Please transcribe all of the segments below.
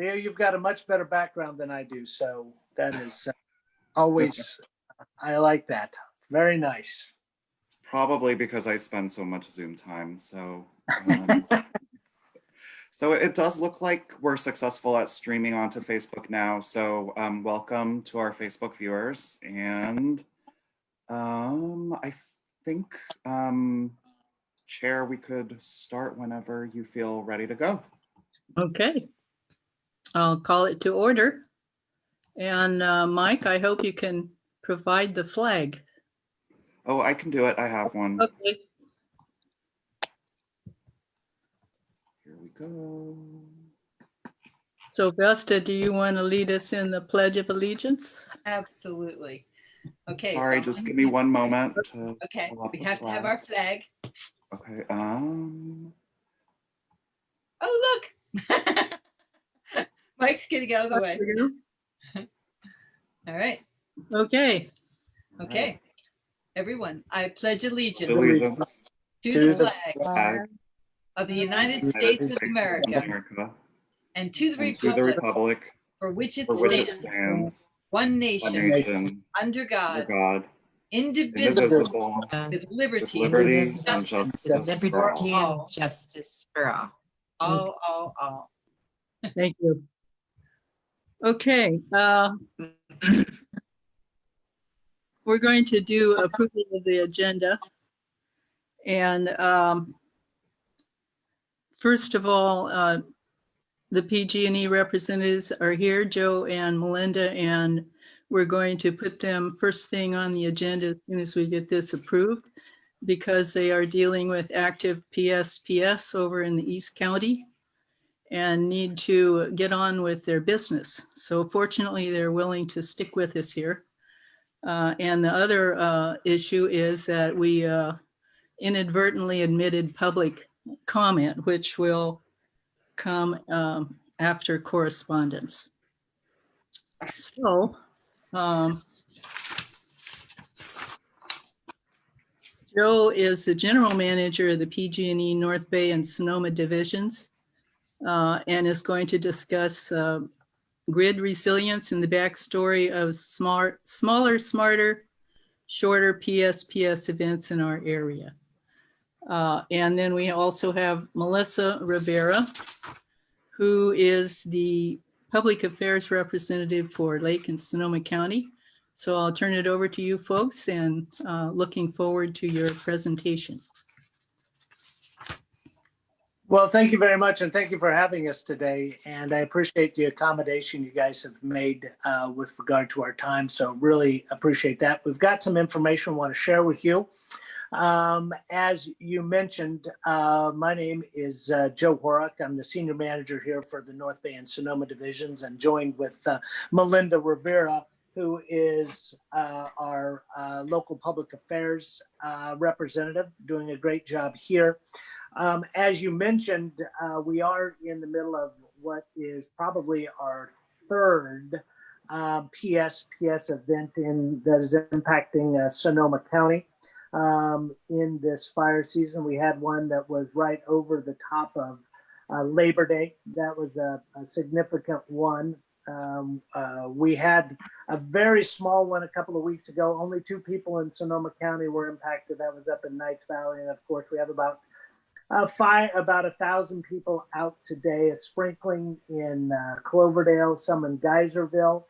Leo, you've got a much better background than I do, so that is always, I like that. Very nice. It's probably because I spend so much Zoom time. So, so it does look like we're successful at streaming onto Facebook now. So welcome to our Facebook viewers. And I think, Chair, we could start whenever you feel ready to go. Okay, I'll call it to order. And Mike, I hope you can provide the flag. Oh, I can do it. I have one. Okay. Here we go. So Vesta, do you want to lead us in the Pledge of Allegiance? Absolutely. Okay. Sorry, so just give me one moment. Okay, pull up we the have to have flag. our flag. Okay. Oh, look. Mike's getting out of the way. All right. Okay. Okay. Everyone, I pledge allegiance Allegiance to the flag flag of the United United States of States America and to the and to the republic republic for which it for which it stands, stands, one one nation, nation, under under God, God, indivisible, indivisible, with with liberty liberty and and justice justice for all. Liberty and justice for all. all. Thank you. Okay. We're going to do approval of the agenda. And first of all, the PG&E representatives are here, Joe and Melinda, and we're going to put them first thing on the agenda as soon as we get this approved, because they are dealing with active PSPS over in the East County and need to get on with their business. So fortunately, they're willing to stick with us here. And the other issue is that we inadvertently admitted public comment, which will come after correspondence. So, Joe is the general manager of the PG&E North Bay and Sonoma divisions and is going to discuss grid resilience and the backstory of smaller, smarter, shorter PSPS events in our area. And then we also have Melissa Rivera, who is the public affairs representative for Lake and Sonoma County. So I'll turn it over to you folks and looking forward to your presentation. Well, thank you very much, and thank you for having us today. And I appreciate the accommodation you guys have made with regard to our time. So really appreciate that. We've got some information we want to share with you. As you mentioned, my name is Joe Horak. I'm the senior manager here for the North Bay and Sonoma divisions, and joined with Melinda Rivera, who is our local public affairs representative, doing a great job here. As you mentioned, we are in the middle of what is probably our third PSPS event that is impacting Sonoma County. In this fire season, we had one that was right over the top of Labor Day. That was a significant one. We had a very small one a couple of weeks ago. Only 2 people in Sonoma County were impacted. That was up in Knights Valley. And of course, we have about 1,000 people out today, a sprinkling in Cloverdale, some in Geyserville,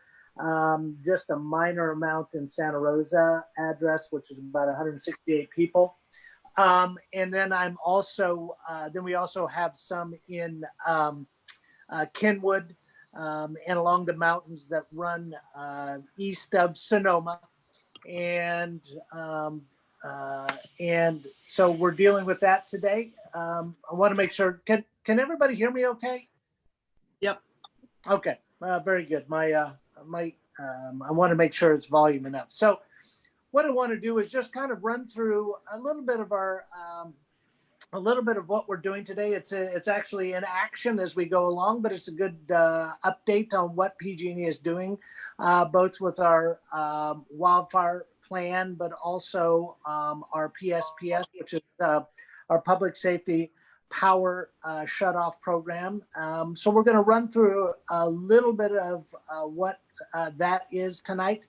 just a minor amount in Santa Rosa address, which is about 168 people. And then we also have some in Kenwood and along the mountains that run east of Sonoma. And so we're dealing with that today. I want to make sure, can everybody hear me okay? Yep. Okay, very good. I want to make sure it's volume enough. So what I want to do is just kind of run through a little bit of what we're doing today. It's actually in action as we go along, but it's a good update on what PG&E is doing, both with our wildfire plan, but also our PSPS, which is our public safety power shutoff program. So we're going to run through a little bit of what that is tonight.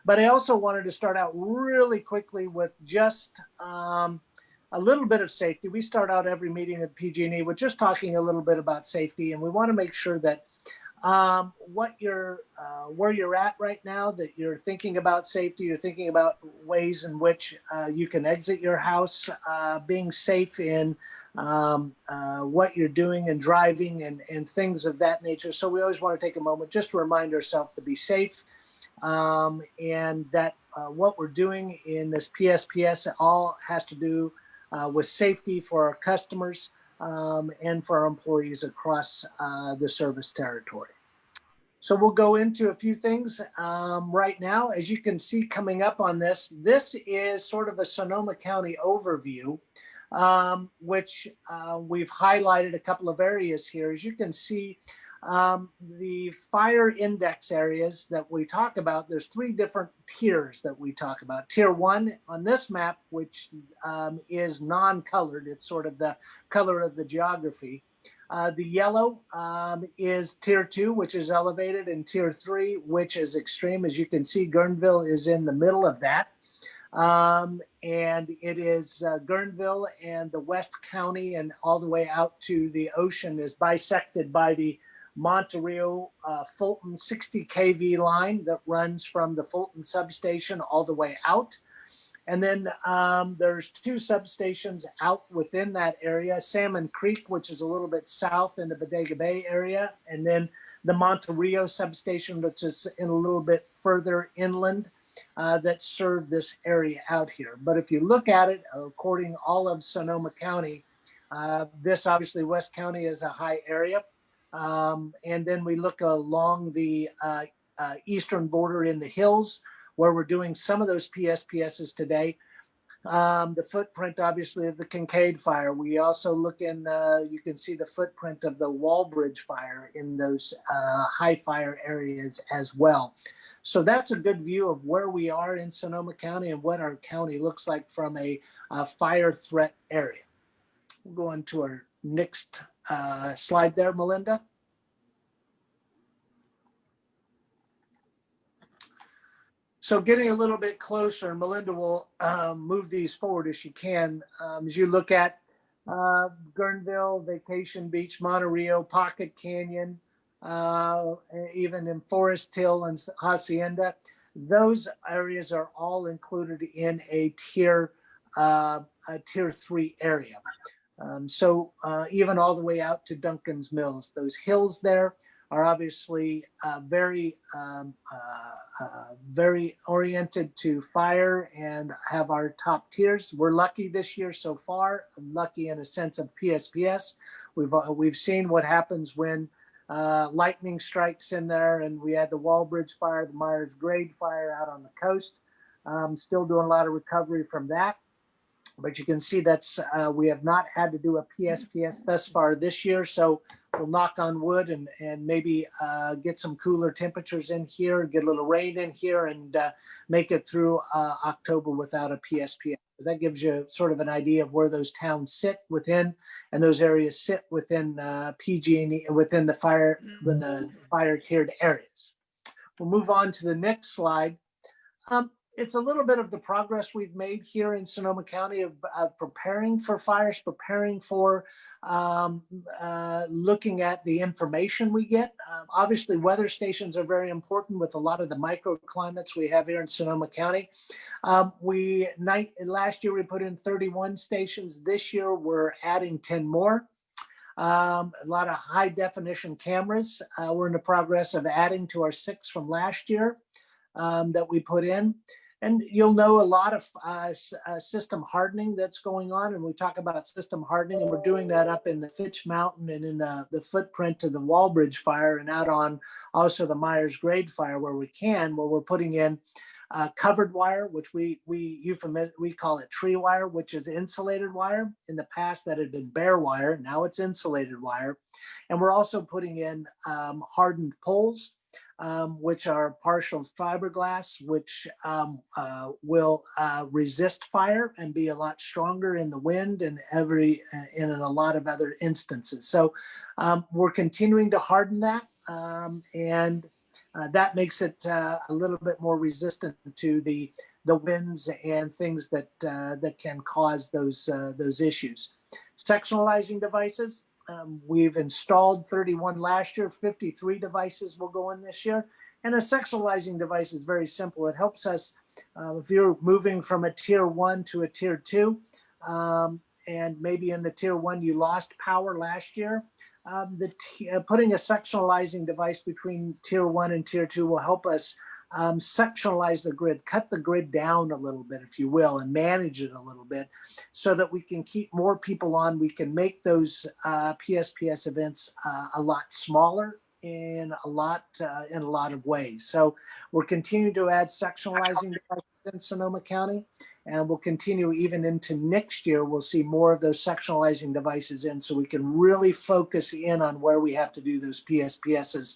But I also wanted to start out really quickly with just a little bit of safety. We start out every meeting at PG&E with just talking a little bit about safety, and we want to make sure that where you're at right now, that you're thinking about safety, you're thinking about ways in which you can exit your house, being safe in what you're doing and driving and things of that nature. So we always want to take a moment just to remind ourselves to be safe, and that what we're doing in this PSPS all has to do with safety for our customers and for our employees across the service territory. So we'll go into a few things right now. As you can see coming up on this, this is sort of a Sonoma County overview, which we've highlighted a couple of areas here. As you can see, the fire index areas that we talk about, there's 3 different tiers that we talk about. Tier 1 on this map, which is non-colored, it's sort of the color of the geography. The yellow is tier 2, which is elevated, and tier 3, which is extreme. As you can see, Guerneville is in the middle of that. And it is Guerneville and the West County and all the way out to the ocean is bisected by the Monterey Fulton 60 kV line that runs from the Fulton substation all the way out. And then there's 2 substations out within that area, Salmon Creek, which is a little bit south in the Bodega Bay area, and then the Monterey substation, which is in a little bit further inland, that serve this area out here. But if you look at it, according all of Sonoma County, this obviously West County is a high area. And then we look along the eastern border in the hills where we're doing some of those PSPSs today. The footprint, obviously, of the Kincaid fire. We also look in, you can see the footprint of the Walbridge fire in those high fire areas as well. So that's a good view of where we are in Sonoma County and what our county looks like from a fire threat area. We'll go on to our next slide there, Melinda. So getting a little bit closer, Melinda will move these forward as she can. As you look at Guerneville, Vacation Beach, Monterey, Pocket Canyon, even in Forest Hill and Hacienda, those areas are all included in a tier 3 area. So even all the way out to Duncan's Mills, those hills there are obviously very oriented to fire and have our top tiers. We're lucky this year so far. I'm lucky in a sense of PSPS. We've seen what happens when lightning strikes in there, and we had the Walbridge fire, the Myers-Grade fire out on the coast. Still doing a lot of recovery from that. But you can see that's we have not had to do a PSPS thus far this year. So we'll knock on wood and maybe get some cooler temperatures in here, get a little rain in here, and make it through October without a PSPS. That gives you sort of an idea of where those towns sit within, and those areas sit within PG&E, within the fire tiered areas. We'll move on to the next slide. It's a little bit of the progress we've made here in Sonoma County of preparing for fires, preparing for looking at the information we get. Obviously, weather stations are very important with a lot of the microclimates we have here in Sonoma County. Last year we put in 31 stations. This year we're adding 10 more. A lot of high definition cameras. We're in the progress of adding to our 6 from last year that we put in. And you'll know a lot of system hardening that's going on. And we talk about system hardening, and we're doing that up in the Fitch Mountain and in the footprint of the Walbridge fire, and out on also the Myers-Grade fire where we're putting in covered wire, which we call it tree wire, which is insulated wire. In the past that had been bare wire. Now it's insulated wire. And we're also putting in hardened poles. which are partial fiberglass, which will resist fire and be a lot stronger in the wind and in a lot of other instances. So we're continuing to harden that, and that makes it a little bit more resistant to the winds and things that can cause those issues. Sectionalizing devices. We've installed 31 last year, 53 devices will go in this year. And a sectionalizing device is very simple. It helps us, if you're moving from a tier 1 to a tier 2, and maybe in the tier 1 you lost power last year, putting a sectionalizing device between tier 1 and tier 2 will help us sectionalize the grid, cut the grid down a little bit, if you will, and manage it a little bit so that we can keep more people on. We can make those PSPS events a lot smaller in a lot of ways. So we're continuing to add sectionalizing devices in Sonoma County, and we'll continue even into next year. We'll see more of those sectionalizing devices in, so we can really focus in on where we have to do those PSPSs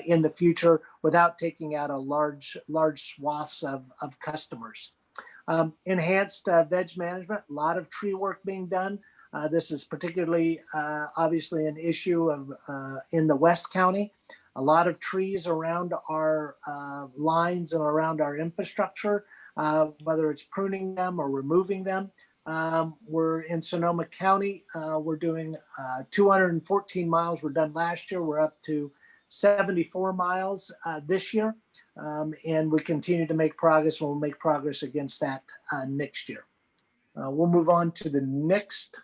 in the future without taking out a large swaths of customers. Enhanced veg management, a lot of tree work being done. This is particularly obviously an issue in the West County. A lot of trees around our lines and around our infrastructure, whether it's pruning them or removing them. We're in Sonoma County. We're doing 214 miles. We're done last year. We're up to 74 miles this year. And we continue to make progress. We'll make progress against that next year. We'll move on to the next.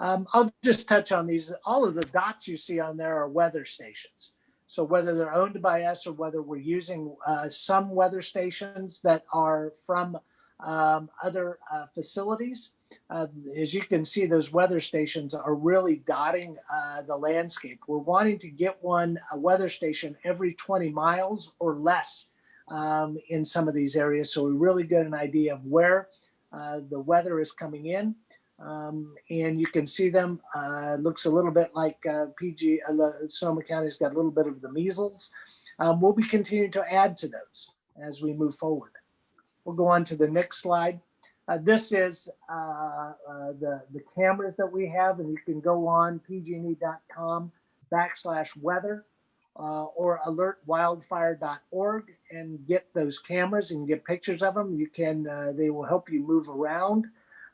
I'll just touch on these. All of the dots you see on there are weather stations. So whether they're owned by us or whether we're using some weather stations that are from other facilities, as you can see, those weather stations are really dotting the landscape. We're wanting to get a weather station every 20 miles or less in some of these areas. So we really get an idea of where the weather is coming in. And you can see them. Looks a little bit like Sonoma County's got a little bit of the measles. We'll be continuing to add to those as we move forward. We'll go on to the next slide. This is the cameras that we have, and you can go on pgne.com/weather or alertwildfire.org and get those cameras and get pictures of them. You can. They will help you move around.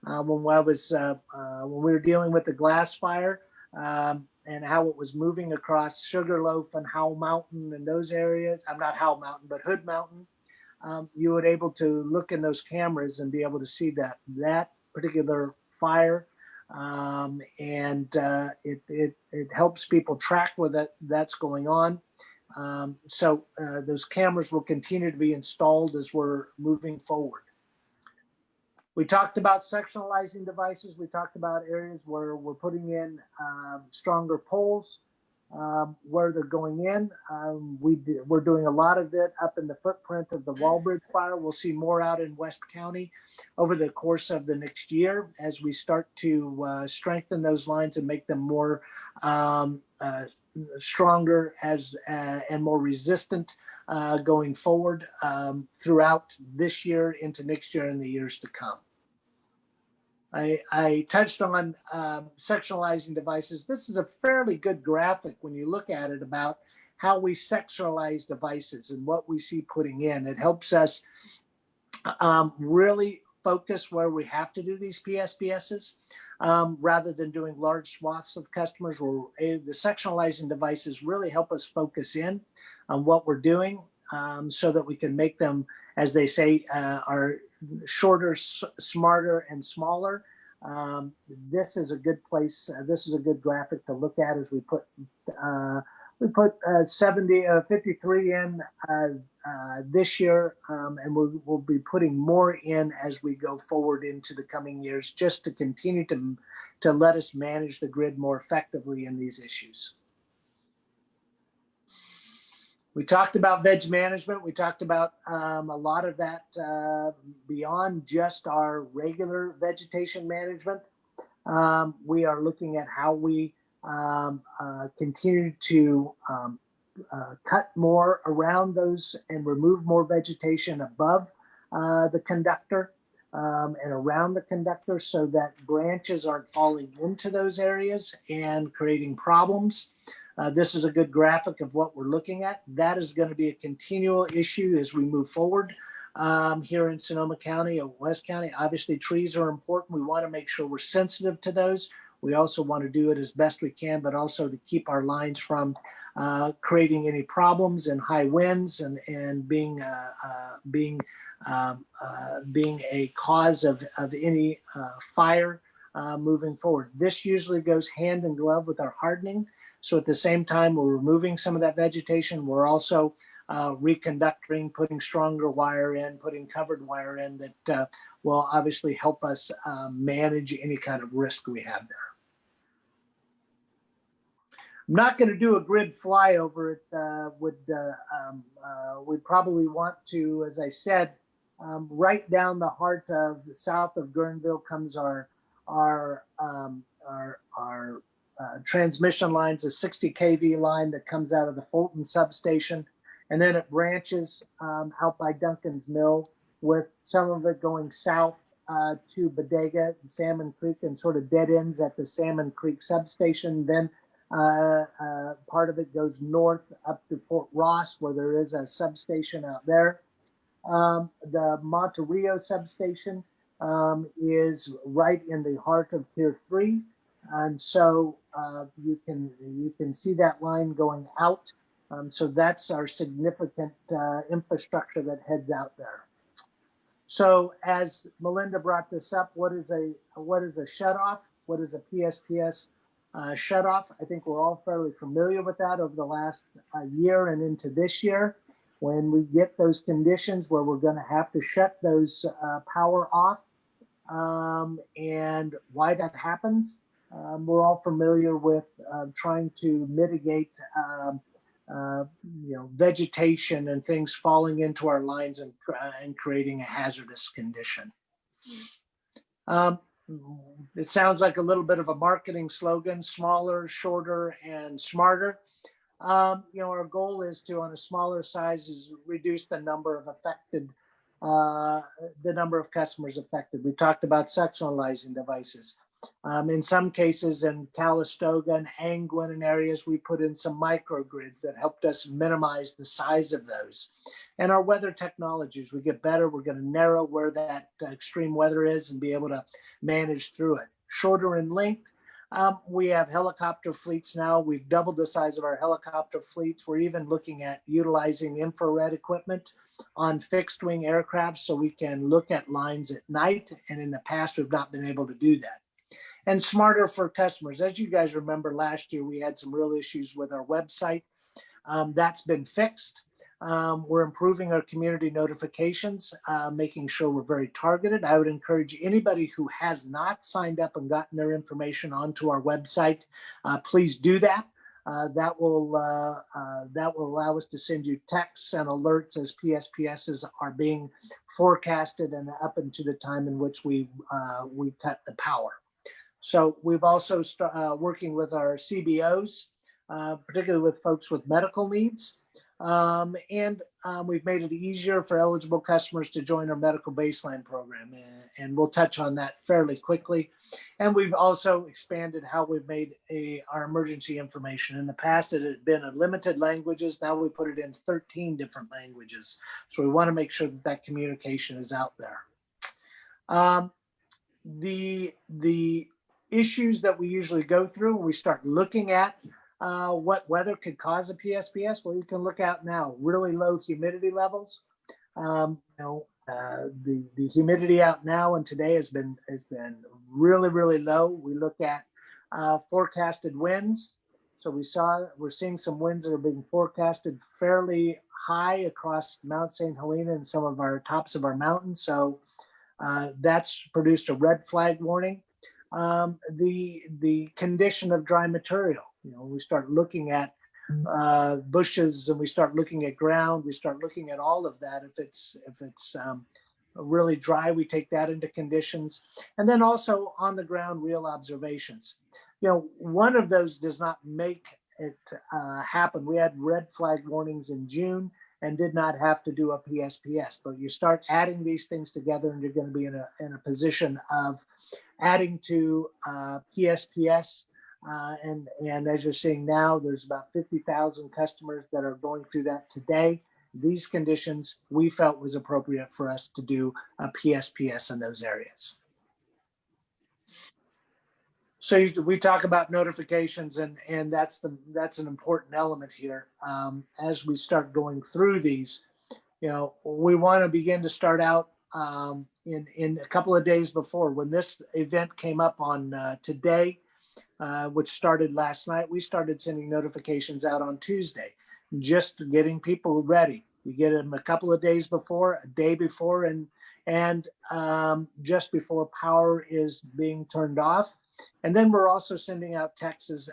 When we were dealing with the glass fire and how it was moving across Sugarloaf and Howell Mountain and those areas, I'm not Howell Mountain, but Hood Mountain, you would able to look in those cameras and be able to see that particular fire, and it helps people track where that's going on. So those cameras will continue to be installed as we're moving forward. We talked about sectionalizing devices. We talked about areas where we're putting in stronger poles, where they're going in. We're doing a lot of it up in the footprint of the Walbridge fire. We'll see more out in West County over the course of the next year as we start to strengthen those lines and make them more stronger and more resistant going forward throughout this year into next year and the years to come. I touched on sectionalizing devices. This is a fairly good graphic when you look at it about how we sectionalize devices and what we see putting in. It helps us really focus where we have to do these PSPSs rather than doing large swaths of customers. The sectionalizing devices really help us focus in on what we're doing so that we can make them, as they say, are shorter, smarter, and smaller. This is a good place. This is a good graphic to look at as we put 53 in this year, and we'll be putting more in as we go forward into the coming years, just to continue to let us manage the grid more effectively in these issues. We talked about veg management. We talked about a lot of that beyond just our regular vegetation management. We are looking at how we continue to cut more around those and remove more vegetation above the conductor and around the conductor so that branches aren't falling into those areas and creating problems. This is a good graphic of what we're looking at. That is going to be a continual issue as we move forward here in Sonoma County or West County. Obviously, trees are important. We want to make sure we're sensitive to those. We also want to do it as best we can, but also to keep our lines from creating any problems and high winds and being a cause of any fire moving forward. This usually goes hand in glove with our hardening. So at the same time, we're removing some of that vegetation. We're also reconductoring, putting stronger wire in, putting covered wire in that will obviously help us manage any kind of risk we have there. I'm not going to do a grid flyover. We probably want to, as I said, right down the heart of the south of Guerneville comes our transmission lines, a 60 kV line that comes out of the Fulton substation, and then it branches out by Duncan's Mill, with some of it going south to Bodega and Salmon Creek and sort of dead ends at the Salmon Creek substation. Then part of it goes north up to Fort Ross, where there is a substation out there. The Monterrio substation is right in the heart of Tier 3. And so you can see that line going out. So that's our significant infrastructure that heads out there. So as Melinda brought this up, what is a shutoff? What is a PSPS shutoff? I think we're all fairly familiar with that over the last year and into this year. When we get those conditions where we're going to have to shut those power off, and why that happens, we're all familiar with trying to mitigate vegetation and things falling into our lines and creating a hazardous condition. It sounds like a little bit of a marketing slogan: smaller, shorter, and smarter. Our goal is to, on a smaller size, is reduce the number of affected, the number of customers affected. We talked about sectionalizing devices. In some cases, in Calistoga and Angwin and areas, we put in some microgrids that helped us minimize the size of those. And our weather technologies, we get better. We're going to narrow where that extreme weather is and be able to manage through it. Shorter in length, we have helicopter fleets now. We've doubled the size of our helicopter fleets. We're even looking at utilizing infrared equipment on fixed wing aircraft so we can look at lines at night. And in the past, we've not been able to do that. And smarter for customers. As you guys remember, last year we had some real issues with our website. That's been fixed. We're improving our community notifications, making sure we're very targeted. I would encourage anybody who has not signed up and gotten their information onto our website, please do that. That will allow us to send you texts and alerts as PSPSs are being forecasted and up into the time in which we cut the power. So we've also working with our CBOs, particularly with folks with medical needs. And we've made it easier for eligible customers to join our medical baseline program. And we'll touch on that fairly quickly. And we've also expanded how we've made our emergency information. In the past, it had been in limited languages. Now we put it in 13 different languages. So we want to make sure that that communication is out there. The issues that we usually go through when we start looking at what weather could cause a PSPS, well, you can look out now. Really low humidity levels. The humidity out now and today has been really, really low. We look at forecasted winds. So we're seeing some winds that are being forecasted fairly high across Mount St. Helena and some of our tops of our mountains. So that's produced a red flag warning. The condition of dry material. We start looking at bushes and we start looking at ground. We start looking at all of that. If it's really dry, we take that into conditions. And then also on the ground, real observations. One of those does not make it happened. We had red flag warnings in June and did not have to do a PSPS. But you start adding these things together, and you're going to be in a position of adding to PSPS. And as you're seeing now, there's about 50,000 customers that are going through that today. These conditions we felt was appropriate for us to do a PSPS in those areas. So we talk about notifications, and that's an important element here. As we start going through these, we want to begin to start out in a couple of days before. When this event came up on today, which started last night, we started sending notifications out on Tuesday, just getting people ready. We get them a couple of days before, a day before, and just before power is being turned off. And then we're also sending out texts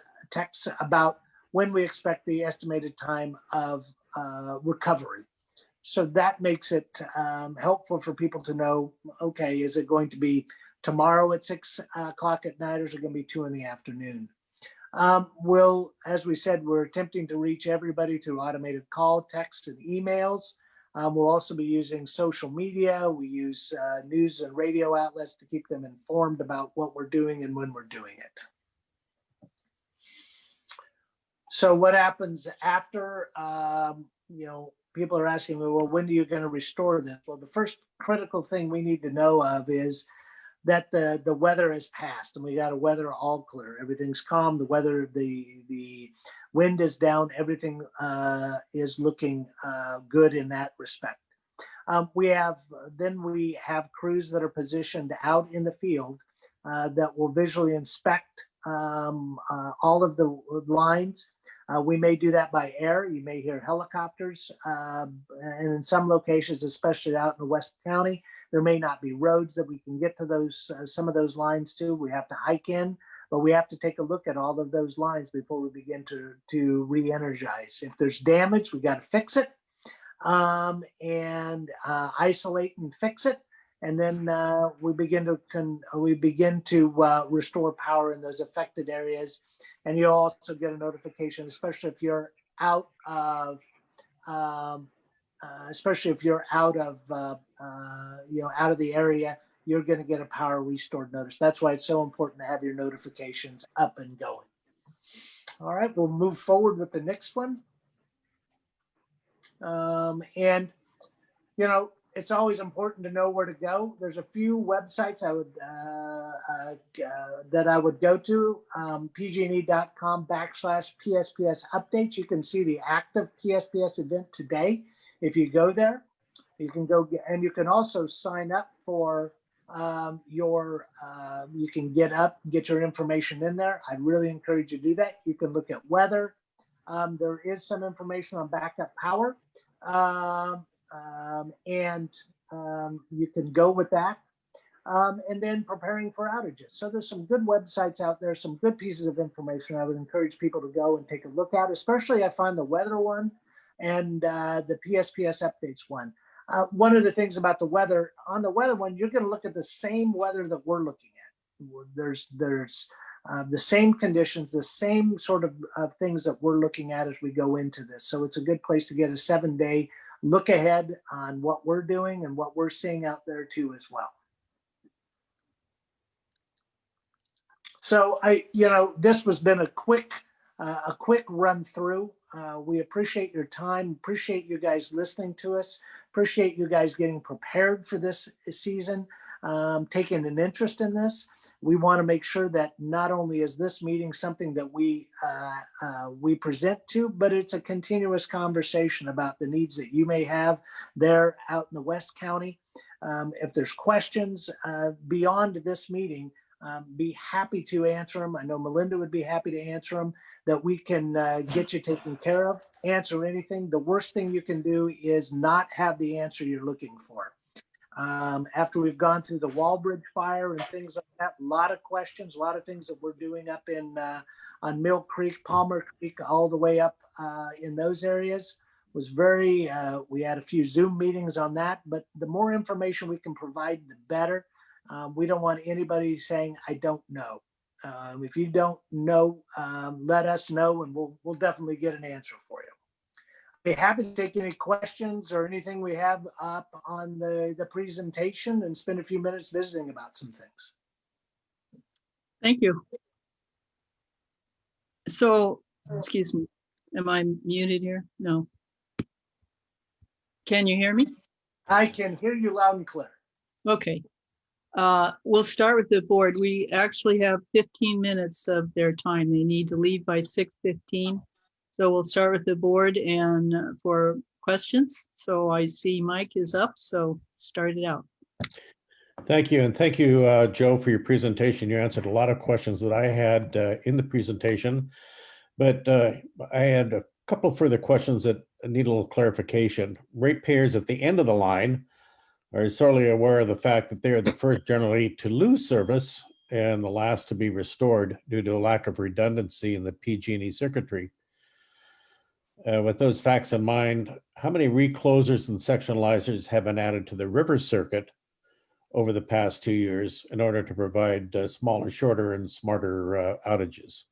about when we expect the estimated time of recovery. So that makes it helpful for people to know, okay, is it going to be tomorrow at 6 o'clock at night, or is it going to be 2 in the afternoon? As we said, we're attempting to reach everybody through automated call, text, and emails. We'll also be using social media. We use news and radio outlets to keep them informed about what we're doing and when we're doing it. So what happens after, people are asking me, well, when are you going to restore this? Well, the first critical thing we need to know of is that the weather has passed, and we got a weather all clear. Everything's calm. The weather, the wind is down. Everything is looking good in that respect. We have crews that are positioned out in the field that will visually inspect all of the lines. We may do that by air. You may hear helicopters, and in some locations, especially out in the West County, there may not be roads that we can get to those some of those lines to. We have to hike in, but we have to take a look at all of those lines before we begin to re-energize. If there's damage, we got to fix it and isolate and fix it, and then we begin to restore power in those affected areas. And you'll also get a notification, especially if you're out of out of the area, you're going to get a power restored notice. That's why it's so important to have your notifications up and going. All right, we'll move forward with the next one. It's always important to know where to go. There's a few websites that I would go to, pgne.com/PSPS updates. You can see the active PSPS event today. If you go there, you can and you can also sign up for you can get your information in there. I really encourage you to do that. You can look at weather. There is some information on backup power. You can go with that. And then preparing for outages. So there's some good websites out there, some good pieces of information I would encourage people to go and take a look at, especially I find the weather one and the PSPS updates one. One of the things about the weather, on the weather one, you're going to look at the same weather that we're looking at. There's the same conditions, the same sort of things that we're looking at as we go into this. So it's a good place to get a 7-day look ahead on what we're doing and what we're seeing out there too as well. So this has been a quick run through. We appreciate your time, appreciate you guys listening to us, appreciate you guys getting prepared for this season, taking an interest in this. We want to make sure that not only is this meeting something that we present to, but it's a continuous conversation about the needs that you may have there out in the West County. If there's questions beyond this meeting, be happy to answer them. I know Melinda would be happy to answer them, that we can get you taken care of, answer anything. The worst thing you can do is not have the answer you're looking for. After we've gone through the Walbridge fire and things like that, a lot of questions, a lot of things that we're doing up in on Mill Creek, Palmer Creek, all the way up in those areas was very, we had a few Zoom meetings on that, but the more information we can provide, the better. We don't want anybody saying, I don't know. If you don't know, let us know and we'll definitely get an answer for you. Be happy to take any questions or anything we have up on the presentation and spend a few minutes visiting about some things. Thank you. So, excuse me, am I muted here? No. Can you hear me? I can hear you loud and clear. Okay. We'll start with the board. We actually have 15 minutes of their time. They need to leave by 6:15. So we'll start with the board and for questions. So I see Mike is up, so start it out. Thank you. And thank you, Joe, for your presentation. You answered a lot of questions that I had in the presentation, but I had a couple further questions that need a little clarification. Ratepayers at the end of the line are sorely aware of the fact that they are the first generally to lose service and the last to be restored due to a lack of redundancy in the PG&E circuitry. With those facts in mind, how many reclosers and sectionalizers have been added to the river circuit over the past 2 years in order to provide smaller, shorter, and smarter outages?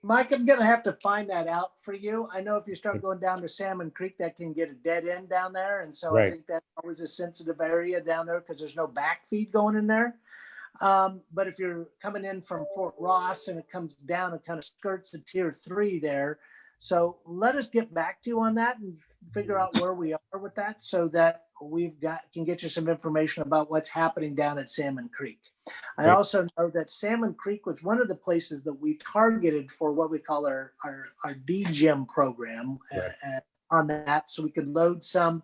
Mike, I'm gonna have to find that out for you. I know if you start going down to Salmon Creek, that can get a dead end down there. And so I Right. think that's always a sensitive area down there because there's no backfeed going in there. But if you're coming in from Fort Ross and it comes down and kind of skirts the tier 3 there. So let us get back to you on that and figure out where we are with that so that can get you some information about what's happening down at Salmon Creek. I Great. also know that Salmon Creek was one of the places that we targeted for what we call our DGEM program Right. on that, so we could load some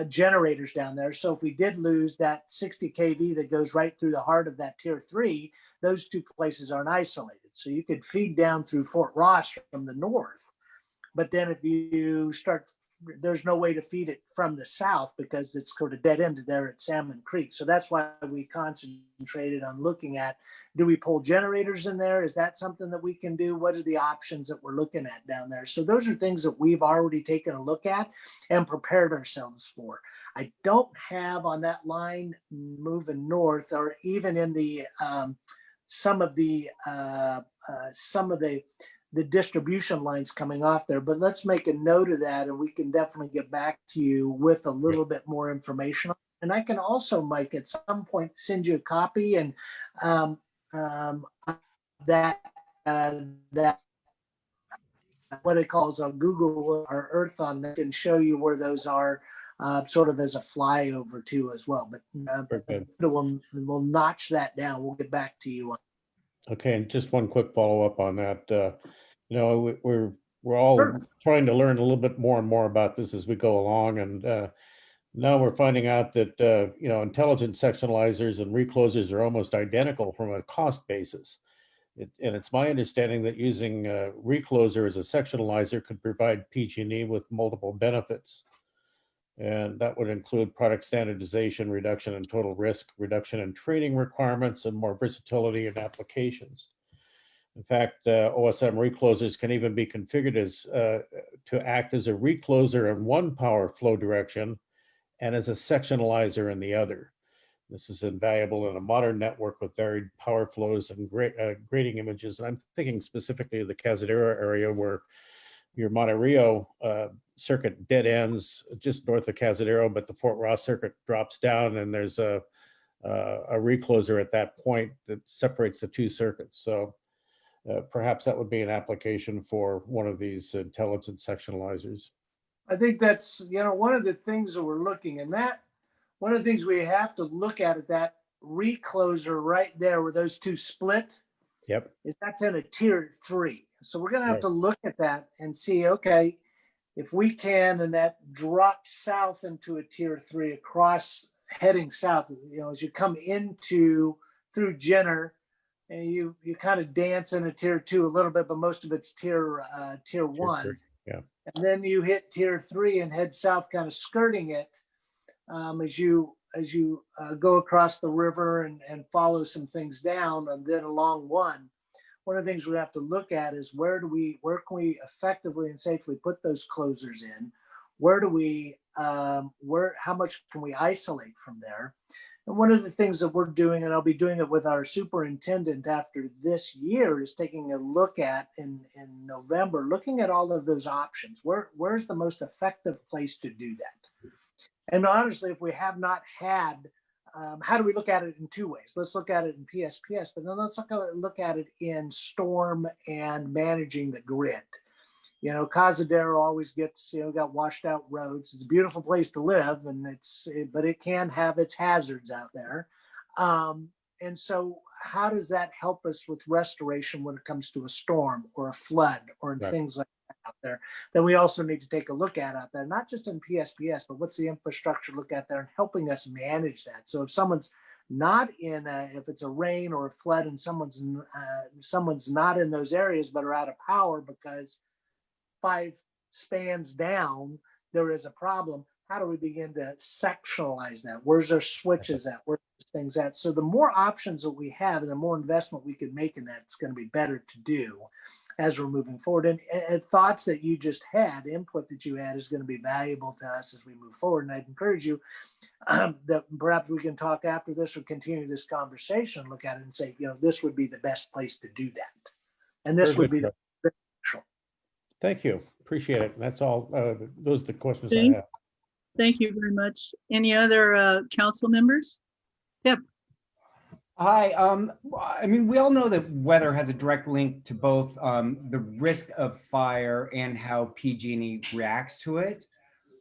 generators down there. So if we did lose that 60 kV that goes right through the heart of that tier 3, those two places aren't isolated. So you could feed down through Fort Ross from the north. But then if you start, there's no way to feed it from the south because it's sort of dead ended there at Salmon Creek. So that's why we concentrated on looking at, do we pull generators in there? Is that something that we can do? What are the options that we're looking at down there? So those are things that we've already taken a look at and prepared ourselves for. I don't have on that line moving north or even in the some of the distribution lines coming off there, but let's make a note of that and we can definitely get back to you with a little bit more information. And I can also, Mike, at some point send you a copy and that what it calls on Google or Earth on that can show you where those are sort of as a flyover too as well. But we'll notch that down. We'll get back to you on. Okay, and just one quick follow-up on that. We're all trying to learn a little bit more and more about this as we go along, and now we're finding out that intelligent sectionalizers and reclosers are almost identical from a cost basis. And it's my understanding that using recloser as a sectionalizer could provide PG&E with multiple benefits. And that would include product standardization, reduction in total risk, reduction in training requirements, and more versatility in applications. In fact, OSM reclosers can even be configured as to act as a recloser in one power flow direction and as a sectionalizer in the other. This is invaluable in a modern network with varied power flows and grading images. And I'm thinking specifically of the Cazadero area where your Monte Rio circuit dead ends just north of Cazadero, but the Fort Ross circuit drops down and there's a recloser at that point that separates the two circuits. So perhaps that would be an application for one of these intelligent sectionalizers. I think that's, one of the things that we're looking at, that one of the things we have to look at that recloser right there where those two split. Yep. Is that's in a tier 3. So we're going to have to look at that and see, okay, if we can, and that drops south into a tier 3 across heading south, as you come through Jenner and you kind of dance in a tier 2 a little bit, but most of it's tier 1. Yeah. And then you hit tier 3 and head south, kind of skirting it as you go across the river and follow some things down, and then along one. One of the things we have to look at is where can we effectively and safely put those closers in? How much can we isolate from there? And one of the things that we're doing, and I'll be doing it with our superintendent after this year, is taking a look at in November, looking at all of those options. Where's the most effective place to do that? And honestly, if we have not had, how do we look at it in two ways? Let's look at it in PSPS, but then let's look at it in storm and managing the grid. You know, Cazadero always gets, got washed out roads. It's a beautiful place to live, and but it can have its hazards out there. And so how does that help us with restoration when it comes to a storm or a flood or Right. things like that out there? Then we also need to take a look at out there, not just in PSPS, but what's the infrastructure look at there and helping us manage that. So if someone's not if it's a rain or a flood and someone's not in those areas but are out of power because 5 spans down, there is a problem. How do we begin to sectionalize that? Where's our switches at? Where's things at? So the more options that we have and the more investment we can make in that, it's going to be better to do as we're moving forward. And thoughts that you just had, input that you had, is going to be valuable to us as we move forward. And I'd encourage you that perhaps we can talk after this or continue this conversation, look at it and say, this would be the best place to do that. And this Very would be good, the Thank you. Appreciate it. That's all. Those are the questions I Thank- have. Thank you very much. Any other council members? Hi, I mean, we all know that weather has a direct link to both the risk of fire and how PG&E reacts to it.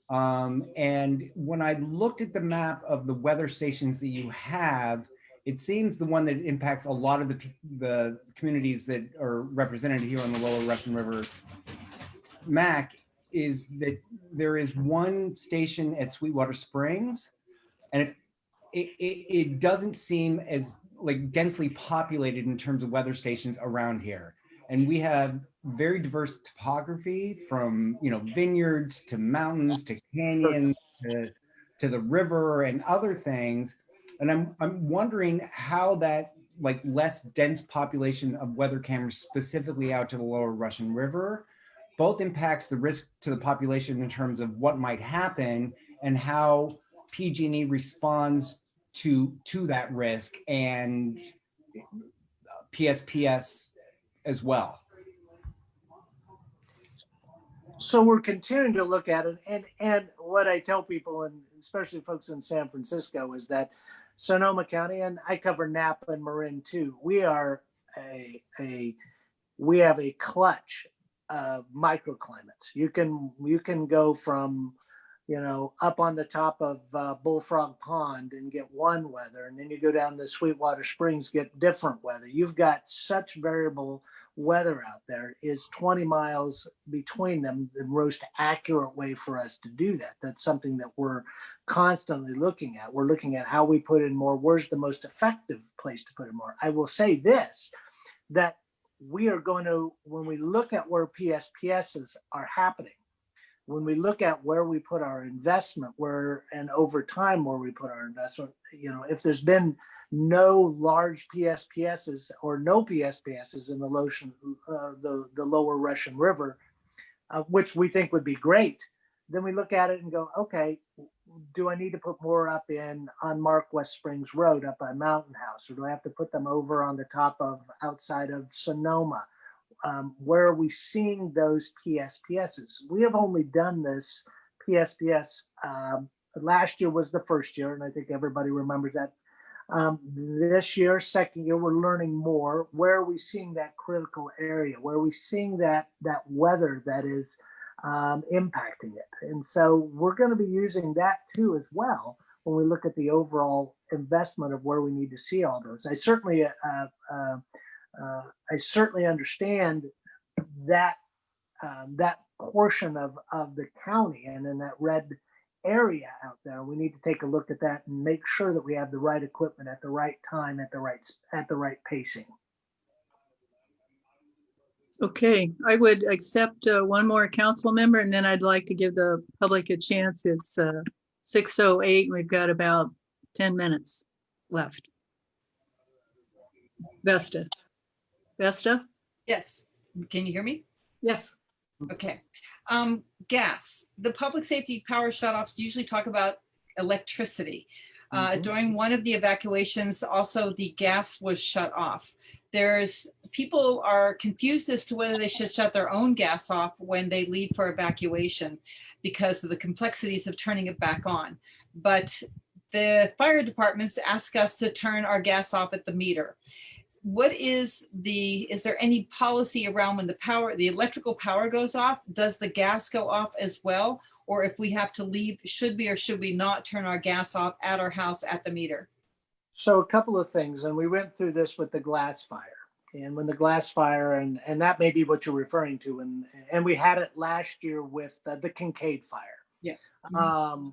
And when I looked at the map of the weather stations that you have, it seems the one that impacts a lot of the communities that are represented here on the Lower Russian River MAC is that there is one station at Sweetwater Springs, and it doesn't seem as like densely populated in terms of weather stations around here. And we have very diverse topography from, vineyards to mountains to canyons to the river and other things. And I'm wondering how that like less dense population of weather cameras specifically out to the Lower Russian River both impacts the risk to the population in terms of what might happen and how PG&E responds to that risk and PSPS as well. So we're continuing to look at it, and what I tell people, and especially folks in San Francisco, is that Sonoma County, and I cover Napa and Marin too, we are we have a clutch of microclimates. You can go from up on the top of Bullfrog Pond and get one weather, and then you go down to Sweetwater Springs, get different weather. You've got such variable weather out there. Is 20 miles between them the most accurate way for us to do that? That's something that we're constantly looking at. We're looking at how we put in more. Where's the most effective place to put in more? I will say this, that we are going to, when we look at where PSPSs are happening, when we look at where we put our investment, and over time where we put our investment, if there's been no large PSPSs or no PSPSs in the Lower Russian River, which we think would be great, then we look at it and go, okay, do I need to put more up on Mark West Springs Road up by Mountain House, or do I have to put them over on the top of outside of Sonoma? Where are we seeing those PSPSs? We have only done this PSPS. Last year was the first year, and I think everybody remembers that. This year, second year, we're learning more. Where are we seeing that critical area? Where are we seeing that weather that is impacting it? And so we're going to be using that too as well when we look at the overall investment of where we need to see all those. I certainly understand that that portion of the county and in that red area out there. We need to take a look at that and make sure that we have the right equipment at the right time, at the right pacing. Okay, I would accept one more council member, and then I'd like to give the public a chance. It's 6:08. We've got about 10 minutes left. Vesta. Yes. Can you hear me? Yes. Okay. Gas. The public safety power shutoffs usually talk about electricity. Mhm. During one of the evacuations, also the gas was shut off. People are confused as to whether they should shut their own gas off when they leave for evacuation because of the complexities of turning it back on. But the fire departments ask us to turn our gas off at the meter. Is there any policy around when the electrical power goes off? Does the gas go off as well? Or if we have to leave, should we or should we not turn our gas off at our house at the meter? So a couple of things, and we went through this with the glass fire. And when the glass fire, and that may be what you're referring to, and we had it last year with the Kincaid fire. Yes.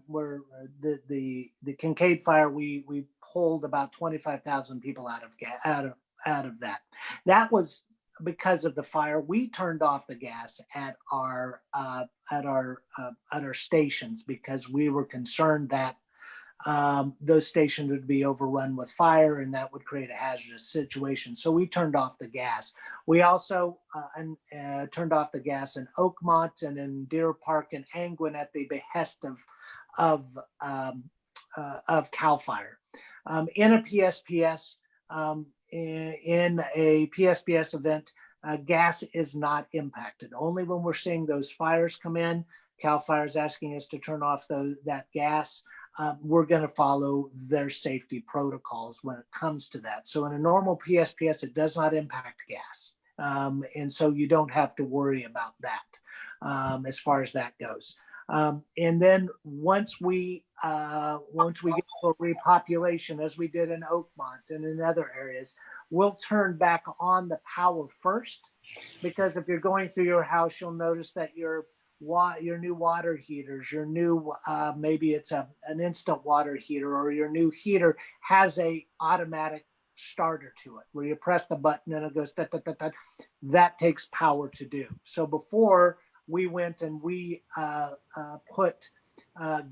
Where the Kincaid fire, we pulled about 25,000 people out of that. That was because of the fire. We turned off the gas at our stations because we were concerned that those stations would be overrun with fire and that would create a hazardous situation. So we turned off the gas. We also turned off the gas in Oakmont and in Deer Park and Angwin at the behest of CAL FIRE. In a PSPS, in a PSPS event, gas is not impacted. Only when we're seeing those fires come in, CAL FIRE is asking us to turn off that gas. We're going to follow their safety protocols when it comes to that. So in a normal PSPS, it does not impact gas. And so you don't have to worry about that as far as that goes. And then once we get to a repopulation, as we did in Oakmont and in other areas, we'll turn back on the power first, because if you're going through your house, you'll notice that your new water heaters, your new maybe it's an instant water heater, or your new heater has a automatic starter to it where you press the button and it goes da, da, da, da. That takes power to do. So before we went and we put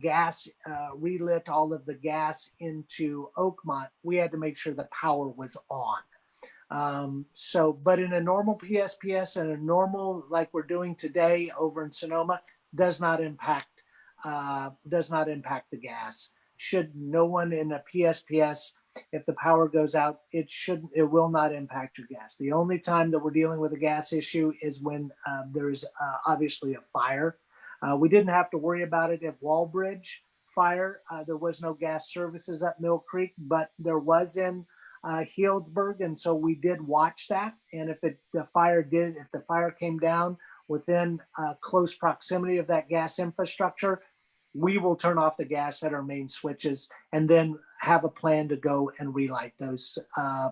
gas, relit all of the gas into Oakmont, we had to make sure the power was on. But in a normal PSPS and a normal, like we're doing today over in Sonoma, does not impact the gas. Should no one in a PSPS, if the power goes out, it will not impact your gas. The only time that we're dealing with a gas issue is when there is obviously a fire. We didn't have to worry about it at Wallbridge fire. There was no gas services at Mill Creek, but there was in Healdsburg, and so we did watch that. And if the fire came down within close proximity of that gas infrastructure, we will turn off the gas at our main switches and then have a plan to go and relight those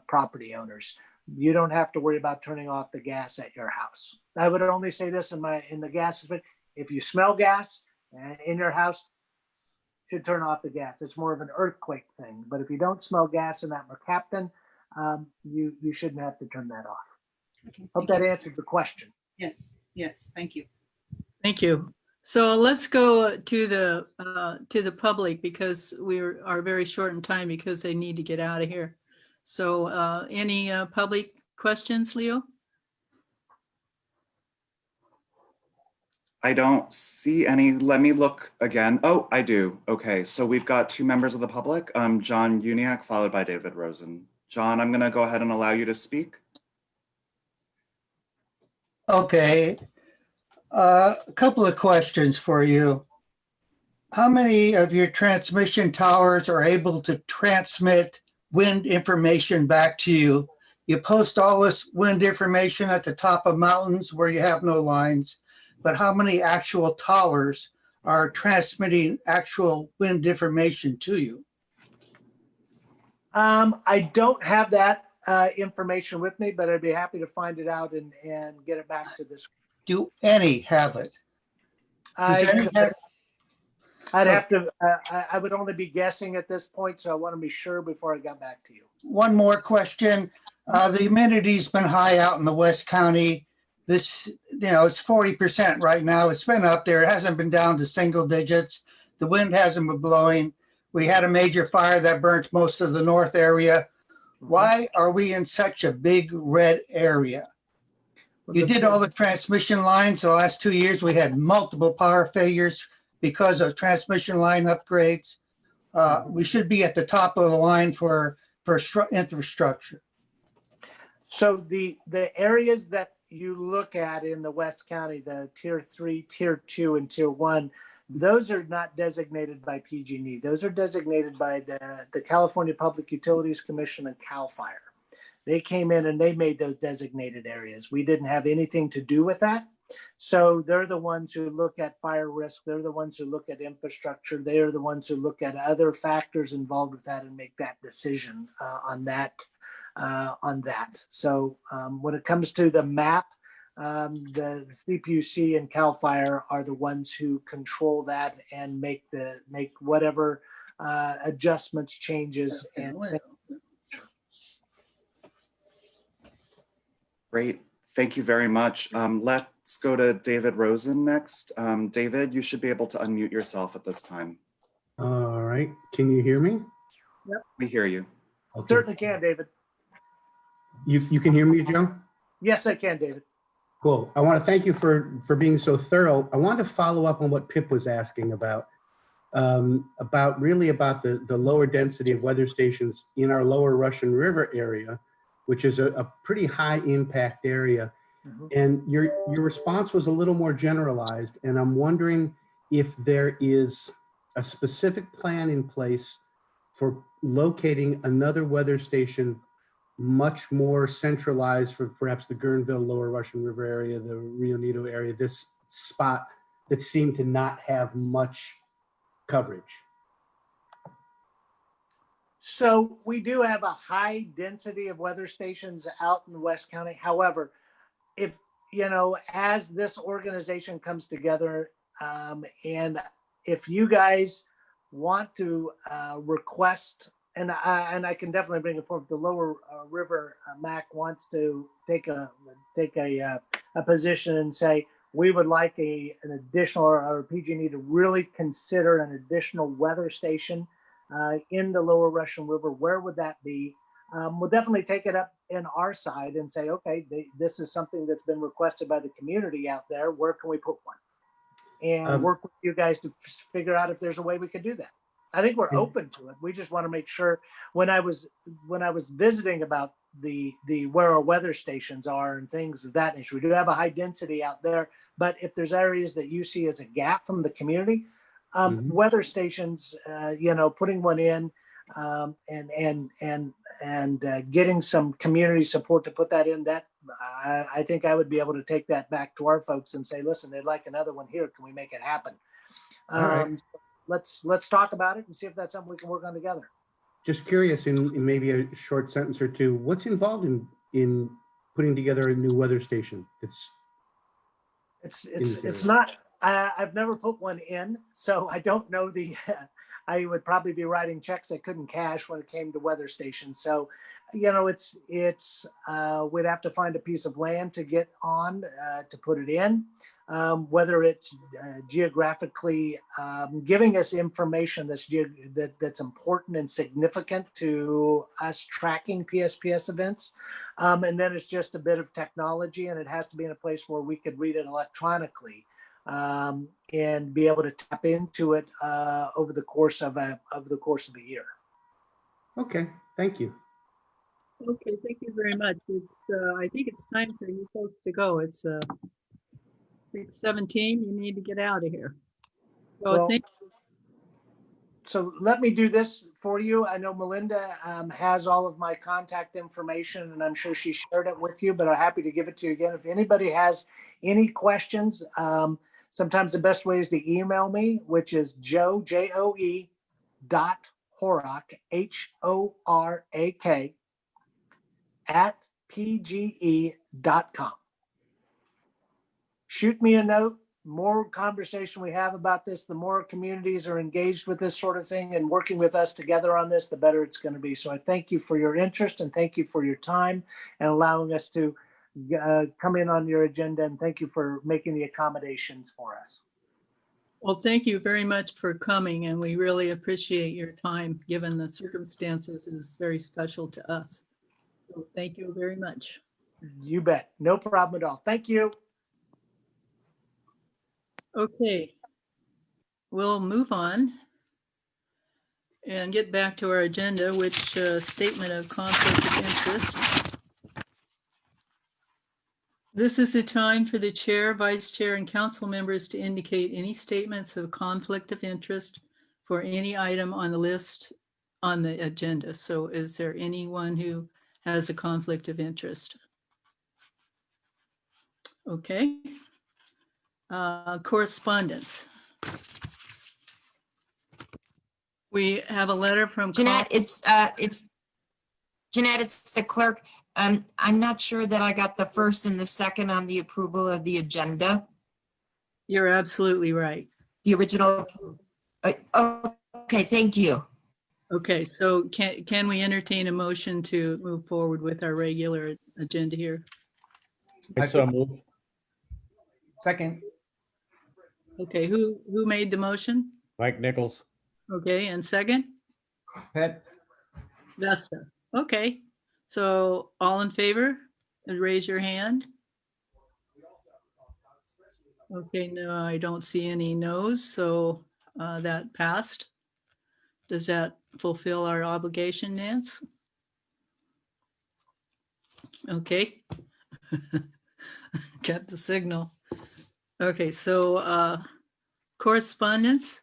property owners. You don't have to worry about turning off the gas at your house. I would only say this in the gas, but if you smell gas in your house, should turn off the gas. It's more of an earthquake thing. But if you don't smell gas in that Mercaptan, you shouldn't have to turn that off. Okay, Hope thank that you. answered the question. Yes, thank you. Thank you. So let's go to the public, because we are very short in time because they need to get out of here. So any public questions, Leo? I don't see any. Let me look again. Oh, I do. Okay, so we've got two members of the public, John Uniacke, followed by David Rosen. John, I'm gonna go ahead and allow you to speak. Okay, a couple of questions for you. How many of your transmission towers are able to transmit wind information back to you? You post all this wind information at the top of mountains where you have no lines, but how many actual towers are transmitting actual wind information to you? I don't have that information with me, but I'd be happy to find it out and get it back to this. Do any have it? Does any have- I'd have to, I would only be guessing at this point, so I want to be sure before I got back to you. One more question. The humidity's been high out in the West County. This, it's 40% right now. It's been up there. It hasn't been down to single digits. The wind hasn't been blowing. We had a major fire that burnt most of the north area. Why are we in such a big red area? You did all the transmission lines. The last 2 years, we had multiple power failures because of transmission line upgrades. We should be at the top of the line for infrastructure. So the areas that you look at in the West County, the tier 3, tier 2, and tier 1, those are not designated by PG&E. Those are designated by the California Public Utilities Commission and CAL FIRE. They came in and they made those designated areas. We didn't have anything to do with that. So they're the ones who look at fire risk. They're the ones who look at infrastructure. They are the ones who look at other factors involved with that and make that decision on that. So when it comes to the map, the CPUC and CAL FIRE are the ones who control that and make whatever adjustments, changes. Great. Thank you very much. Let's go to David Rosen next. David, you should be able to unmute yourself at this time. All right. Can you hear me? We hear you. Okay. Certainly can, David. You can hear me, Joe? Yes, I can, David. Cool. I want to thank you for being so thorough. I want to follow up on what Pip was asking about the lower density of weather stations in our lower Russian River area, which is a pretty high impact area. And your response was a little more generalized. And I'm wondering if there is a specific plan in place for locating another weather station much more centralized for perhaps the Guerneville, lower Russian River area, the Rio Negro area, this spot that seemed to not have much coverage. So we do have a high density of weather stations out in West County. However, if, as this organization comes together, and if you guys want to request, and I can definitely bring it forward, the lower river MAC wants to take a position and say, we would like an additional, or PG&E to really consider an additional weather station in the lower Russian River, where would that be? We'll definitely take it up in our side and say, okay, this is something that's been requested by the community out there. Where can we put one? And work with you guys to figure out if there's a way we could do that. I think we're open to it. We just want to make sure. When I was visiting about the where our weather stations are and things of that nature, we do have a high density out there. But if there's areas that you see as a gap from the community, weather stations, putting one in, and getting some community support to put that in, that I think I would be able to take that back to our folks and say, listen, they'd like another one here. Can we make it happen? All right. Let's talk about it and see if that's something we can work on together. Just curious, in maybe a short sentence or two, what's involved in putting together a new weather station? It's not. I've never put one in, so I don't know I would probably be writing checks I couldn't cash when it came to weather stations. So, we'd have to find a piece of land to get on to put it in. Whether it's geographically giving us information that's important and significant to us tracking PSPS events. And then it's just a bit of technology, and it has to be in a place where we could read it electronically and be able to tap into it over the course of a year. Okay, thank you. Okay, thank you very much. I think it's time for you folks to go. It's 6:17. You need to get out of here. So So let me do this for you. I know Melinda has all of my contact information, and I'm sure she shared it with you, but I'm happy to give it to you again. If anybody has any questions, sometimes the best way is to email me, which is joe.horak, HORAK, @pge.com. Shoot me a note. More conversation we have about this, the more communities are engaged with this sort of thing and working with us together on this, the better it's going to be. So I thank you for your interest and thank you for your time and allowing us to come in on your agenda, and thank you for making the accommodations for us. Well, thank you very much for coming, and we really appreciate your time, given the circumstances. Is very special to us. So thank you very much. You bet. No problem at all. Thank you. Okay, we'll move on. and get back to our agenda, which statement of conflict of interest. This is the time for the chair, vice chair, and council members to indicate any statements of conflict of interest for any item on the list on the agenda. So is there anyone who has a conflict of interest? Okay. Correspondence. We have a letter from Jeanette, it's Jeanette, it's the clerk. I'm not sure that I got the first and the second on the approval of the agenda, You're absolutely right. the original. Okay, thank you. Okay, so can we entertain a motion to move forward with our regular agenda here? I so move. Second, Okay, who made the motion? Mike Nichols. Okay, and second? Pet, Vesta. Okay, so all in favor, raise your hand. Okay, no, I don't see any no's, so that passed. Does that fulfill our obligation, Nance? Okay. Get the signal. Okay, so correspondence.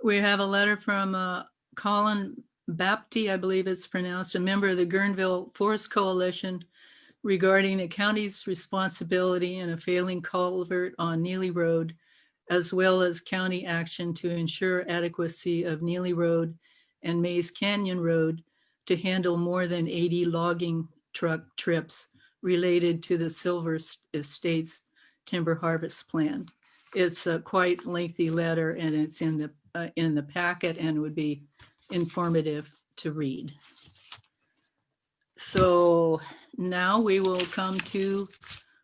We have a letter from Colin Bapty, I believe it's pronounced, a member of the Guerneville Forest Coalition, regarding the county's responsibility in a failing culvert on Neely Road, as well as county action to ensure adequacy of Neely Road and Mays Canyon Road to handle more than 80 logging truck trips related to the Silver Estates timber harvest plan. It's a quite lengthy letter, and it's in the packet and would be informative to read. So now we will come to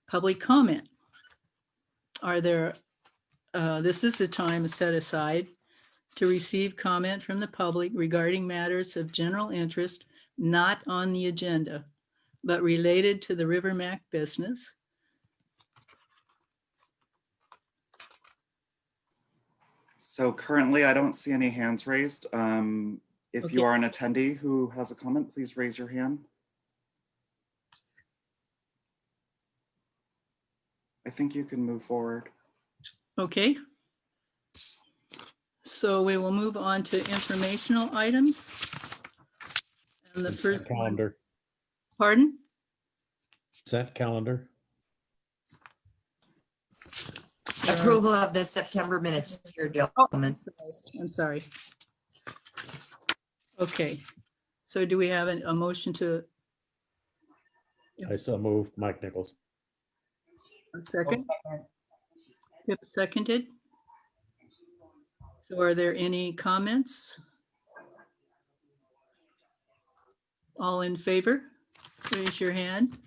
public comment. Are there, this is the time set aside to receive comment from the public regarding matters of general interest not on the agenda, but related to the River Mac business. So currently, I don't see any hands raised. If you Okay. are an attendee who has a comment, please raise your hand. I think you can move forward. Okay. So we will move on to informational items. And the Consent first one, calendar. pardon? Consent calendar. Approval of the September minutes, Chair Gilman. I'm sorry. Okay, so do we have a motion to I so move. Mike Nichols. a second? Yep, seconded. So are there any comments? All in favor? Raise your hand.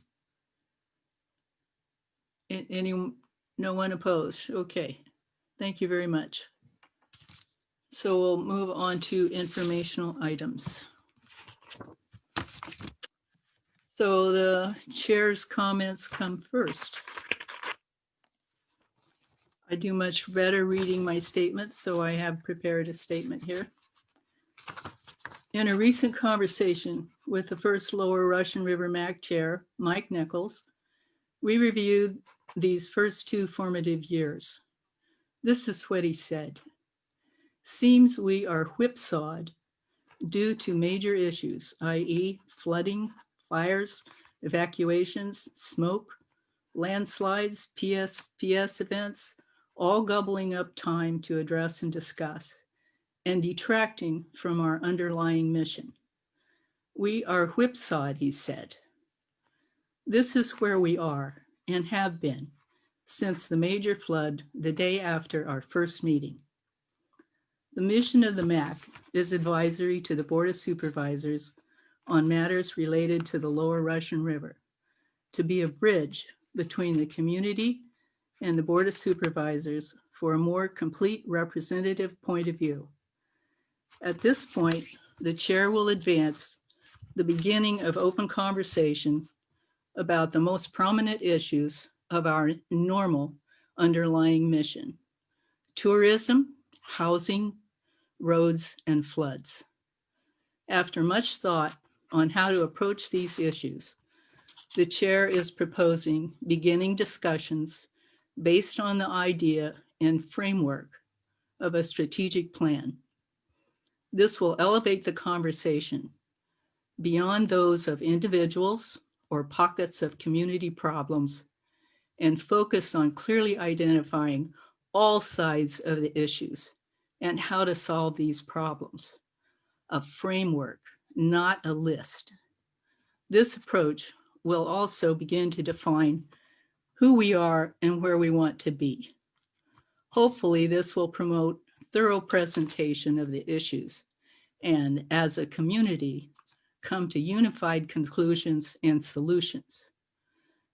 Any, no one opposed? Okay, thank you very much. So we'll move on to informational items. So the chair's comments come first. I do much better reading my statements, so I have prepared a statement here. In a recent conversation with the first Lower Russian River MAC chair, Mike Nichols, we reviewed these first two formative years. This is what he said. Seems we are whipsawed due to major issues, i.e. flooding, fires, evacuations, smoke, landslides, PS events, all gobbling up time to address and discuss, and detracting from our underlying mission. We are whipsawed, he said. This is where we are and have been since the major flood the day after our first meeting. The mission of the MAC is advisory to the Board of Supervisors on matters related to the Lower Russian River, to be a bridge between the community and the Board of Supervisors for a more complete representative point of view. At this point, the chair will advance the beginning of open conversation about the most prominent issues of our normal underlying mission: tourism, housing, roads, and floods. After much thought on how to approach these issues, the chair is proposing beginning discussions based on the idea and framework of a strategic plan. This will elevate the conversation beyond those of individuals or pockets of community problems and focus on clearly identifying all sides of the issues and how to solve these problems. A framework, not a list. This approach will also begin to define who we are and where we want to be. Hopefully, this will promote thorough presentation of the issues and, as a community, come to unified conclusions and solutions.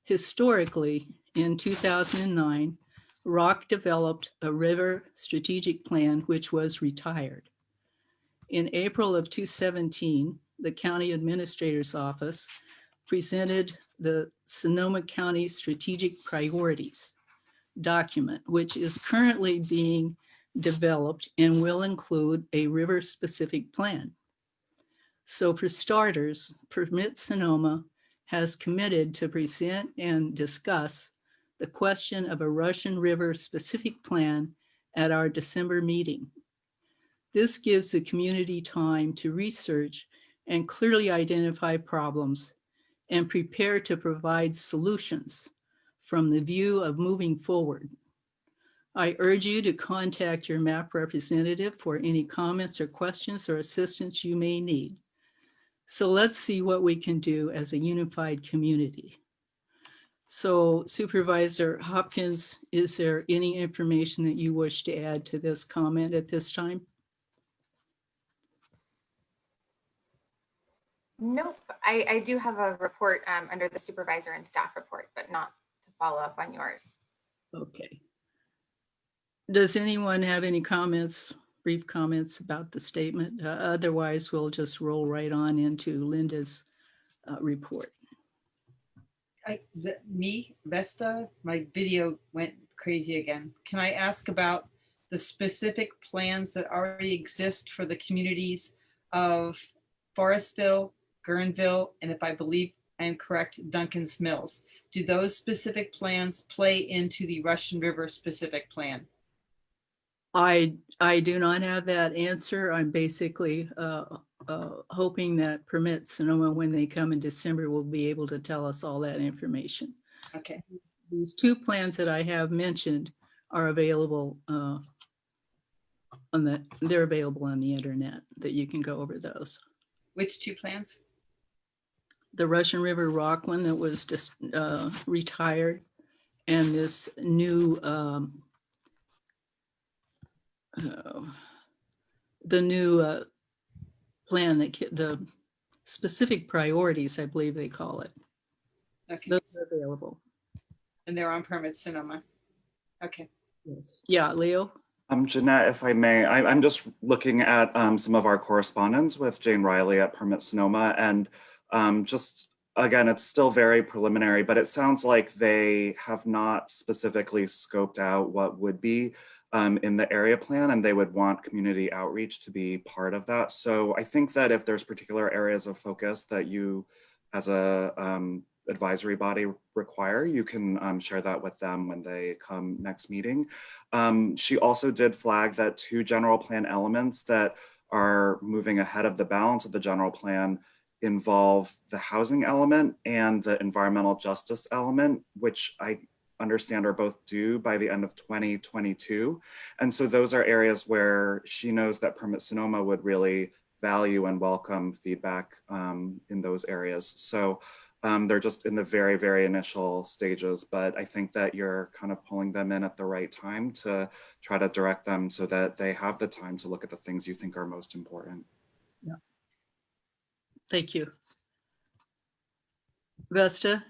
Historically, in 2009, ROC developed a river strategic plan which was retired. In April of 2017, the County Administrator's Office presented the Sonoma County Strategic Priorities document, which is currently being developed and will include a river-specific plan. So for starters, Permit Sonoma has committed to present and discuss the question of a Russian River specific plan at our December meeting. This gives the community time to research and clearly identify problems and prepare to provide solutions from the view of moving forward. I urge you to contact your MAP representative for any comments or questions or assistance you may need. So let's see what we can do as a unified community. So Supervisor Hopkins, is there any information that you wish to add to this comment at this time? Nope, I do have a report under the supervisor and staff report, but not to follow up on yours. Okay. Does anyone have any comments, brief comments about the statement? Otherwise, we'll just roll right on into Linda's report. Vesta, my video went crazy again. Can I ask about the specific plans that already exist for the communities of Forestville, Guerneville, and if I believe I am correct, Duncan's Mills? Do those specific plans play into the Russian River specific plan? I do not have that answer. I'm basically hoping that Permit Sonoma, when they come in December, will be able to tell us all that information. Okay. These two plans that I have mentioned are available they're available on the internet, that you can go over those. Which two plans? The Russian River ROC one that was just retired, and this new plan that the specific priorities, I believe they call it. Okay. Those are available. And they're on Permit Sonoma. Okay. Yes. Yeah, Leo. Jeanette, if I may, I'm just looking at some of our correspondence with Jane Riley at Permit Sonoma, and just again, it's still very preliminary, but it sounds like they have not specifically scoped out what would be in the area plan, and they would want community outreach to be part of that. So I think that if there's particular areas of focus that you as a advisory body require, you can share that with them when they come next meeting. She also did flag that two general plan elements that are moving ahead of the balance of the general plan involve the housing element and the environmental justice element, which I understand are both due by the end of 2022. And so those are areas where she knows that Permit Sonoma would really value and welcome feedback in those areas. So they're just in the very, very initial stages, but I think that you're kind of pulling them in at the right time to try to direct them so that they have the time to look at the things you think are most important. Yeah. Thank you. Vesta?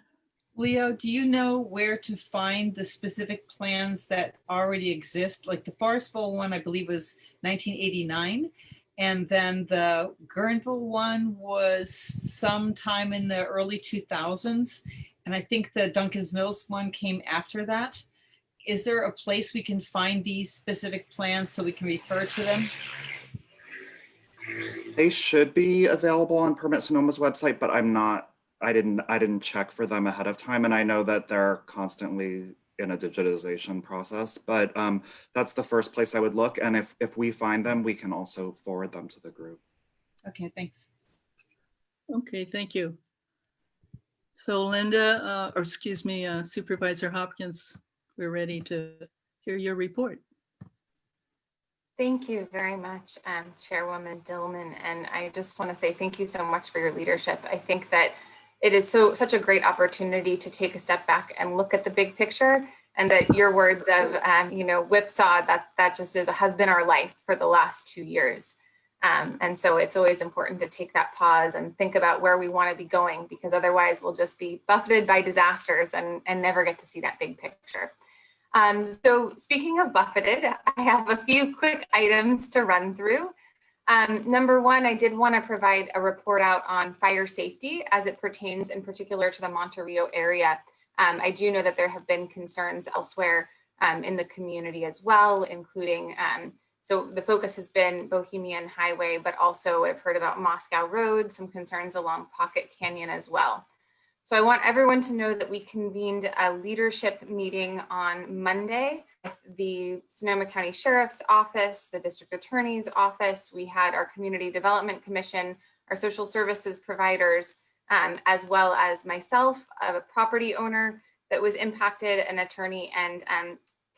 Leo, do you know where to find the specific plans that already exist? Like the Forestville one, I believe was 1989. And then the Guerneville one was sometime in the early 2000s. And I think the Duncan's Mills one came after that. Is there a place we can find these specific plans so we can refer to them? They should be available on Permit Sonoma's website, but I didn't check for them ahead of time. And I know that they're constantly in a digitization process, but that's the first place I would look. And if we find them, we can also forward them to the group. Okay, thanks. Okay, thank you. So Linda, or excuse me, Supervisor Hopkins, we're ready to hear your report. Thank you very much, Chairwoman Dillman. And I just want to say thank you so much for your leadership. I think that it is such a great opportunity to take a step back and look at the big picture, and that your words of, whipsaw, that just has been our life for the last 2 years. And so it's always important to take that pause and think about where we want to be going, because otherwise we'll just be buffeted by disasters and never get to see that big picture. So speaking of buffeted, I have a few quick items to run through. Number one, I did want to provide a report out on fire safety as it pertains in particular to the Monterey area. I do know that there have been concerns elsewhere in the community as well, including, so the focus has been Bohemian Highway, but also I've heard about Moscow Road, some concerns along Pocket Canyon as well. So I want everyone to know that we convened a leadership meeting on Monday with the Sonoma County Sheriff's Office, the District Attorney's Office. We had our Community Development Commission, our social services providers, as well as myself, a property owner that was impacted, an attorney, and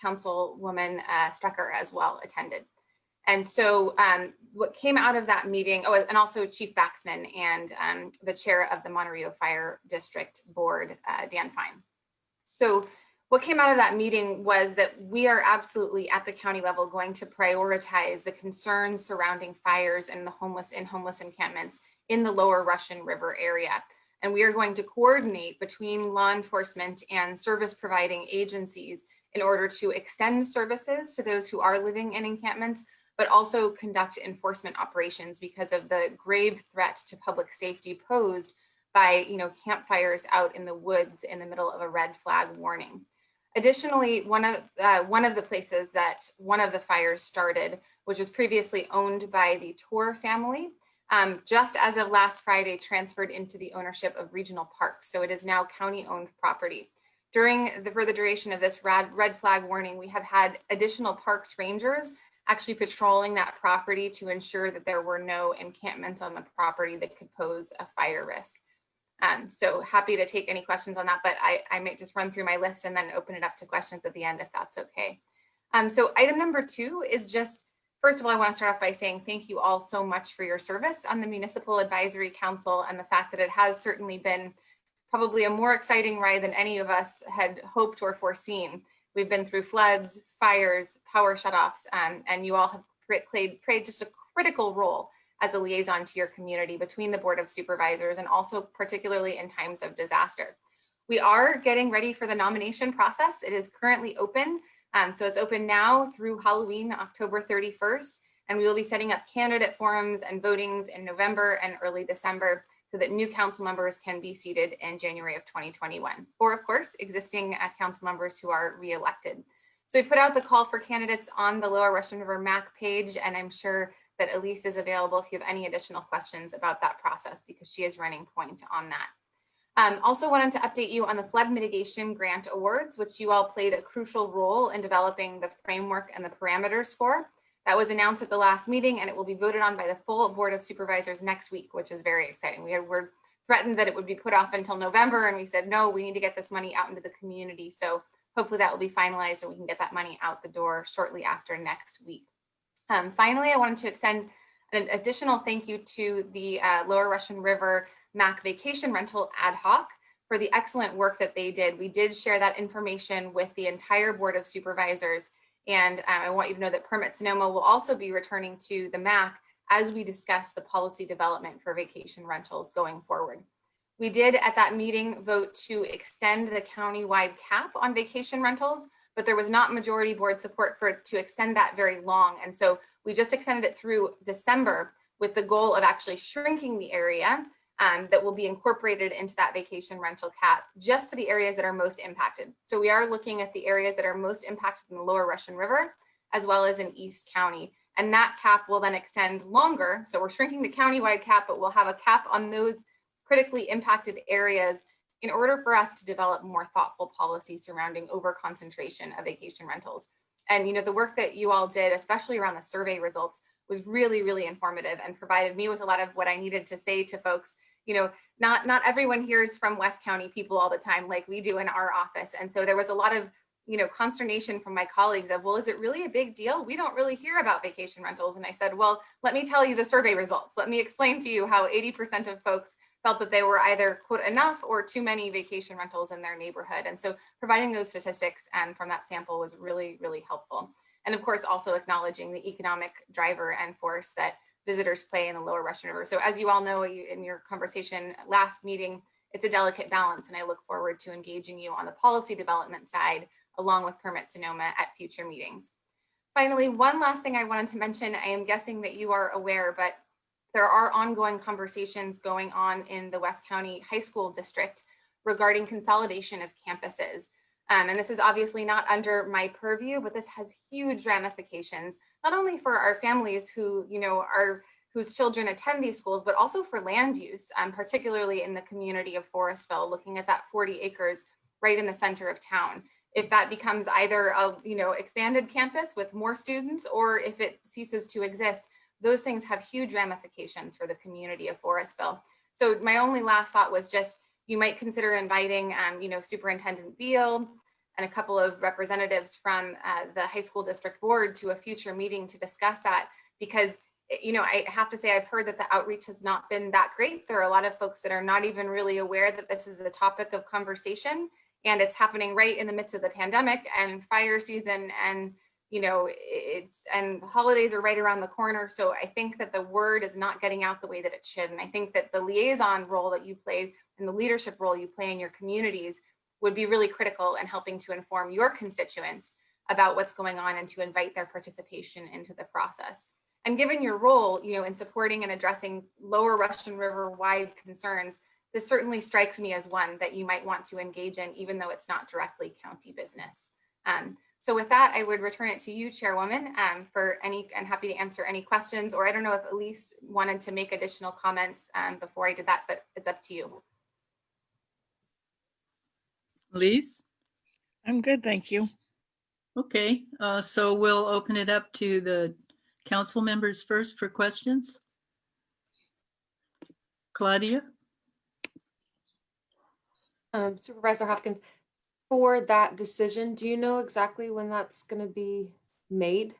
Councilwoman Strecker as well attended. And so what came out of that meeting, and also Chief Baxman and the chair of the Monterey Fire District Board, Dan Fine. So what came out of that meeting was that we are absolutely at the county level going to prioritize the concerns surrounding fires and the homeless encampments in the lower Russian River area. And we are going to coordinate between law enforcement and service providing agencies in order to extend services to those who are living in encampments, but also conduct enforcement operations because of the grave threat to public safety posed by, campfires out in the woods in the middle of a red flag warning. Additionally, one of the places that one of the fires started, which was previously owned by the Tor family, just as of last Friday, transferred into the ownership of Regional Parks. So it is now county-owned property. For the duration of this red flag warning, we have had additional parks rangers actually patrolling that property to ensure that there were no encampments on the property that could pose a fire risk. So happy to take any questions on that, but I might just run through my list and then open it up to questions at the end if that's okay. So item number 2 is just, first of all, I want to start off by saying thank you all so much for your service on the Municipal Advisory Council, and the fact that it has certainly been probably a more exciting ride than any of us had hoped or foreseen. We've been through floods, fires, power shutoffs, and you all have played just a critical role as a liaison to your community between the Board of Supervisors and also particularly in times of disaster. We are getting ready for the nomination process. It is currently open. So it's open now through Halloween, October 31st, and we will be setting up candidate forums and votings in November and early December so that new council members can be seated in January of 2021, or of course, existing council members who are re-elected. So we put out the call for candidates on the Lower Russian River MAC page, and I'm sure that Elise is available if you have any additional questions about that process, because she is running point on that. Also wanted to update you on the flood mitigation grant awards, which you all played a crucial role in developing the framework and the parameters for. That was announced at the last meeting, and it will be voted on by the full Board of Supervisors next week, which is very exciting. We were threatened that it would be put off until November, and we said, no, we need to get this money out into the community. So hopefully that will be finalized and we can get that money out the door shortly after next week. Finally, I wanted to extend an additional thank you to the Lower Russian River MAC Vacation Rental Ad Hoc for the excellent work that they did. We did share that information with the entire Board of Supervisors, and I want you to know that Permit Sonoma will also be returning to the MAC as we discuss the policy development for vacation rentals going forward. We did at that meeting vote to extend the county-wide cap on vacation rentals, but there was not majority board support for it to extend that very long. And so we just extended it through December with the goal of actually shrinking the area that will be incorporated into that vacation rental cap just to the areas that are most impacted. So we are looking at the areas that are most impacted in the Lower Russian River, as well as in East County, And that cap will then extend longer. So we're shrinking the countywide cap, but we'll have a cap on those critically impacted areas in order for us to develop more thoughtful policy surrounding over-concentration of vacation rentals. And the work that you all did, especially around the survey results, was really, really informative and provided me with a lot of what I needed to say to folks. Not everyone hears from West County people all the time like we do in our office. And so there was a lot of consternation from my colleagues of, well, is it really a big deal? We don't really hear about vacation rentals. And I said, well, let me tell you the survey results. Let me explain to you how 80% of folks felt that they were either quote enough or too many vacation rentals in their neighborhood. And so providing those statistics from that sample was really, really helpful. And of course, also acknowledging the economic driver and force that visitors play in the Lower Russian River. So as you all know in your conversation last meeting, it's a delicate balance, and I look forward to engaging you on the policy development side along with Permit Sonoma at future meetings. Finally, one last thing I wanted to mention, I am guessing that you are aware, but there are ongoing conversations going on in the West County High School District regarding consolidation of campuses. And this is obviously not under my purview, but this has huge ramifications, not only for our families who, whose children attend these schools, but also for land use, particularly in the community of Forestville, looking at that 40 acres right in the center of town. If that becomes either a, expanded campus with more students, or if it ceases to exist, those things have huge ramifications for the community of Forestville. So my only last thought was just, you might consider inviting, Superintendent Beal and a couple of representatives from the high school district board to a future meeting to discuss that, because I have to say, I've heard that the outreach has not been that great. There are a lot of folks that are not even really aware that this is a topic of conversation, and it's happening right in the midst of the pandemic and fire season, and and the holidays are right around the corner. So I think that the word is not getting out the way that it should. And I think that the liaison role that you play and the leadership role you play in your communities would be really critical in helping to inform your constituents about what's going on and to invite their participation into the process. And given your role, in supporting and addressing Lower Russian River wide concerns, this certainly strikes me as one that you might want to engage in, even though it's not directly county business. So with that, I would return it to you, Chairwoman, and happy to answer any questions, or I don't know if Elise wanted to make additional comments before I did that, but it's up to you. Elise? I'm good, thank you. Okay, so we'll open it up to the council members first for questions. Claudia? Supervisor Hopkins, for that decision, do you know exactly when that's going to be made?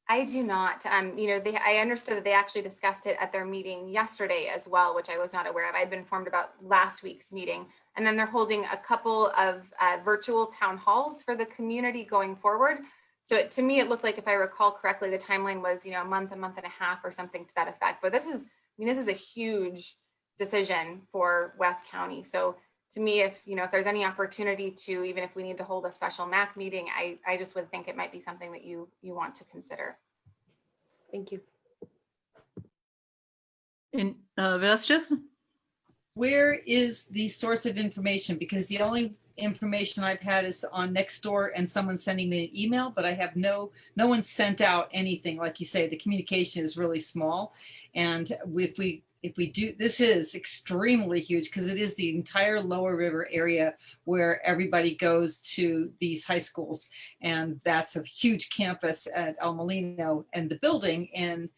I do not. I understood that they actually discussed it at their meeting yesterday as well, which I was not aware of. I'd been informed about last week's meeting. And then they're holding a couple of virtual town halls for the community going forward. So to me, it looked like, if I recall correctly, the timeline was, a month and a half or something to that effect. But this is a huge decision for West County. So to me, if there's any opportunity to, even if we need to hold a special MAC meeting, I just would think it might be something that you want to consider. Thank you. And Vesta? Where is the source of information? Because the only information I've had is on Nextdoor and someone sending me an email, but I have no one sent out anything. Like you say, the communication is really small. And if we do, this is extremely huge, because it is the entire Lower River area where everybody goes to these high schools. And that's a huge campus at El Molino, and the building in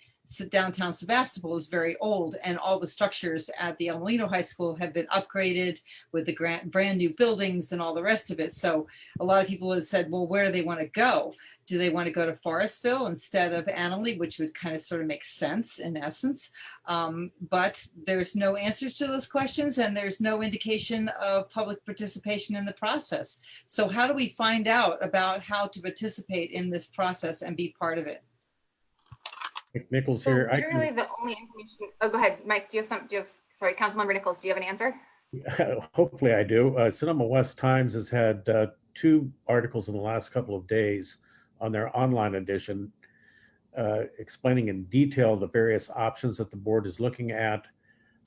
downtown Sebastopol is very old, and all the structures at the El Molino High School have been upgraded with the brand new buildings and all the rest of it. So a lot of people have said, well, where do they want to go? Do they want to go to Forestville instead of Annalee, which would kind of sort of make sense in essence? But there's no answers to those questions, and there's no indication of public participation in the process. So how do we find out about how to participate in this process and be part of it? Nichols So here. literally the only information, oh, go ahead, Mike, sorry, Councilmember Nichols, do you have an answer? Hopefully I do. Sonoma West Times has had 2 articles in the last couple of days on their online edition explaining in detail the various options that the board is looking at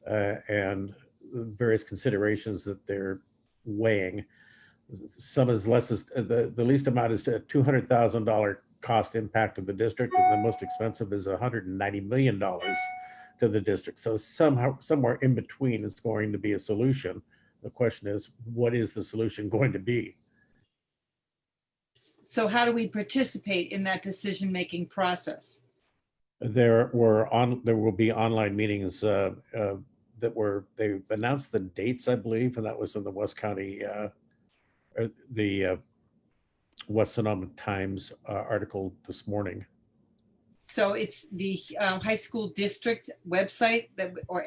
and various considerations that they're weighing. some as less as, the least amount is a $200,000 cost impact of the district, and the most expensive is $190 million to the district. So somehow, somewhere in between is going to be a solution. The question is, what is the solution going to be? So how do we participate in that decision-making process? There will be online meetings they've announced the dates, I believe, and that was in the West County, the West Sonoma Times article this morning. So it's the high school district website that, or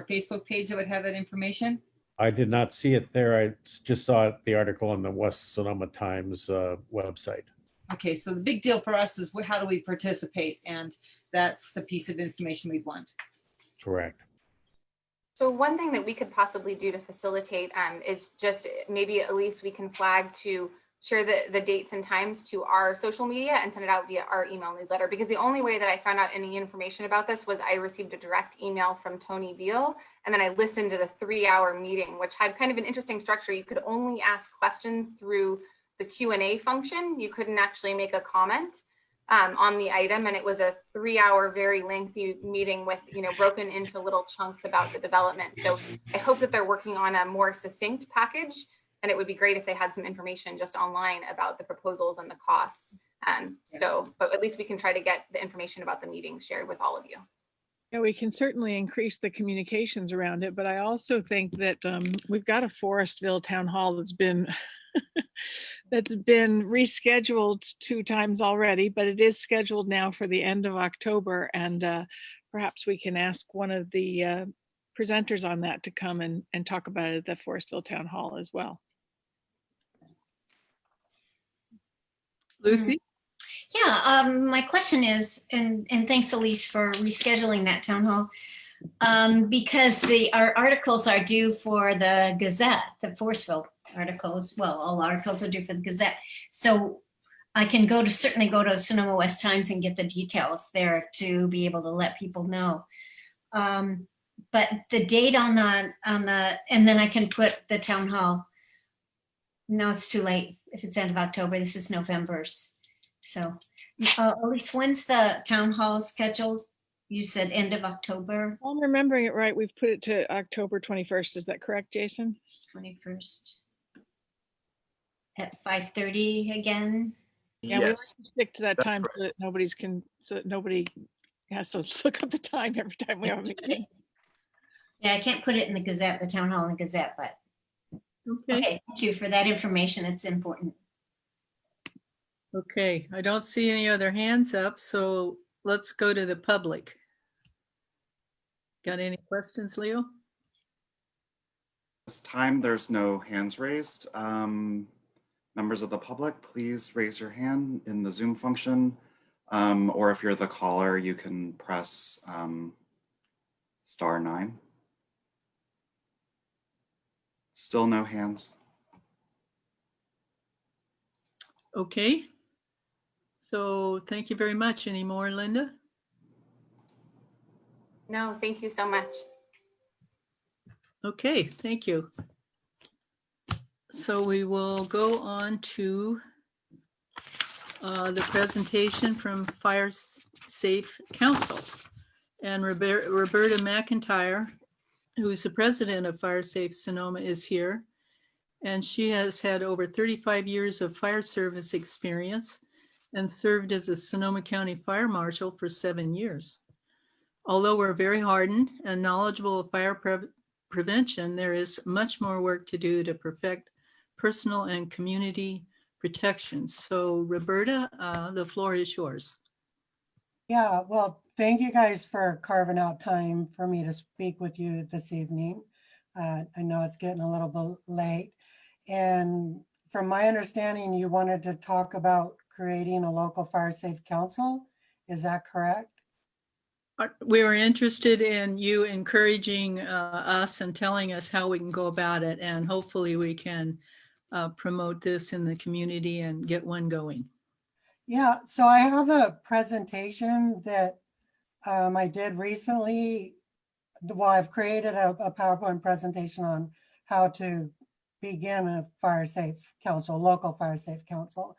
Facebook page that would have that information? I did not see it there. I just saw the article on the West Sonoma Times website. Okay, so the big deal for us is how do we participate? And that's the piece of information we'd want. Correct. So one thing that we could possibly do to facilitate is just maybe at least we can flag to share the dates and times to our social media and send it out via our email newsletter. Because the only way that I found out any information about this was I received a direct email from Tony Beal, and then I listened to the 3-hour meeting, which had kind of an interesting structure. You could only ask questions through the Q&A function. You couldn't actually make a comment on the item, and it was a 3-hour, very lengthy meeting with, broken into little chunks about the development. So I hope that they're working on a more succinct package, and it would be great if they had some information just online about the proposals and the costs. But at least we can try to get the information about the meeting shared with all of you. Yeah, we can certainly increase the communications around it, but I also think that we've got a Forestville Town Hall that's been that's been rescheduled 2 times already, but it is scheduled now for the end of October, and perhaps we can ask one of the presenters on that to come and talk about it at the Forestville Town Hall as well. Lucy? Yeah, my question is, and thanks Elise for rescheduling that town hall, because our articles are due for the Gazette, the Forestville articles. Well, all articles are due for the Gazette. So I can certainly go to Sonoma West Times and get the details there to be able to let people know. But the date on the, and then I can put the town hall. No, it's too late. If it's end of October, this is November's. So, Elise, when's the town hall scheduled? You said end of October? I'm remembering it right. We've put it to October 21st. Is that correct, Jason? 21st. At 5:30 again? Yeah, we like Yes, to stick to that that's time so that nobody has to look up the time every time we have a meeting. Yeah, I can't put it in the Gazette, the town hall and Gazette, but okay, thank you for that information. It's important. Okay, I don't see any other hands up, so let's go to the public. Got any questions, Leo? this time there's no hands raised. Members of the public, please raise your hand in the Zoom function. Or if you're the caller, you can press *9. Still no hands. Okay. So thank you very much. Any more, Linda? No, thank you so much. Okay, thank you. So we will go on to the presentation from Fire Safe Council. And Roberta McIntyre, who is the president of Fire Safe Sonoma, is here. And she has had over 35 years of fire service experience and served as a Sonoma County Fire Marshal for 7 years. Although we're very hardened and knowledgeable of fire prevention, there is much more work to do to perfect personal and community protection. So Roberta, the floor is yours. Yeah, well, thank you guys for carving out time for me to speak with you this evening. I know it's getting a little bit late. And from my understanding, you wanted to talk about creating a local fire safe council. Is that correct? We were interested in you encouraging us and telling us how we can go about it. And hopefully we can promote this in the community and get one going. Yeah, so I have a presentation that I did recently. Well, I've created a PowerPoint presentation on how to begin a fire safe council, local fire safe council.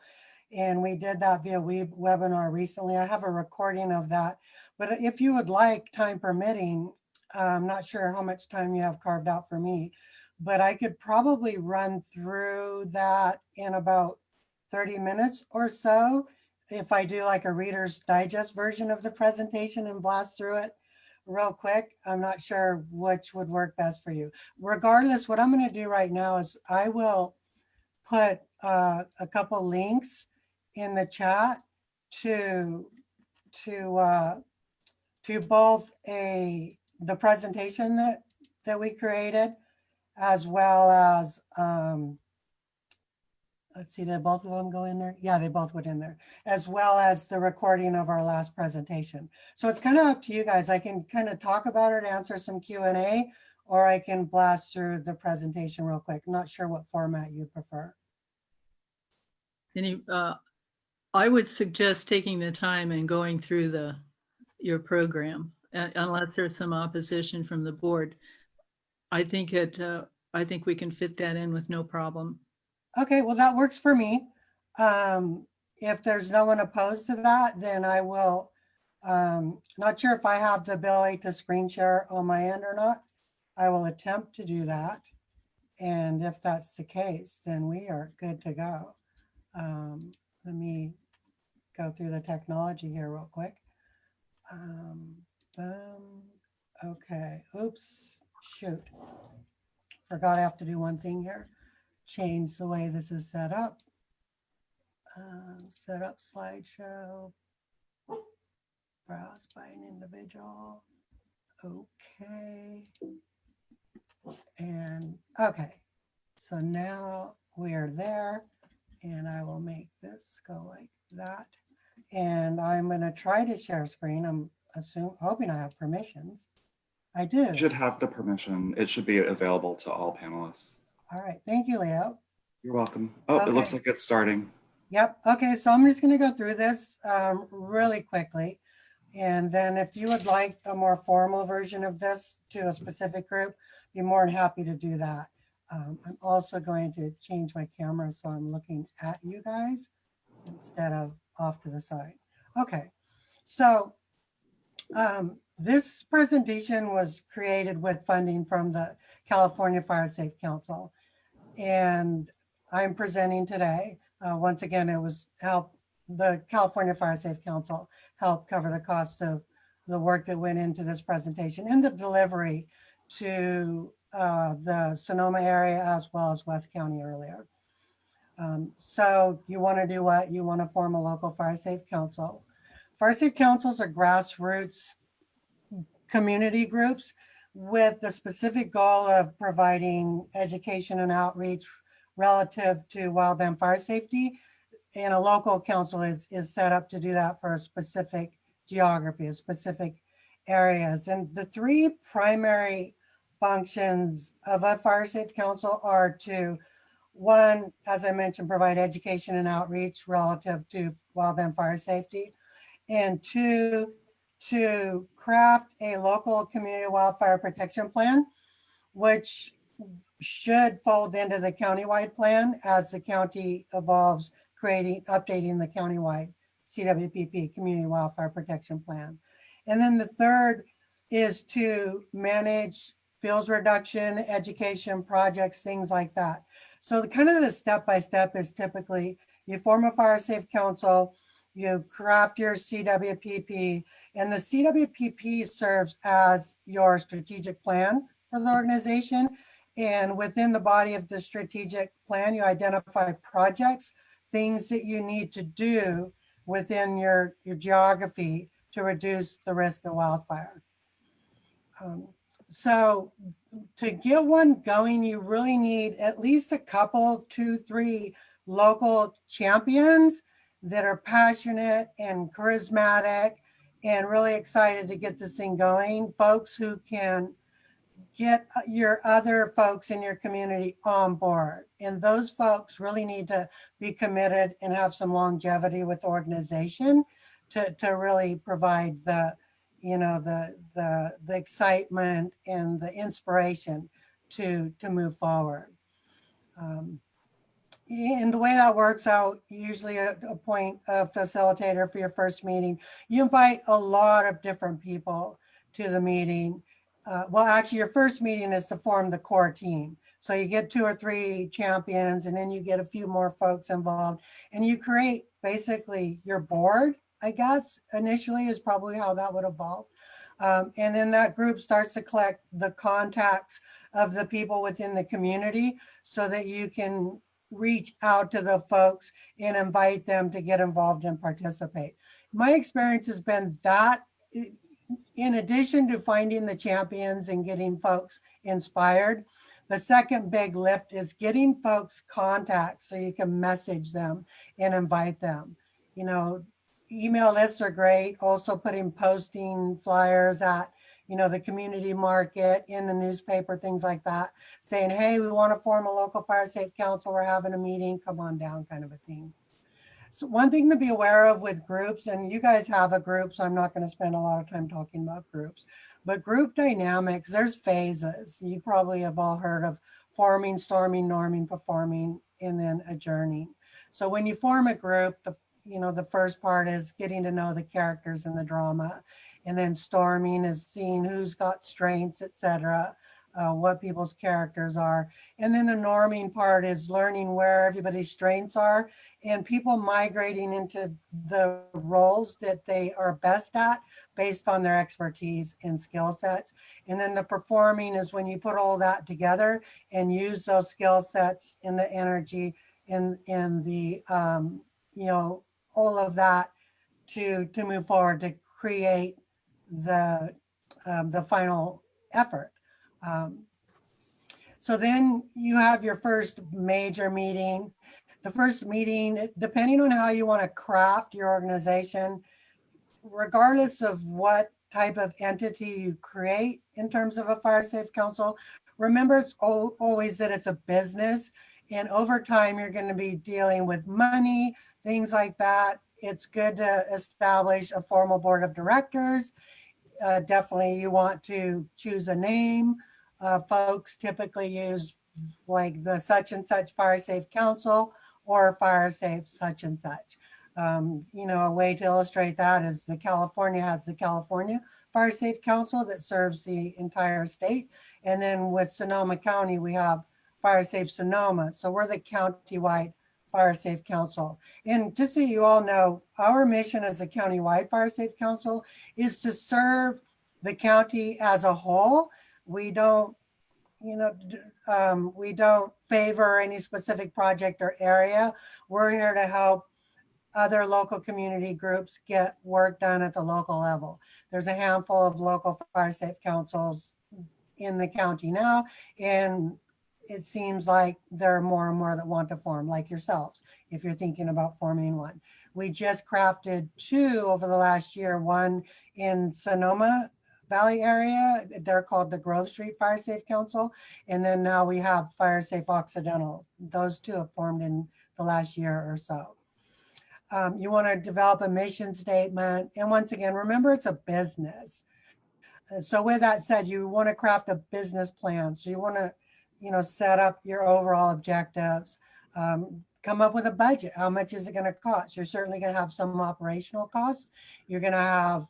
And we did that via webinar recently. I have a recording of that. But if you would like, time permitting, I'm not sure how much time you have carved out for me, but I could probably run through that in about 30 minutes or so. If I do like a Reader's Digest version of the presentation and blast through it real quick, I'm not sure which would work best for you. Regardless, what I'm going to do right now is I will put a couple links in the chat to both the presentation that we created, as well as let's see, did both of them go in there? Yeah, they both went in there, as well as the recording of our last presentation. So it's kind of up to you guys. I can kind of talk about it, answer some Q&A, or I can blast through the presentation real quick. I'm not sure what format you prefer. I would suggest taking the time and going through your program, unless there's some opposition from the board. I think we can fit that in with no problem. Okay, well, that works for me. If there's no one opposed to that, then I will, not sure if I have the ability to screen share on my end or not. I will attempt to do that. And if that's the case, then we are good to go. Let me go through the technology here real quick. Okay, oops, shoot. Forgot I have to do one thing here. Change the way this is set up. Set up slideshow. Browse by an individual. Okay. And okay. So now we're there, and I will make this go like that. And I'm going to try to share screen. I'm hoping I have permissions. I do. You should have the permission. It should be available to all panelists. All right. Thank you, Leo. You're welcome. Oh, Okay. It looks like it's starting. Yep. Okay. So I'm just going to go through this really quickly. And then if you would like a more formal version of this to a specific group, be more than happy to do that. I'm also going to change my camera so I'm looking at you guys instead of off to the side. Okay. So this presentation was created with funding from the California Fire Safe Council. And I'm presenting today. Once again, it was the California Fire Safe Council helped cover the cost of the work that went into this presentation and the delivery to the Sonoma area as well as West County earlier. So you want to do what? You want to form a local fire safe council. Fire safe councils are grassroots community groups with the specific goal of providing education and outreach relative to wildland fire safety. And a local council is set up to do that for a specific geography, specific areas. And the three primary functions of a fire safe council are to, one, as I mentioned, provide education and outreach relative to wildland fire safety. And two, to craft a local community wildfire protection plan, which should fold into the countywide plan as the county evolves, updating the countywide CWPP, Community Wildfire Protection Plan. And then the third is to manage fuels reduction, education projects, things like that. So the step-by-step is typically you form a fire safe council, you craft your CWPP, and the CWPP serves as your strategic plan for the organization. And within the body of the strategic plan, you identify projects, things that you need to do within your geography to reduce the risk of wildfire. So to get one going, you really need at least a couple, 2, 3 local champions that are passionate and charismatic and really excited to get this thing going. Folks who can get your other folks in your community on board. And those folks really need to be committed and have some longevity with the organization to really provide the excitement and the inspiration to move forward. And the way that works out, usually appoint a facilitator for your first meeting. You invite a lot of different people to the meeting. Well, actually, your first meeting is to form the core team. So you get 2 or 3 champions, and then you get a few more folks involved, and you create basically your board, I guess, initially is probably how that would evolve. And then that group starts to collect the contacts of the people within the community so that you can reach out to the folks and invite them to get involved and participate. My experience has been that in addition to finding the champions and getting folks inspired, the second big lift is getting folks contacts so you can message them and invite them. You know, email lists are great. Also posting flyers at, you know, the community market, in the newspaper, things like that, saying, hey, we want to form a local fire safe council. We're having a meeting, come on down, kind of a thing. So one thing to be aware of with groups, and you guys have a group, so I'm not going to spend a lot of time talking about groups, but group dynamics, there's phases. You probably have all heard of forming, storming, norming, performing, and then adjourning. So when you form a group, the first part is getting to know the characters in the drama. And then storming is seeing who's got strengths, etc., what people's characters are. And then the norming part is learning where everybody's strengths are and people migrating into the roles that they are best at based on their expertise and skill sets. And then the performing is when you put all that together and use those skill sets and the energy and the, all of that to move forward to create the final effort. So then you have your first major meeting. The first meeting, depending on how you want to craft your organization, regardless of what type of entity you create in terms of a fire safe council, remember it's always that it's a business. And over time, you're going to be dealing with money, things like that. It's good to establish a formal board of directors. Definitely you want to choose a name. Folks typically use like the such and such fire safe council or fire safe such and such. A way to illustrate that is California has the California Fire Safe Council that serves the entire state. And then with Sonoma County, we have Fire Safe Sonoma. So we're the county-wide Fire Safe Council. And just so you all know, our mission as a county-wide Fire Safe Council is to serve the county as a whole. We don't, we don't favor any specific project or area. We're here to help other local community groups get work done at the local level. There's a handful of local fire safe councils in the county now, and it seems like there are more and more that want to form, like yourselves, if you're thinking about forming one. We just crafted 2 over the last year, one in Sonoma Valley area. They're called the Grove Street Fire Safe Council. And then now we have Fire Safe Occidental. Those 2 have formed in the last year or so. You want to develop a mission statement. And once again, remember it's a business. So with that said, you want to craft a business plan. So you want to, set up your overall objectives, come up with a budget. How much is it going to cost? You're certainly going to have some operational costs. You're going to have,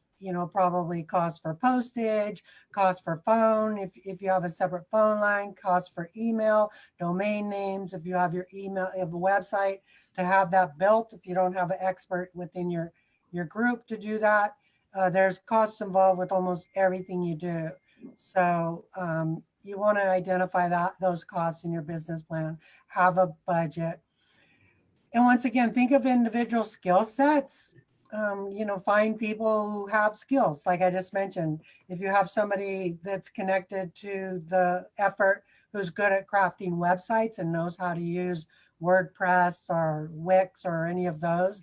probably costs for postage, costs for phone, if you have a separate phone line, costs for email, domain names, if you have your email, you have a website to have that built. If you don't have an expert within your group to do that, there's costs involved with almost everything you do. So you want to identify those costs in your business plan, have a budget. And once again, think of individual skill sets. Find people who have skills. Like I just mentioned, if you have somebody that's connected to the effort who's good at crafting websites and knows how to use WordPress or Wix or any of those,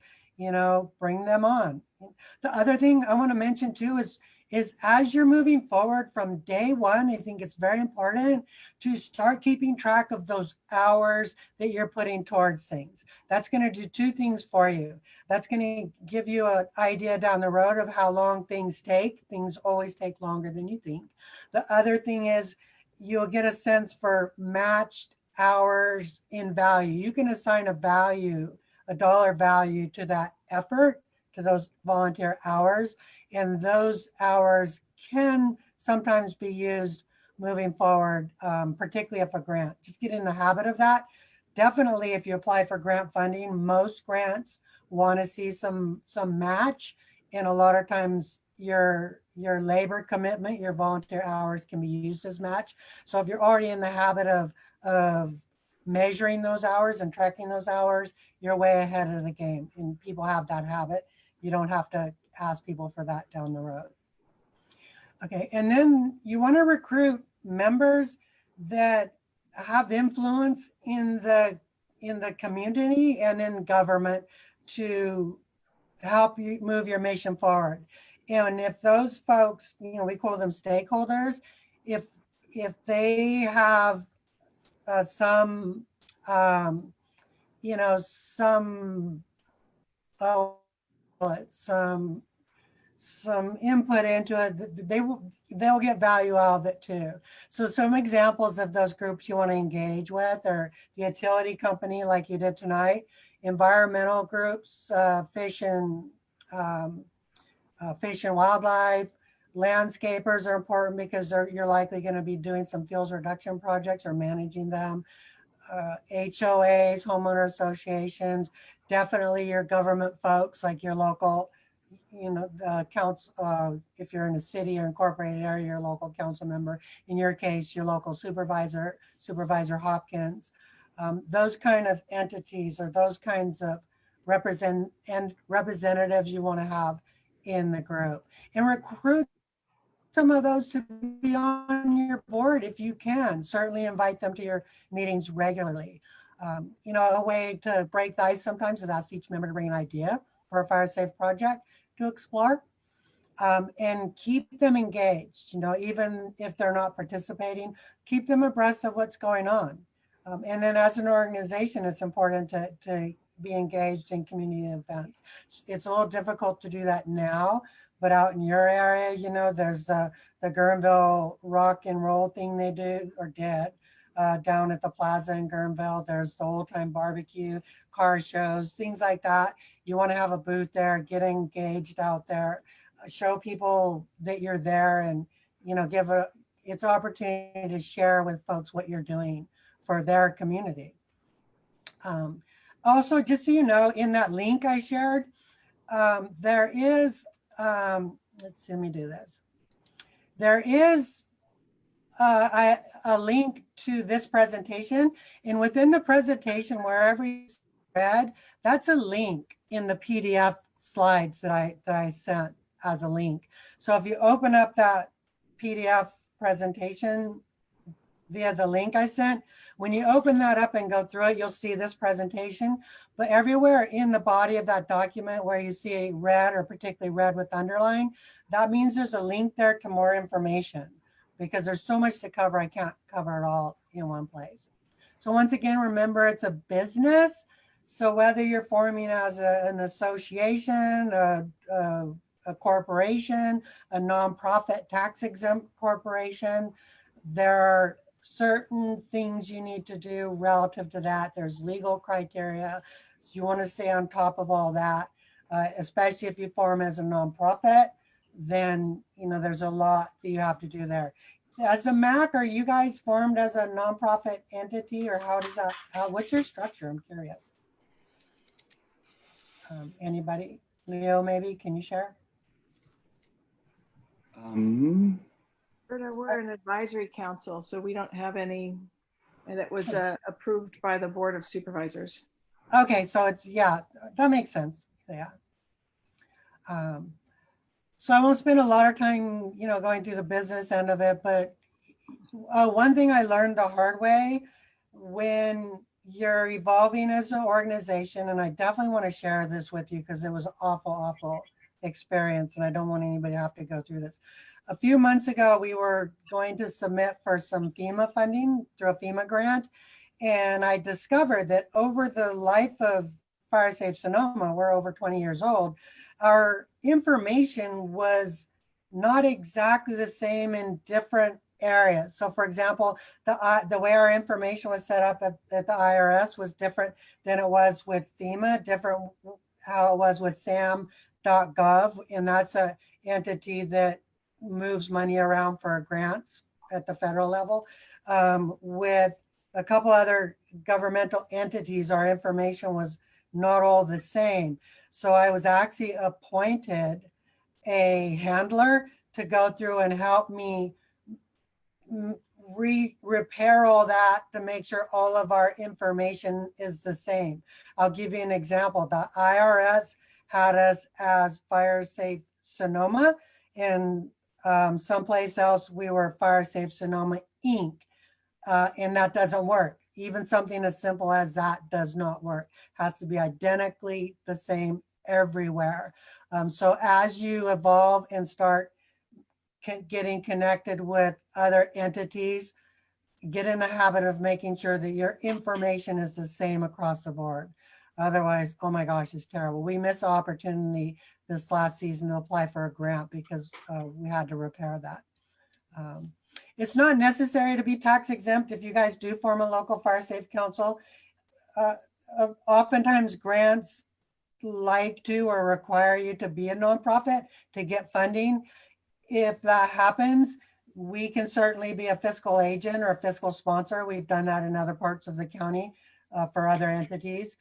bring them on. The other thing I want to mention too is as you're moving forward from day one, I think it's very important to start keeping track of those hours that you're putting towards things. That's going to do 2 things for you. That's going to give you an idea down the road of how long things take. Things always take longer than you think. The other thing is you'll get a sense for matched hours in value. You can assign a value, a dollar value to that effort, to those volunteer hours. And those hours can sometimes be used moving forward, particularly if a grant. Just get in the habit of that. Definitely, if you apply for grant funding, most grants want to see some match. And a lot of times your labor commitment, your volunteer hours can be used as match. So if you're already in the habit of measuring those hours and tracking those hours, you're way ahead of the game. And people have that habit. You don't have to ask people for that down the road. Okay, and then you want to recruit members that have influence in the community and in government to help you move your mission forward. And if those folks, you know, we call them stakeholders, if they have some, you know, some, some input into it, they'll get value out of it too. So some examples of those groups you want to engage with are the utility company, like you did tonight, environmental groups, fish and wildlife, landscapers are important because you're likely going to be doing some fuels reduction projects or managing them. HOAs, homeowner associations, definitely your government folks, like your local, you know, council, if you're in a city or incorporated area, your local council member, in your case, your local supervisor, Supervisor Hopkins, those kind of entities or those kinds of representatives you want to have in the group, and recruit some of those to be on your board if you can. Certainly invite them to your meetings regularly. You know, a way to break the ice sometimes is ask each member to bring an idea for a fire safe project to explore, and keep them engaged. You know, even if they're not participating, keep them abreast of what's going on. And then as an organization, it's important to be engaged in community events. It's a little difficult to do that now, but out in your area, you know, there's the Guerneville rock and roll thing they do or did down at the plaza in Guerneville. There's the old time barbecue, car shows, things like that. You want to have a booth there, get engaged out there, show people that you're there, and, you know, it's an opportunity to share with folks what you're doing for their community. Also, just so you know, in that link I shared, there is, let's see, let me do this. There is a link to this presentation, and within the presentation, wherever you read, that's a link in the PDF slides that I sent as a link. So if you open up that PDF presentation via the link I sent, when you open that up and go through it, you'll see this presentation, but everywhere in the body of that document where you see a red or particularly red with underline, that means there's a link there to more information, because there's so much to cover. I can't cover it all in one place. So once again, remember, it's a business. So whether you're forming as an association, a corporation, a nonprofit tax exempt corporation, there are certain things you need to do relative to that. There's legal criteria. So you want to stay on top of all that, especially if you form as a nonprofit, then, you know, there's a lot that you have to do there. As a MAC, are you guys formed as a nonprofit entity, or how does that, what's your structure? I'm curious. Anybody? Leo, maybe, can you share? We're an advisory council, so we don't have any, and that was approved by the Board of Supervisors. Okay, so it's, yeah, that makes sense. Yeah. So I won't spend a lot of time, you know, going through the business end of it, but one thing I learned the hard way when you're evolving as an organization, and I definitely want to share this with you because it was an awful experience, and I don't want anybody to have to go through this. A few months ago, we were going to submit for some FEMA funding through a FEMA grant, and I discovered that over the life of Fire Safe Sonoma, we're over 20 years old, our information was not exactly the same in different areas. So for example, the way our information was set up at the IRS was different than it was with FEMA, different how it was with SAM.gov, and that's a entity that moves money around for grants at the federal level. With a couple other governmental entities, our information was not all the same. So I was actually appointed a handler to go through and help me repair all that to make sure all of our information is the same. I'll give you an example. The IRS had us as Fire Safe Sonoma, and someplace else we were Fire Safe Sonoma Inc. And that doesn't work. Even something as simple as that does not work. Has to be identically the same everywhere. So as you evolve and start getting connected with other entities, get in the habit of making sure that your information is the same across the board. Otherwise, oh my gosh, it's terrible. We missed the opportunity this last season to apply for a grant because we had to repair that. It's not necessary to be tax exempt if you guys do form a local fire safe council. Oftentimes grants like to or require you to be a nonprofit to get funding. If that happens, we can certainly be a fiscal agent or a fiscal sponsor. We've done that in other parts of the county for other entities.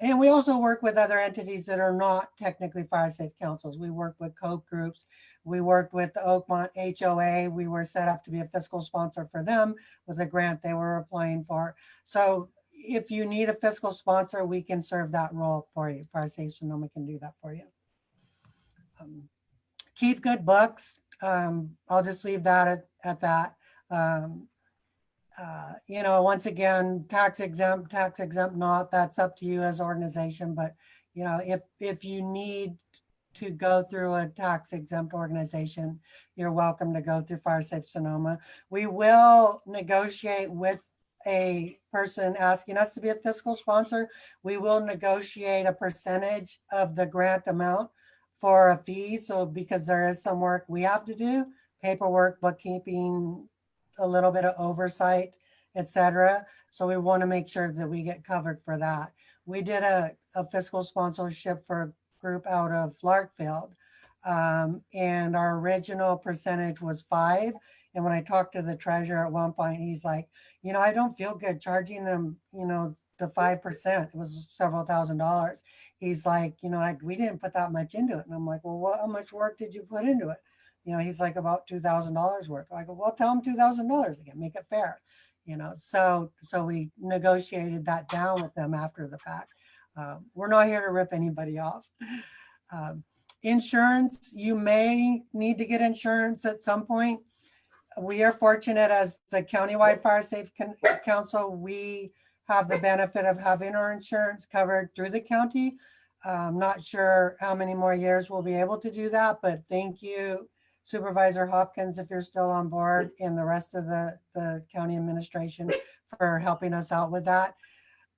And we also work with other entities that are not technically fire safe councils. We work with Coke groups. We worked with the Oakmont HOA. We were set up to be a fiscal sponsor for them with a grant they were applying for. So if you need a fiscal sponsor, we can serve that role for you. Fire Safe Sonoma can do that for you. Keep good books. I'll just leave that at that. You know, once again, tax exempt not, that's up to you as an organization. But, you know, if you need to go through a tax exempt organization, you're welcome to go through Fire Safe Sonoma. We will negotiate with a person asking us to be a fiscal sponsor. We will negotiate a percentage of the grant amount for a fee. So because there is some work we have to do, paperwork, bookkeeping, a little bit of oversight, etc. So we want to make sure that we get covered for that. We did a fiscal sponsorship for a group out of Larkfield, and our original percentage was 5. And when I talked to the treasurer at one point, he's like, you know, I don't feel good charging them, you know, the 5%. It was several $1,000s. He's like, you know, we didn't put that much into it. And I'm like, well, how much work did you put into it? You know, he's like, about $2,000 worth. I go, well, tell him $2,000 again, make it fair. You know, so we negotiated that down with them after the fact. We're not here to rip anybody off. Insurance, you may need to get insurance at some point. We are fortunate as the Countywide Fire Safe Council, we have the benefit of having our insurance covered through the county. I'm not sure how many more years we'll be able to do that, but thank you, Supervisor Hopkins, if you're still on board, and the rest of the county administration for helping us out with that.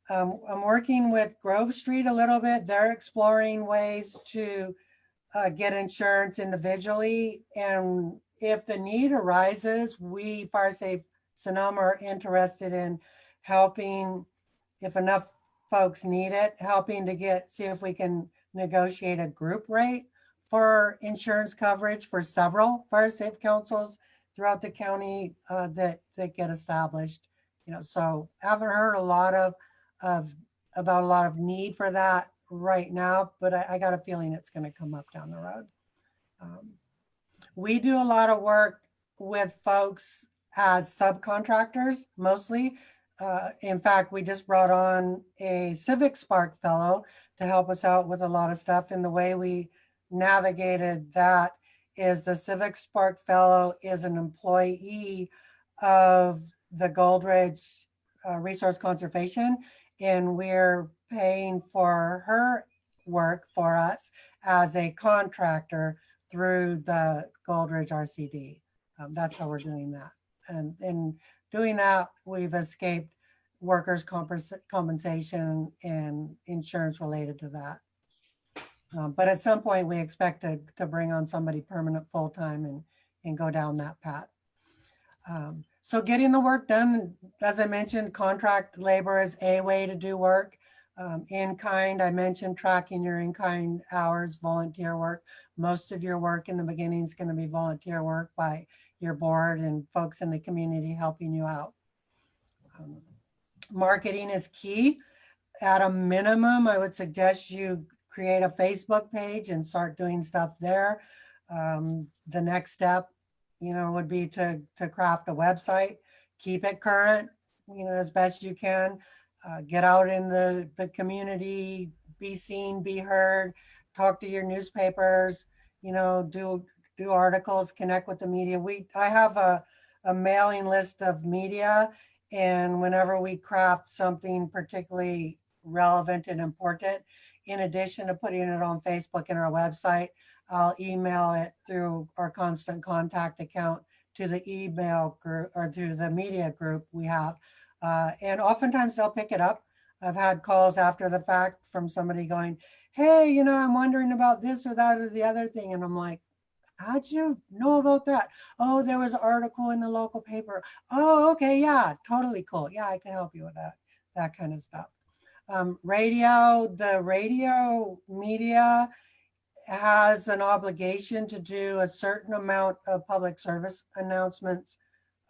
I'm working with Grove Street a little bit. They're exploring ways to get insurance individually. And if the need arises, we, Fire Safe Sonoma, are interested in helping, if enough folks need it, helping to see if we can negotiate a group rate for insurance coverage for several fire safe councils throughout the county that get established. You know, so haven't heard a lot about a lot of need for that right now, but I got a feeling it's going to come up down the road. We do a lot of work with folks as subcontractors, mostly. In fact, we just brought on a Civic Spark fellow to help us out with a lot of stuff. And the way we navigated that is the Civic Spark fellow is an employee of the Goldridge Resource Conservation, and we're paying for her work for us as a contractor through the Goldridge RCD. That's how we're doing that. And in doing that, we've escaped workers' compensation and insurance related to that. But at some point, we expect to bring on somebody permanent full-time and go down that path. So getting the work done, as I mentioned, contract labor is a way to do work. In kind, I mentioned tracking your in-kind hours, volunteer work. Most of your work in the beginning is going to be volunteer work by your board and folks in the community helping you out. Marketing is key. At a minimum, I would suggest you create a Facebook page and start doing stuff there. The next step, would be to craft a website, keep it current, as best you can. Get out in the community, be seen, be heard, talk to your newspapers, do articles, connect with the media. I have a mailing list of media, and whenever we craft something particularly relevant and important, in addition to putting it on Facebook and our website, I'll email it through our constant contact account to the email group or to the media group we have. And oftentimes they'll pick it up. I've had calls after the fact from somebody going, hey, I'm wondering about this or that or the other thing. And I'm like, how'd you know about that? Oh, there was an article in the local paper. Oh, okay, yeah, totally cool. Yeah, I can help you with that kind of stuff. The radio media has an obligation to do a certain amount of public service announcements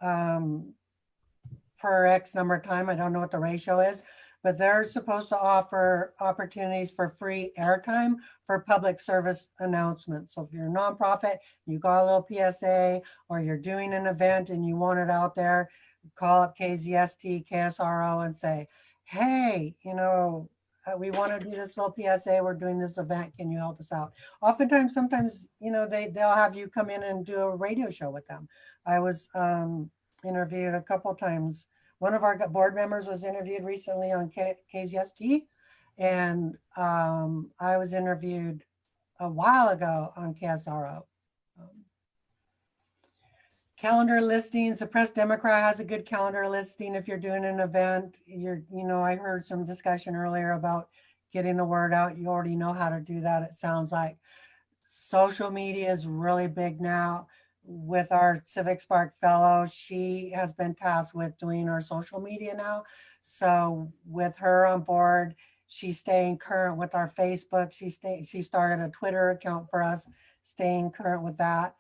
per X number of time. I don't know what the ratio is, but they're supposed to offer opportunities for free airtime for public service announcements. So if you're a nonprofit, you got a little PSA, or you're doing an event and you want it out there, call up KZST, KSRO and say, hey, we want to do this little PSA. We're doing this event. Can you help us out? Oftentimes, sometimes, they'll have you come in and do a radio show with them. I was interviewed a couple of times. One of our board members was interviewed recently on KZST, and I was interviewed a while ago on KSRO. Calendar listings, the Press Democrat has a good calendar listing if you're doing an event. I heard some discussion earlier about getting the word out. You already know how to do that, it sounds like. Social media is really big now. With our Civic Spark Fellow, she has been tasked with doing our social media now. So with her on board, she's staying current with our Facebook. She started a Twitter account for us, staying current with that.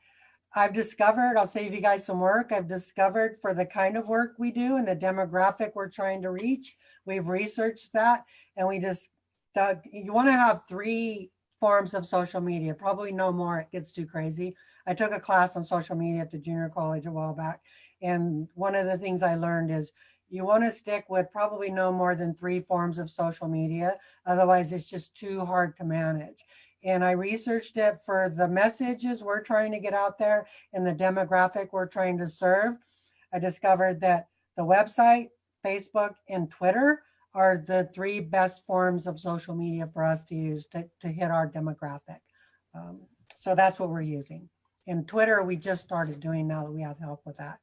I've discovered, I'll save you guys some work. I've discovered for the kind of work we do and the demographic we're trying to reach, we've researched that, and you want to have 3 forms of social media, probably no more, it gets too crazy. I took a class on social media at the junior college a while back, and one of the things I learned is you want to stick with probably no more than 3 forms of social media, otherwise it's just too hard to manage. And I researched it for the messages we're trying to get out there and the demographic we're trying to serve. I discovered that the website, Facebook, and Twitter are the 3 best forms of social media for us to use to hit our demographic. So that's what we're using. And Twitter, we just started doing now that we have help with that.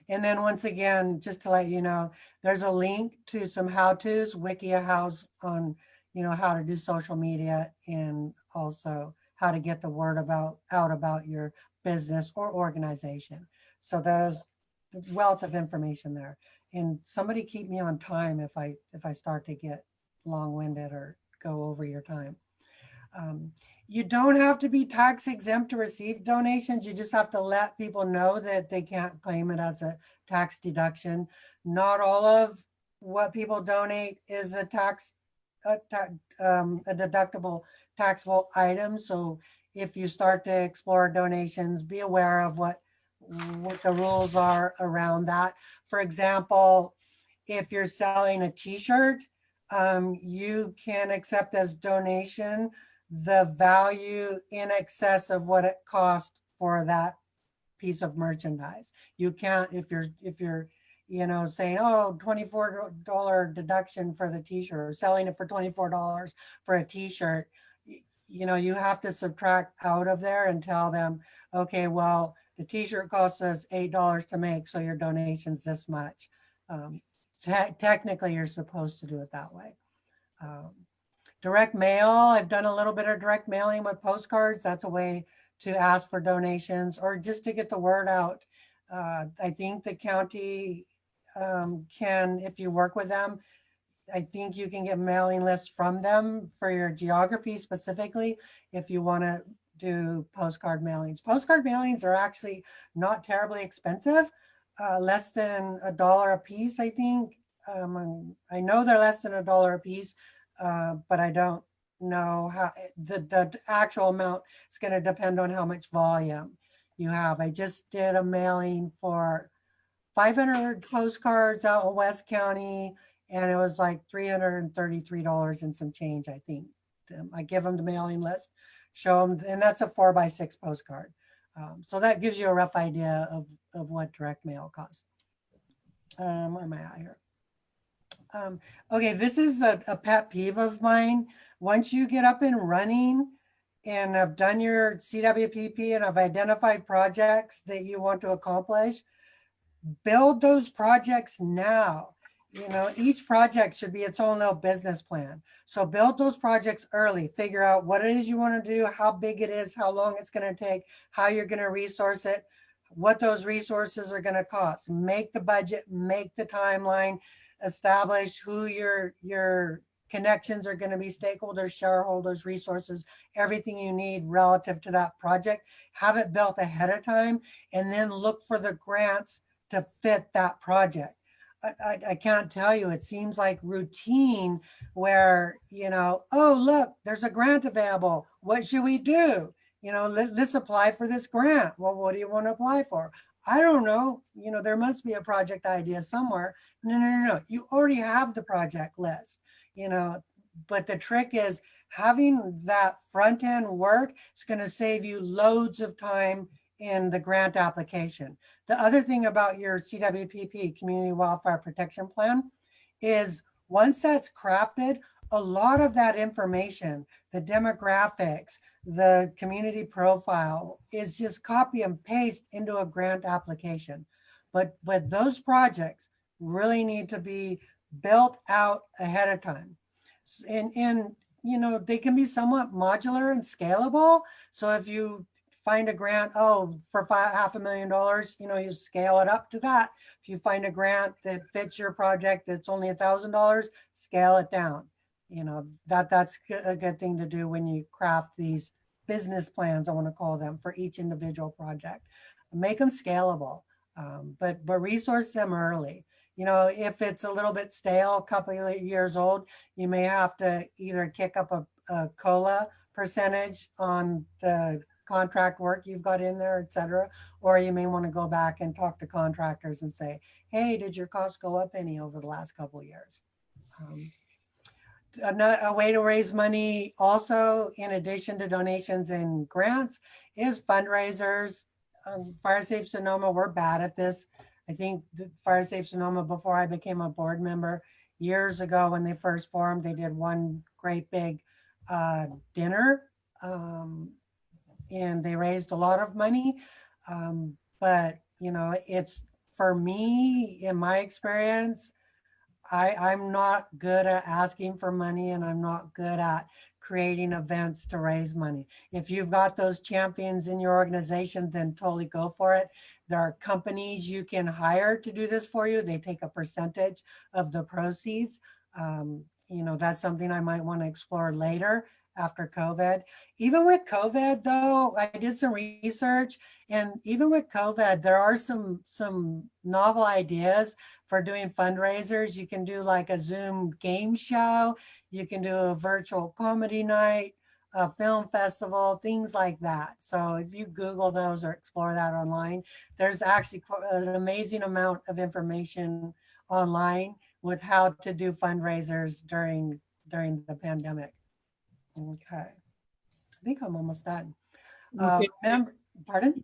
And then once again, just to let you know, there's a link to some how-tos, Wikia House on how to do social media, and also how to get the word out about your business or organization. So there's a wealth of information there. And somebody keep me on time if I start to get long-winded or go over your time. You don't have to be tax exempt to receive donations. You just have to let people know that they can't claim it as a tax deduction. Not all of what people donate is a deductible taxable item. So if you start to explore donations, be aware of what the rules are around that. For example, if you're selling a t-shirt, you can accept as donation the value in excess of what it cost for that piece of merchandise. You can't, if you're saying, oh, $24 deduction for the t-shirt, or selling it for $24 for a t-shirt, you have to subtract out of there and tell them, okay, well, the t-shirt costs us $8 to make, so your donation's this much. Technically, you're supposed to do it that way. Direct mail, I've done a little bit of direct mailing with postcards. That's a way to ask for donations or just to get the word out. I think the county can, if you work with them, I think you can get mailing lists from them for your geography specifically if you want to do postcard mailings. Postcard mailings are actually not terribly expensive, less than $1 a piece, I think. I know they're less than $1 a piece, but I don't know how the actual amount is going to depend on how much volume you have. I just did a mailing for 500 postcards out in West County, and it was like $333 and some change, I think. I give them the mailing list, show them, and that's a 4x6 postcard. So that gives you a rough idea of what direct mail costs. Where am I at here? Okay, this is a pet peeve of mine. Once you get up and running and have done your CWPP and have identified projects that you want to accomplish, build those projects now. You know, each project should be its own little business plan. So build those projects early, figure out what it is you want to do, how big it is, how long it's going to take, how you're going to resource it, what those resources are going to cost. Make the budget, make the timeline, establish who your connections are going to be, stakeholders, shareholders, resources, everything you need relative to that project. Have it built ahead of time, and then look for the grants to fit that project. I can't tell you, it seems like routine where, you know, oh, look, there's a grant available. What should we do? You know, let's apply for this grant. Well, what do you want to apply for? I don't know. You know, there must be a project idea somewhere. No. You already have the project list, you know, but the trick is having that front end work is going to save you loads of time in the grant application. The other thing about your CWPP, Community Wildfire Protection Plan, is once that's crafted, a lot of that information, the demographics, the community profile is just copy and paste into a grant application. But those projects really need to be built out ahead of time. And you know, they can be somewhat modular and scalable. So if you find a grant, oh, for $500,000, you know, you scale it up to that. If you find a grant that fits your project that's only $1,000, scale it down. You know, that's a good thing to do when you craft these business plans, I want to call them, for each individual project. Make them scalable, but resource them early. You know, if it's a little bit stale, a couple of years old, you may have to either kick up a COLA percentage on the contract work you've got in there, et cetera. Or you may want to go back and talk to contractors and say, hey, did your costs go up any over the last couple of years? A way to raise money also, in addition to donations and grants, is fundraisers. Fire Safe Sonoma, we're bad at this. I think Fire Safe Sonoma, before I became a board member, years ago when they first formed, they did one great big dinner, and they raised a lot of money. But, you know, it's, for me, in my experience, I'm not good at asking for money, and I'm not good at creating events to raise money. If you've got those champions in your organization, then totally go for it. There are companies you can hire to do this for you. They take a percentage of the proceeds. You know, that's something I might want to explore later after COVID. Even with COVID though, I did some research, and even with COVID, there are some novel ideas for doing fundraisers. You can do like a Zoom game show. You can do a virtual comedy night, a film festival, things like that. So if you Google those or explore that online, there's actually an amazing amount of information online with how to do fundraisers during the pandemic. Okay, I think I'm almost done. Okay. Pardon?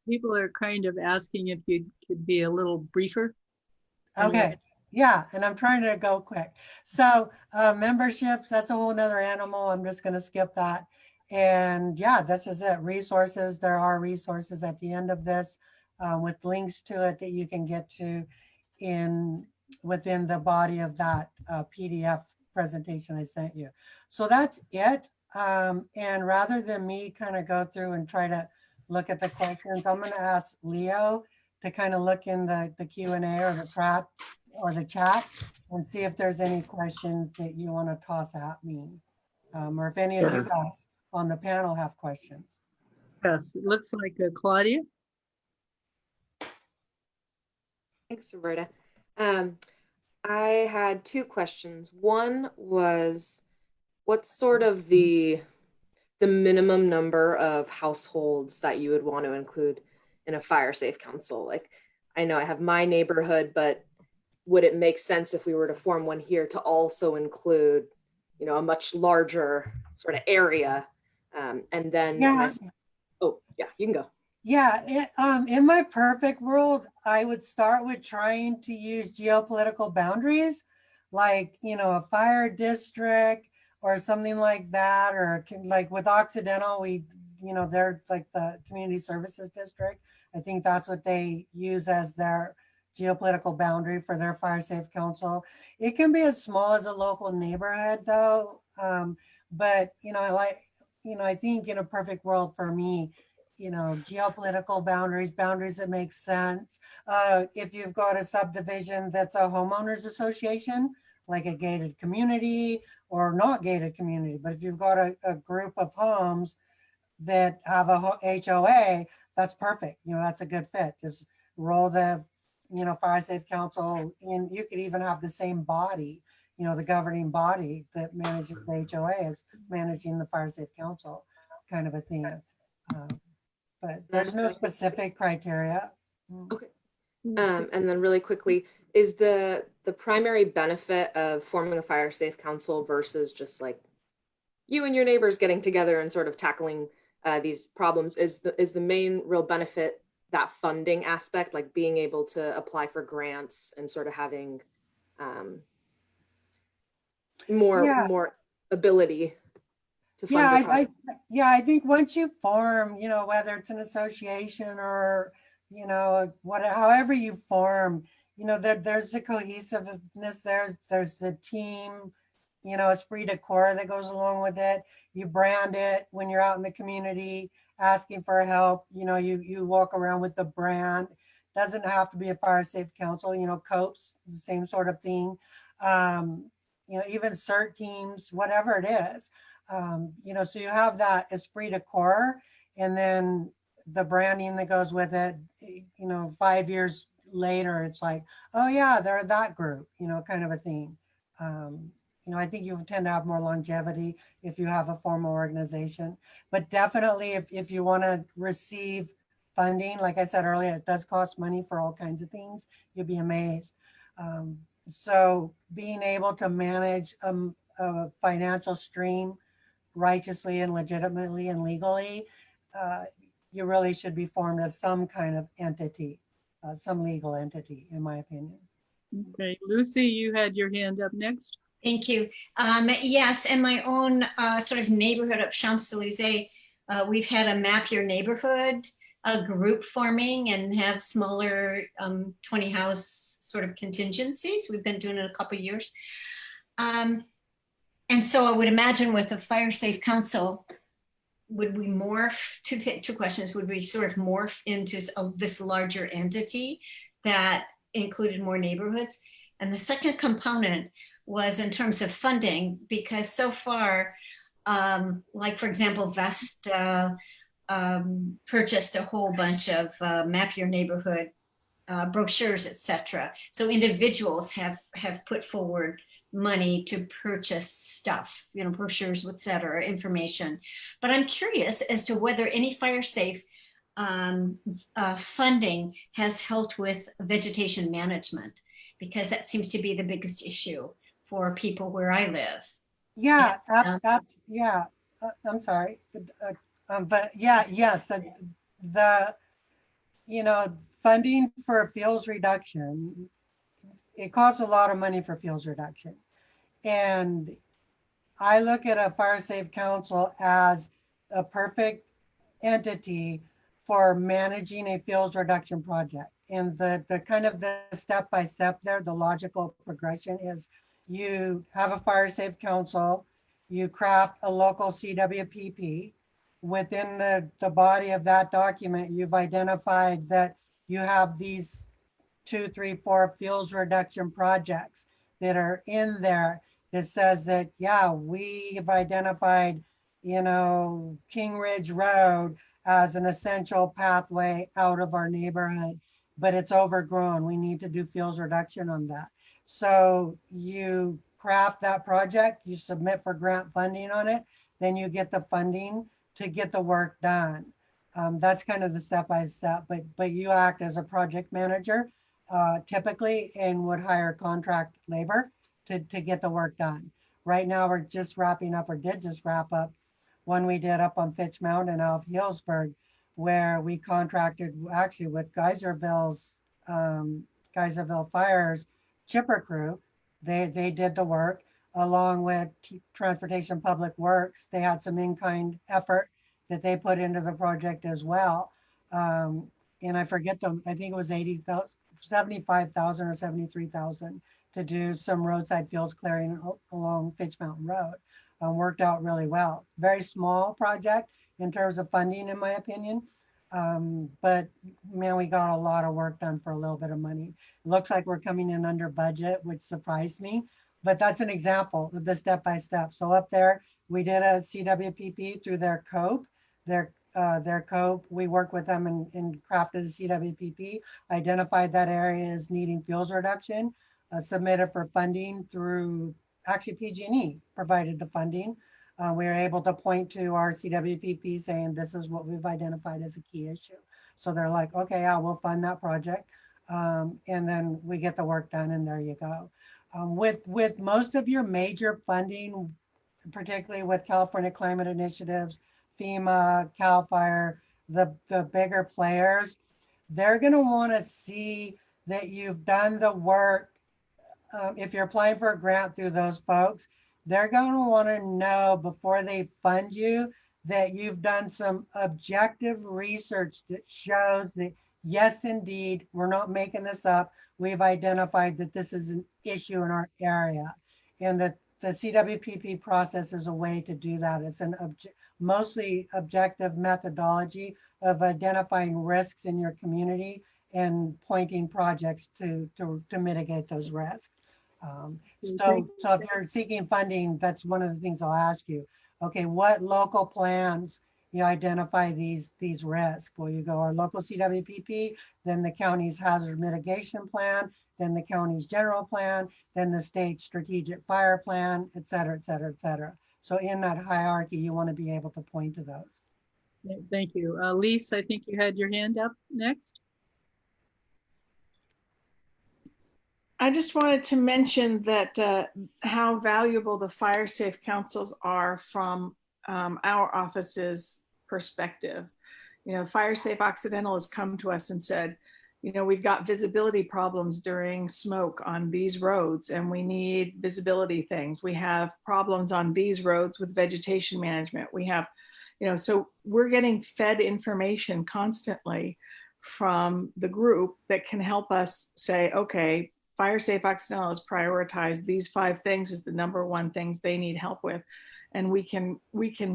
People are kind of asking if you could be a little briefer. Okay, yeah, and I'm trying to go quick. So memberships, that's a whole nother animal. I'm just going to skip that. And yeah, this is it. Resources, there are resources at the end of this with links to it that you can get to within the body of that PDF presentation I sent you. So that's it. And rather than me kind of go through and try to look at the questions, I'm going to ask Leo to kind of look in the Q&A or the chat and see if there's any questions that you want to toss at me. Or if any of you guys on the panel have questions. Yes, it looks like Claudia. Thanks, Roberta. I had two questions. One was, what's sort of the minimum number of households that you would want to include in a fire safe council? Like, I know I have my neighborhood, but would it make sense if we were to form one here to also include, you know, a much larger sort of area? And then, oh yeah, you can go. Yeah, in my perfect world, I would start with trying to use geopolitical boundaries, like, you know, a fire district or something like that, or like with Occidental, you know, they're like the community services district. I think that's what they use as their geopolitical boundary for their fire safe council. It can be as small as a local neighborhood though. But, you know, I think in a perfect world for me, you know, geopolitical boundaries that make sense. If you've got a subdivision that's a homeowners association, like a gated community or not gated community, but if you've got a group of homes that have a HOA, that's perfect. You know, that's a good fit. Just roll the, you know, fire safe council in. You could even have the same body, you know, the governing body that manages the HOA is managing the fire safe council, kind of a thing. But there's no specific criteria. Okay. And then really quickly, is the primary benefit of forming a fire safe council versus just like you and your neighbors getting together and sort of tackling these problems, is the main real benefit that funding aspect, like being able to apply for grants and sort of having more ability to fund? I think once you form, you know, whether it's an association or, you know, however you form, you know, there's the cohesiveness, there's the team, you know, esprit de corps that goes along with it. You brand it when you're out in the community asking for help. You know, you walk around with the brand. Doesn't have to be a fire safe council, you know, COPES, the same sort of thing. You know, even CERT teams, whatever it is. You know, so you have that esprit de corps, and then the branding that goes with it. You know, 5 years later, it's like, oh yeah, they're that group, you know, kind of a thing. You know, I think you tend to have more longevity if you have a formal organization. But definitely, if you want to receive funding, like I said earlier, it does cost money for all kinds of things. You'd be amazed. So being able to manage a financial stream righteously and legitimately and legally, you really should be formed as some kind of entity, some legal entity, in my opinion. Okay, Lucy, you had your hand up next. Thank you. Yes, in my own sort of neighborhood of Champs-Élysées, we've had a map your neighborhood, a group forming and have smaller 20 house sort of contingencies. We've been doing it a couple of years. And so I would imagine with a fire safe council, would we morph, two questions, would we sort of morph into this larger entity that included more neighborhoods? And the second component was in terms of funding, because so far, like for example, Vesta purchased a whole bunch of Map Your Neighborhood brochures, etc. So individuals have put forward money to purchase stuff, you know, brochures, etc., information. But I'm curious as to whether any fire safe funding has helped with vegetation management, because that seems to be the biggest issue for people where I live. Yeah, that's yeah. I'm sorry, but yeah, yes, the you know, funding for fuels reduction, it costs a lot of money for fuels reduction, and I look at a fire safe council as a perfect entity for managing a fuels reduction project. And the kind of the step-by-step there, the logical progression is you have a fire safe council, you craft a local CWPP. Within the body of that document, you've identified that you have these 2, 3, 4 fuels reduction projects that are in there that says that, yeah, we've identified, King Ridge Road as an essential pathway out of our neighborhood, but it's overgrown. We need to do fuels reduction on that. So you craft that project, you submit for grant funding on it, then you get the funding to get the work done. That's kind of the step-by-step, but you act as a project manager typically, and would hire contract labor to get the work done. Right now, we're just wrapping up, or did just wrap up, one we did up on Fitch Mountain out of Healdsburg, where we contracted actually with Geyserville's, Geyserville Fire's chipper crew. They did the work along with Transportation Public Works. They had some in-kind effort that they put into the project as well. And I forget them, I think it was 75,000 or 73,000 to do some roadside fuels clearing along Fitch Mountain Road. Worked out really well. Very small project in terms of funding, in my opinion. But man, we got a lot of work done for a little bit of money. It looks like we're coming in under budget, which surprised me, but that's an example of the step-by-step. So up there, we did a CWPP through their COPE. Their COPE, we worked with them and crafted a CWPP, identified that area as needing fuels reduction, submitted for funding through, actually PG&E provided the funding. We were able to point to our CWPP saying this is what we've identified as a key issue. So they're like, okay, yeah, we'll fund that project. And then we get the work done, and there you go. With most of your major funding, particularly with California Climate Initiatives, FEMA, CAL FIRE, the bigger players, they're going to want to see that you've done the work. If you're applying for a grant through those folks, they're going to want to know before they fund you that you've done some objective research that shows that, yes, indeed, we're not making this up. We've identified that this is an issue in our area, and that the CWPP process is a way to do that. It's an mostly objective methodology of identifying risks in your community and pointing projects to mitigate those risks. So if you're seeking funding, that's one of the things I'll ask you. Okay, what local plans you identify these risks? Well, you go our local CWPP, then the county's hazard mitigation plan, then the county's general plan, then the state strategic fire plan, et cetera, et cetera, et cetera. So in that hierarchy, you want to be able to point to those. Thank you. Lise, I think you had your hand up next. I just wanted to mention that how valuable the fire safe councils are from our office's perspective. Fire Safe Occidental has come to us and said, we've got visibility problems during smoke on these roads and we need visibility things. We have problems on these roads with vegetation management. We have, so we're getting fed information constantly from the group that can help us say, okay, Fire Safe Occidental has prioritized these 5 things as the number 1 things they need help with. And we can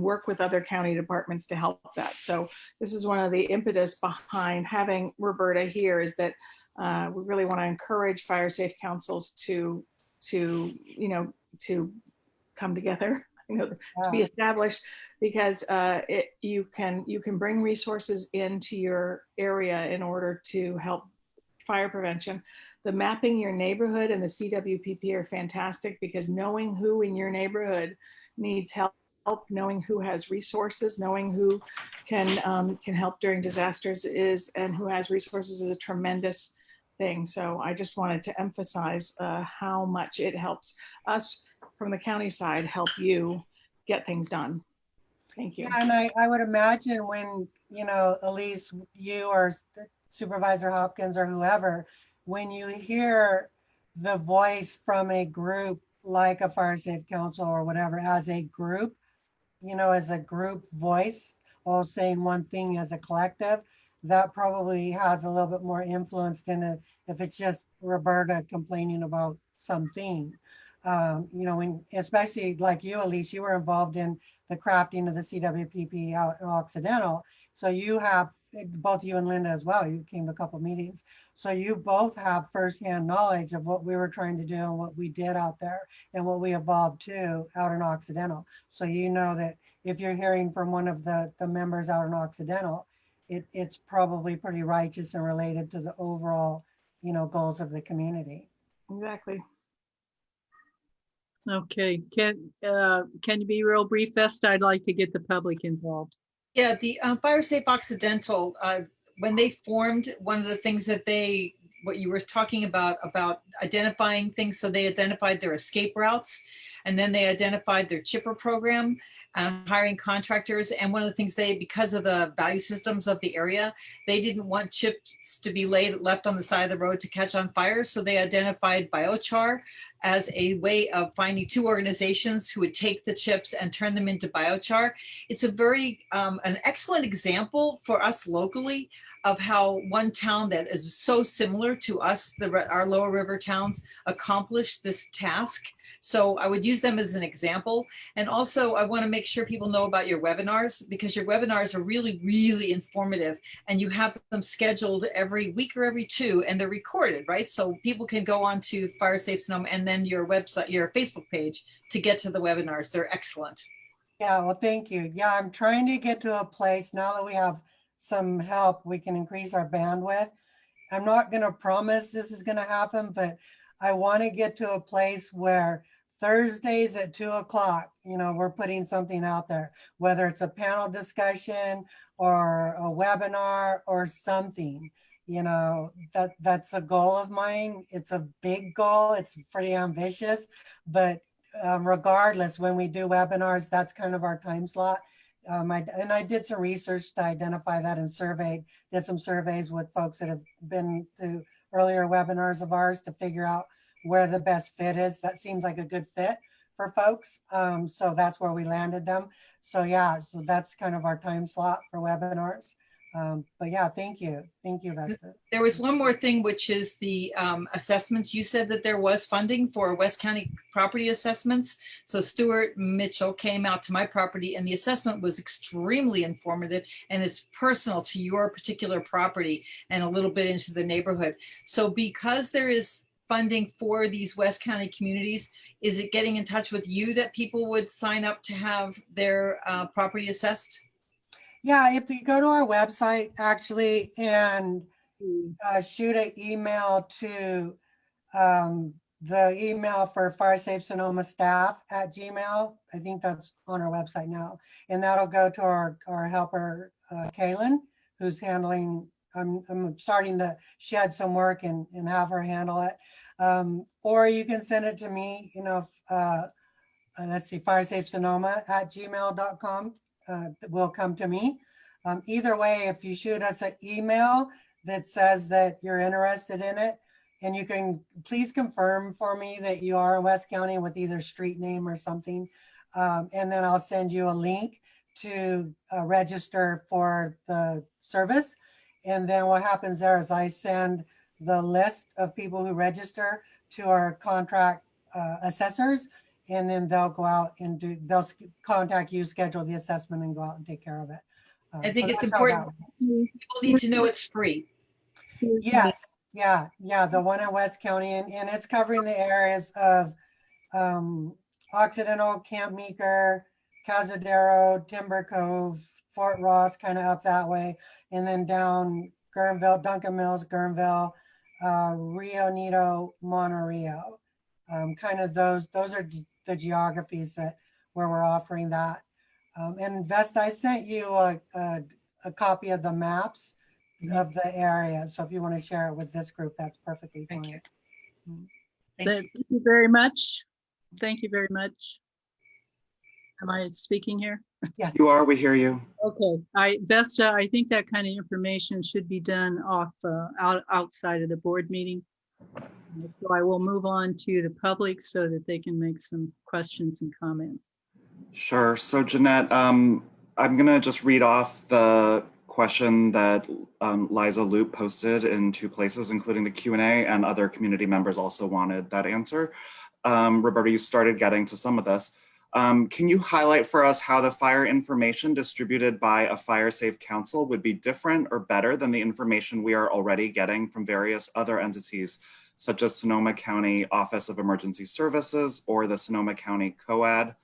work with other county departments to help that. So this is one of the impetus behind having Roberta here, is that we really want to encourage fire safe councils to come together, to be established, because you can bring resources into your area in order to help fire prevention. The mapping your neighborhood and the CWPP are fantastic, because knowing who in your neighborhood needs help, knowing who has resources, knowing who can help during disasters and who has resources is a tremendous thing. So I just wanted to emphasize how much it helps us from the county side, help you get things done. Thank you. Yeah, and I would imagine when, Elise, you or Supervisor Hopkins or whoever, when you hear the voice from a group like a Fire Safe Council or whatever, as a group, as a group voice, all saying one thing as a collective, that probably has a little bit more influence than if it's just Roberta complaining about something. When, especially like you, Elise, you were involved in the crafting of the CWPP out in Occidental. So you have, both you and Linda as well, you came to a couple meetings. So you both have firsthand knowledge of what we were trying to do and what we did out there and what we evolved to out in Occidental. So you know that if you're hearing from one of the members out in Occidental, it's probably pretty righteous and related to the overall, you know, goals of the community. Exactly. Okay, can you be real brief, Vesta? I'd like to get the public involved. Yeah, the Fire Safe Occidental, when they formed, one of the things that they, what you were talking about identifying things, so they identified their escape routes, and then they identified their chipper program, hiring contractors. And one of the things because of the value systems of the area, they didn't want chips to be left on the side of the road to catch on fire. So they identified biochar as a way of finding 2 organizations who would take the chips and turn them into biochar. It's a very, an excellent example for us locally of how one town that is so similar to us, our lower river towns, accomplished this task. So I would use them as an example. And also I want to make sure people know about your webinars, because your webinars are really, really informative, and you have them scheduled every week or every 2, and they're recorded, right? So people can go on to Fire Safe Sonoma and then your website, your Facebook page, to get to the webinars. They're excellent. Yeah, well, thank you. Yeah, I'm trying to get to a place now that we have some help, we can increase our bandwidth. I'm not going to promise this is going to happen, but I want to get to a place where Thursdays at 2 o'clock, you know, we're putting something out there, whether it's a panel discussion or a webinar or something, you know, that's a goal of mine. It's a big goal. It's pretty ambitious, but regardless, when we do webinars, that's kind of our time slot. I did some research to identify that and did some surveys with folks that have been to earlier webinars of ours to figure out where the best fit is. That seems like a good fit for folks. So that's where we landed them. So yeah, so that's kind of our time slot for webinars. But yeah, thank you. Thank you, Vesta. There was one more thing, which is the assessments. You said that there was funding for West County property assessments. So Stuart Mitchell came out to my property, and the assessment was extremely informative and is personal to your particular property and a little bit into the neighborhood. So because there is funding for these West County communities, is it getting in touch with you that people would sign up to have their property assessed? Yeah, if you go to our website actually and shoot an email to the email for Fire Safe Sonoma staff at Gmail, I think that's on our website now, and that'll go to our helper Kaylin, who's handling. I'm starting to shed some work and have her handle it, or you can send it to me. You know, let's see, firesafesonoma@gmail.com. Will come to me. Either way, if you shoot us an email that says that you're interested in it, and you can please confirm for me that you are in West County with either street name or something, and then I'll send you a link to register for the service. And then what happens there is I send the list of people who register to our contract assessors, and then they'll go out and they'll contact you, schedule the assessment, and go out and take care of it. I think So it's that's how that important. works. People need to know it's free. Yes, yeah, the one in West County, and it's covering the areas of Occidental, Camp Meeker, Cazadero, Timber Cove, Fort Ross, kind of up that way, and then down Guerneville, Duncan Mills, Guerneville, Rio Nito, Monterey. Kind of those are the geographies where we're offering that. And Vesta, I sent you a copy of the maps of the area. So if you want to share it with this group, that's perfectly fine. Thank you. Thank you very much. Thank you very much. Am I speaking here? Yes. You are, we hear you. Okay, Vesta, I think that kind of information should be done outside of the board meeting. So I will move on to the public so that they can make some questions and comments. Sure. So Jeanette, I'm going to just read off the question that Liza Loop posted in 2 places, including the Q&A, and other community members also wanted that answer. Roberta, you started getting to some of this. Can you highlight for us how the fire information distributed by a Fire Safe Council would be different or better than the information we are already getting from various other entities, such as Sonoma County Office of Emergency Services or the Sonoma County COAD?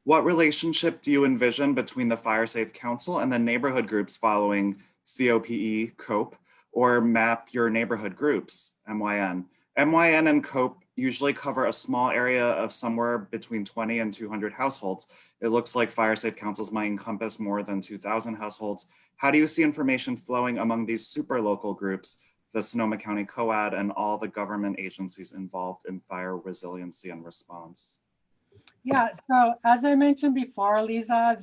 What relationship do you envision between the Fire Safe Council and the neighborhood groups following COPE, COPE, or Map Your Neighborhood Groups, MYN? MYN and COPE usually cover a small area of somewhere between 20 and 200 households. It looks like Fire Safe Councils might encompass more than 2,000 households. How do you see information flowing among these super local groups, the Sonoma County COAD, and all the government agencies involved in fire resiliency and response? Yeah, so as I mentioned before, Lisa,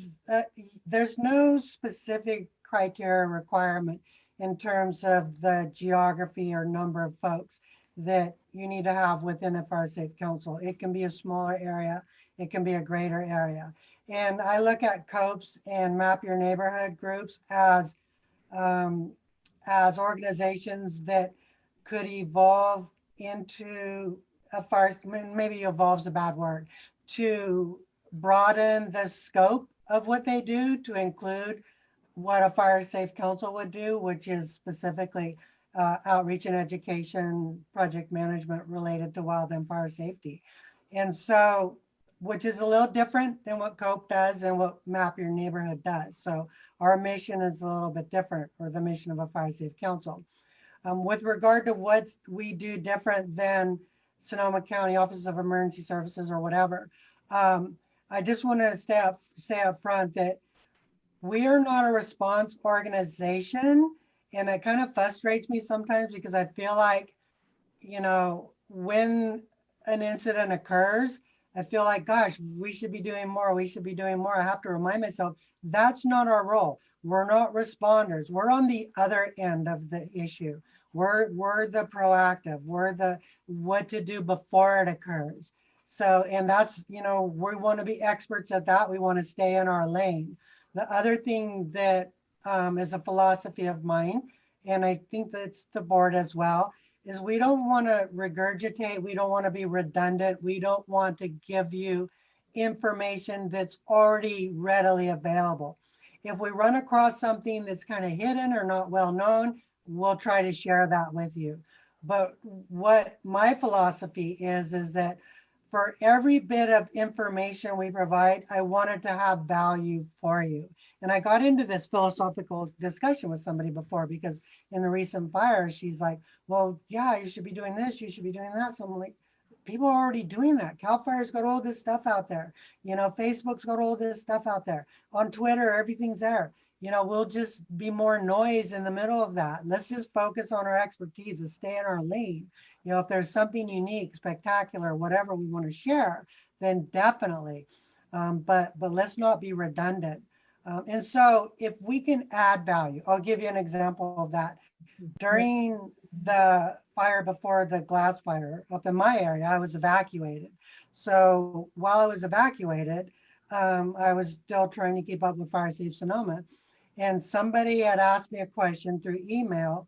there's no specific criteria requirement in terms of the geography or number of folks that you need to have within a Fire Safe Council. It can be a smaller area, it can be a greater area. And I look at COPEs and Map Your Neighborhood groups as organizations that could evolve into a fire, maybe evolve's a bad word, to broaden the scope of what they do to include what a Fire Safe Council would do, which is specifically outreach and education, project management related to wildland and fire safety. And so, which is a little different than what COPE does and what Map Your Neighborhood does. So our mission is a little bit different, or the mission of a Fire Safe Council. With regard to what we do different than Sonoma County Office of Emergency Services or whatever, I just want to say up front that we are not a response organization. And it kind of frustrates me sometimes because I feel like, you know, when an incident occurs, I feel like, gosh, we should be doing more. We should be doing more. I have to remind myself that's not our role. We're not responders. We're on the other end of the issue. We're the proactive. We're the what to do before it occurs. So, and that's, you know, we want to be experts at that. We want to stay in our lane. The other thing that is a philosophy of mine, and I think that's the board as well, is we don't want to regurgitate. We don't want to be redundant. We don't want to give you information that's already readily available. If we run across something that's kind of hidden or not well known, we'll try to share that with you. But what my philosophy is that for every bit of information we provide, I wanted to have value for you. And I got into this philosophical discussion with somebody before because in the recent fire, she's like, well, yeah, you should be doing this, you should be doing that. So I'm like, people are already doing that. CAL FIRE's got all this stuff out there. You know, Facebook's got all this stuff out there. On Twitter, everything's there. You know, we'll just be more noise in the middle of that. Let's just focus on our expertise and stay in our lane. You know, if there's something unique, spectacular, whatever we want to share, then definitely. But let's not be redundant. And so if we can add value, I'll give you an example of that. During the fire before the glass fire up in my area, I was evacuated. So while I was evacuated, I was still trying to keep up with Fire Safe Sonoma. And somebody had asked me a question through email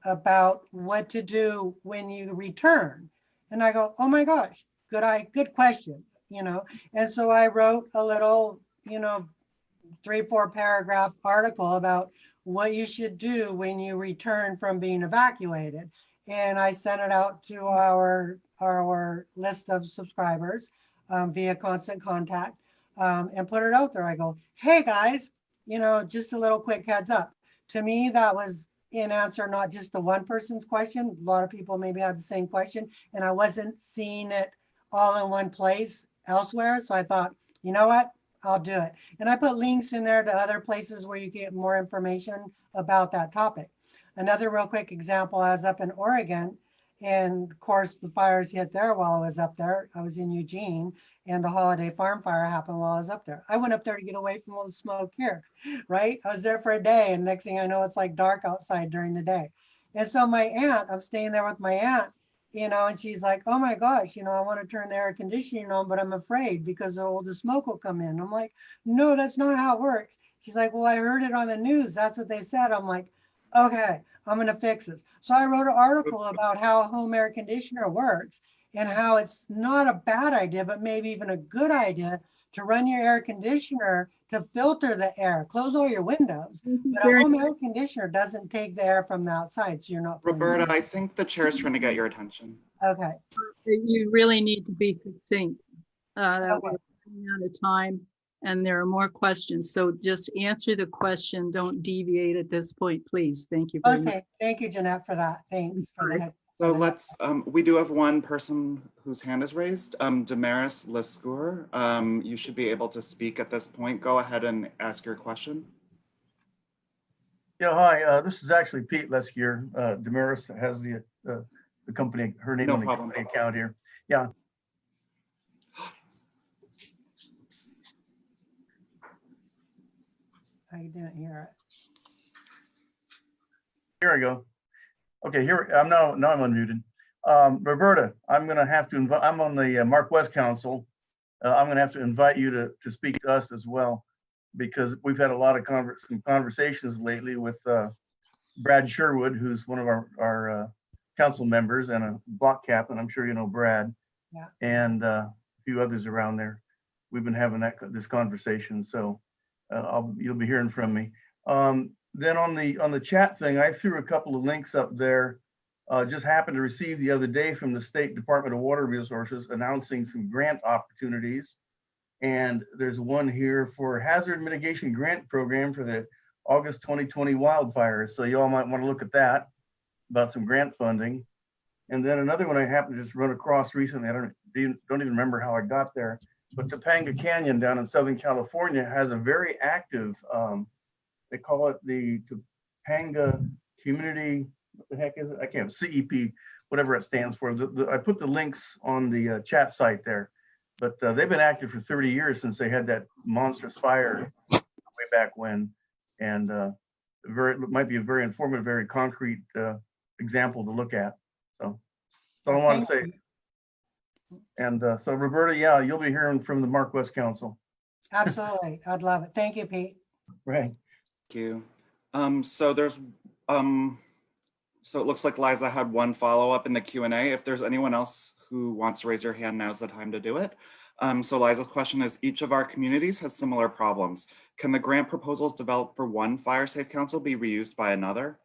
about what to do when you return. And I go, oh my gosh, good question, you know? And so I wrote a little, you know, 3-4 paragraph article about what you should do when you return from being evacuated. And I sent it out to our list of subscribers via Constant Contact and put it out there. I go, hey guys, you know, just a little quick heads up. To me, that was in answer not just to one person's question. A lot of people maybe had the same question, and I wasn't seeing it all in one place elsewhere. So I thought, you know what, I'll do it. And I put links in there to other places where you get more information about that topic. Another real quick example, I was up in Oregon, and of course the fires hit there while I was up there. I was in Eugene, and the Holiday Farm fire happened while I was up there. I went up there to get away from all the smoke here, right? I was there for a day, and next thing I know, it's like dark outside during the day. And so my aunt, I'm staying there with my aunt, you know, and she's like, oh my gosh, you know, I want to turn the air conditioning on, but I'm afraid because all the smoke will come in. I'm like, no, that's not how it works. She's like, well, I heard it on the news. That's what they said. I'm like, okay, I'm going to fix this. So I wrote an article about how a home air conditioner works. and how it's not a bad idea, but maybe even a good idea to run your air conditioner to filter the air. Close all your windows. But a home air conditioner doesn't take the air from the outside, so you're not. Roberta, I think the chair is trying to get your attention. Okay. You really need to be succinct. That Okay. we're running out of time and there are more questions. So just answer the question. Don't deviate at this point, please. Thank you very much. Okay, thank you, Jeanette, for that. Thanks for the. So let's, we do have one person whose hand is raised, Damaris Lescour. You should be able to speak at this point. Go ahead and ask your question. Yeah, hi, this is actually Pete Lescour. Damaris has the company, her name No on the problem. company account here. Yeah. I didn't hear it. Here I go. Okay, here I'm now I'm unmuted. Roberta, I'm going to have to invite. I'm on the Mark West Council. I'm going to have to invite you to speak to us as well, because we've had a lot of conversations lately with Brad Sherwood, who's one of our council members and a block captain. I'm sure you know Brad. Yeah. And a few others around there. We've been having this conversation, so you'll be hearing from me. Then on the chat thing, I threw a couple of links up there. Just happened to receive the other day from the State Department of Water Resources announcing some grant opportunities. And there's one here for hazard mitigation grant program for the August 2020 wildfires. So you all might want to look at that, about some grant funding. And then another one I happened to just run across recently. I don't even remember how I got there, but Topanga Canyon down in Southern California has a very active, they call it the Topanga Community, what the heck is it? I can't, CEP, whatever it stands for. I put the links on the chat site there, but they've been active for 30 years since they had that monstrous fire way back when. And it might be a very informative, very concrete example to look at. So that's all I want to say. And so Roberta, yeah, you'll be hearing from the Mark West Council. Absolutely. I'd love it. Thank you, Pete. Right. Thank you. So there's, so it looks like Liza had one follow-up in the Q&A. If there's anyone else who wants to raise your hand, now's the time to do it. So Liza's question is, each of our communities has similar problems. Can the grant proposals developed for one fire safe council be reused by another?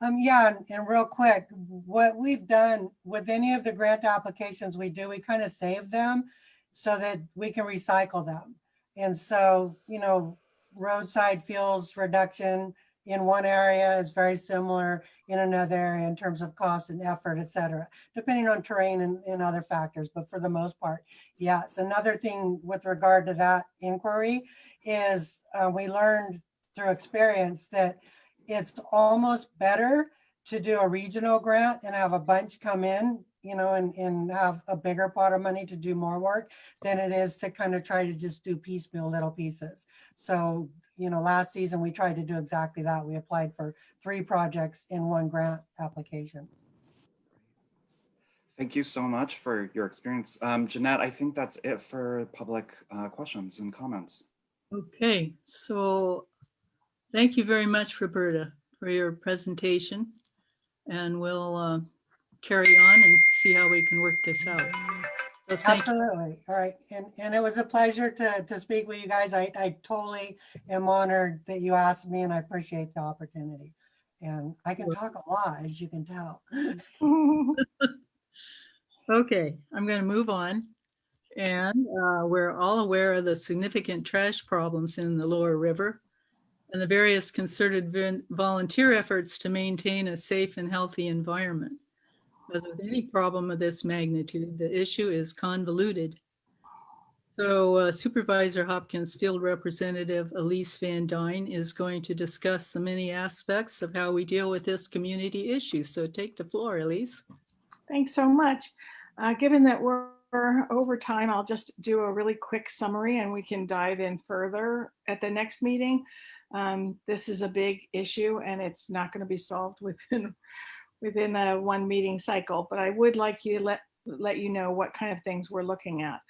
Yeah, and real quick, what we've done with any of the grant applications we do, we kind of save them so that we can recycle them. And so, you know, roadside fuels reduction in one area is very similar in another area in terms of cost and effort, et cetera, depending on terrain and other factors. But for the most part, yes. Another thing with regard to that inquiry is we learned through experience that it's almost better to do a regional grant and have a bunch come in, you know, and have a bigger pot of money to do more work than it is to kind of try to just do piecemeal little pieces. So, you know, last season we tried to do exactly that. We applied for 3 projects in one grant application. Thank you so much for your experience. Jeanette, I think that's it for public questions and comments. Okay, so thank you very much, Roberta, for your presentation. And we'll carry on and see how we can work this out. So thank you. Absolutely. All right. And it was a pleasure to speak with you guys. I totally am honored that you asked me and I appreciate the opportunity. And I can talk a lot, as you can tell. Okay, I'm going to move on. And we're all aware of the significant trash problems in the lower river and the various concerted volunteer efforts to maintain a safe and healthy environment. As with any problem of this magnitude, the issue is convoluted. So Supervisor Hopkins Field Representative Elise Van Dyne is going to discuss the many aspects of how we deal with this community issue. So take the floor, Elise. Thanks so much. Given that we're over time, I'll just do a really quick summary and we can dive in further at the next meeting. This is a big issue and it's not going to be solved within a one meeting cycle, but I would like you to let you know what kind of things we're looking at.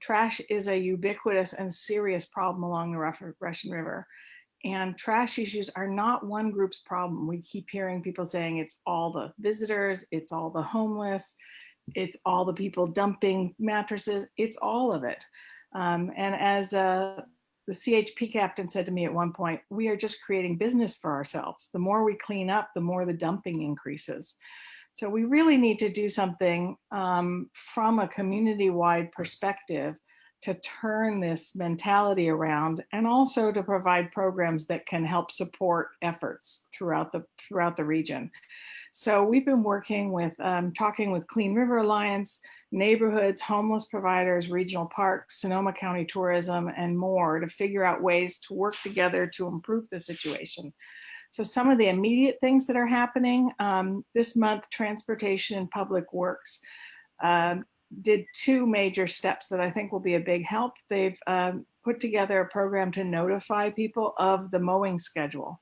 Trash is a ubiquitous and serious problem along the Russian River. And trash issues are not one group's problem. We keep hearing people saying it's all the visitors, it's all the homeless, it's all the people dumping mattresses, it's all of it. And as the CHP captain said to me at one point, we are just creating business for ourselves. The more we clean up, the more the dumping increases. So we really need to do something from a community-wide perspective to turn this mentality around, and also to provide programs that can help support efforts throughout the region. So we've been working with, talking with Clean River Alliance, neighborhoods, homeless providers, regional parks, Sonoma County Tourism, and more to figure out ways to work together to improve the situation. So some of the immediate things that are happening this month, Transportation and Public Works did two major steps that I think will be a big help. They've put together a program to notify people of the mowing schedule.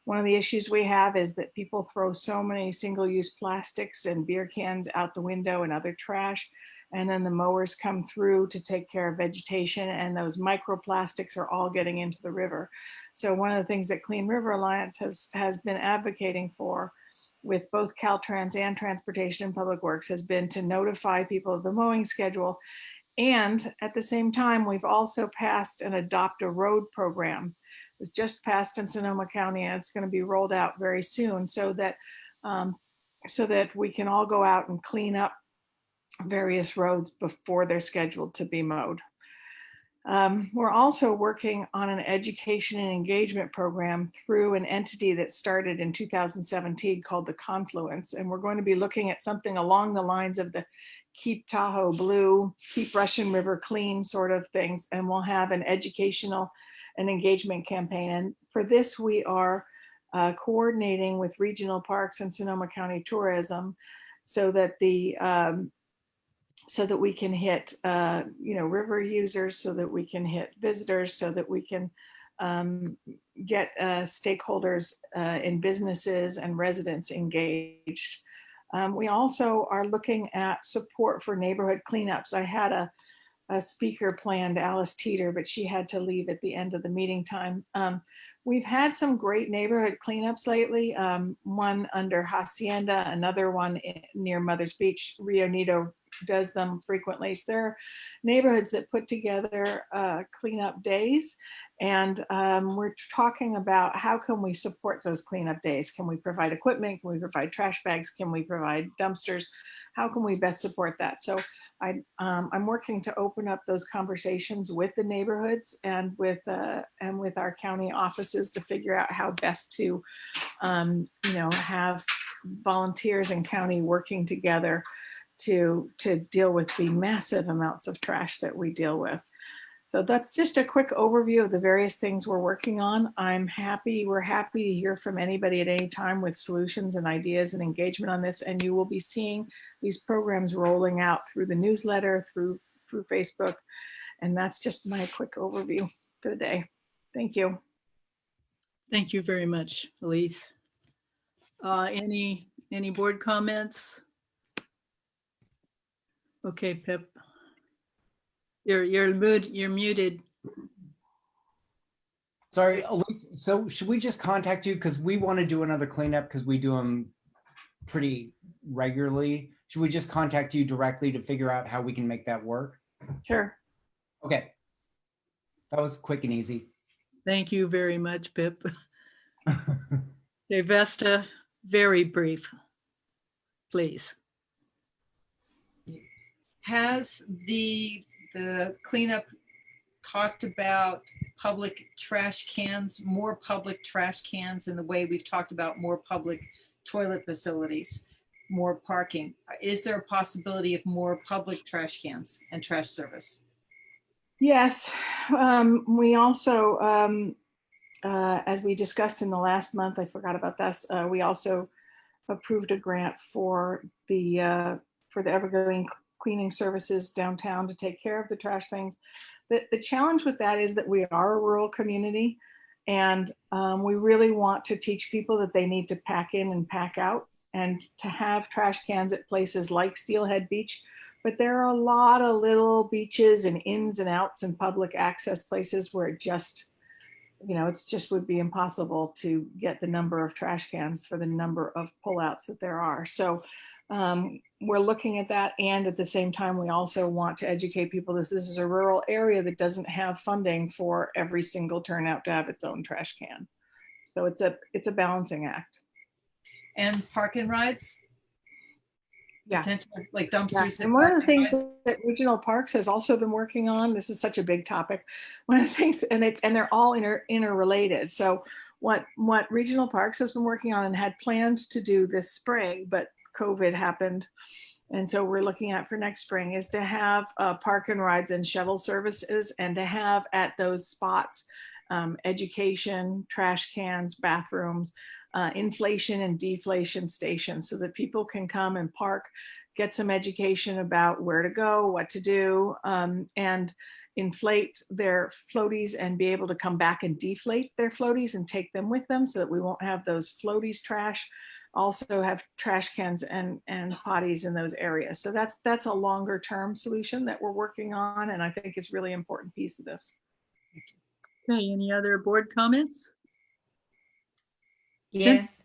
One of the issues we have is that people throw so many single-use plastics and beer cans out the window and other trash, and then the mowers come through to take care of vegetation, and those microplastics are all getting into the river. So one of the things that Clean River Alliance has been advocating for with both Caltrans and Transportation and Public Works has been to notify people of the mowing schedule. And at the same time, we've also passed an Adopt a Road program. It was just passed in Sonoma County, and it's going to be rolled out very soon so that we can all go out and clean up various roads before they're scheduled to be mowed. We're also working on an education and engagement program through an entity that started in 2017 called the Confluence. And we're going to be looking at something along the lines of the Keep Tahoe Blue, Keep Russian River Clean sort of things. And we'll have an educational and engagement campaign. And for this, we are coordinating with regional parks and Sonoma County Tourism so that so that we can hit, river users, so that we can hit visitors, so that we can get stakeholders in businesses and residents engaged. We also are looking at support for neighborhood cleanups. I had a speaker planned, Alice Teeter, but she had to leave at the end of the meeting time. We've had some great neighborhood cleanups lately. One under Hacienda, another one near Mother's Beach. Rio Nito does them frequently. So there are neighborhoods that put together cleanup days. And we're talking about how can we support those cleanup days? Can we provide equipment? Can we provide trash bags? Can we provide dumpsters? How can we best support that? So I'm working to open up those conversations with the neighborhoods and with our county offices to figure out how best to, have volunteers and county working together to deal with the massive amounts of trash that we deal with. So that's just a quick overview of the various things we're working on. We're happy to hear from anybody at any time with solutions and ideas and engagement on this. And you will be seeing these programs rolling out through the newsletter, through Facebook. And that's just my quick overview for the day. Thank you. Thank you very much, Elise. Any board comments? Okay, Pip. You're muted. Sorry, Elise, so should we just contact you? Because we want to do another cleanup because we do them pretty regularly. Should we just contact you directly to figure out how we can make that work? Sure. Okay. That was quick and easy. Thank you very much, Pip. Okay, Vesta, very brief, please. Has the cleanup talked about public trash cans, more public trash cans in the way we've talked about more public toilet facilities, more parking? Is there a possibility of more public trash cans and trash service? Yes, we also, as we discussed in the last month, I forgot about this, we also approved a grant for the Evergreen Cleaning Services downtown to take care of the trash things. The challenge with that is that we are a rural community, and we really want to teach people that they need to pack in and pack out, and to have trash cans at places like Steelhead Beach. But there are a lot of little beaches and ins and outs and public access places where you know, it's just would be impossible to get the number of trash cans for the number of pullouts that there are. So we're looking at that. And at the same time, we also want to educate people that this is a rural area that doesn't have funding for every single turnout to have its own trash can. So it's a balancing act. And park and rides? Yeah. Potential, like Yeah, dumpsters. and one of the things that Regional Parks has also been working on, this is such a big topic, one of the things, and they're all interrelated. So what Regional Parks has been working on and had planned to do this spring, but COVID happened. And so we're looking at for next spring is to have park and rides and shuttle services, and to have at those spots education, trash cans, bathrooms, inflation and deflation stations, so that people can come and park, get some education about where to go, what to do, and inflate their floaties and be able to come back and deflate their floaties and take them with them, so that we won't have those floaties trash. Also have trash cans and potties in those areas. So that's a longer term solution that we're working on, and I think it's really important piece of this. Okay, any other board comments? Yes.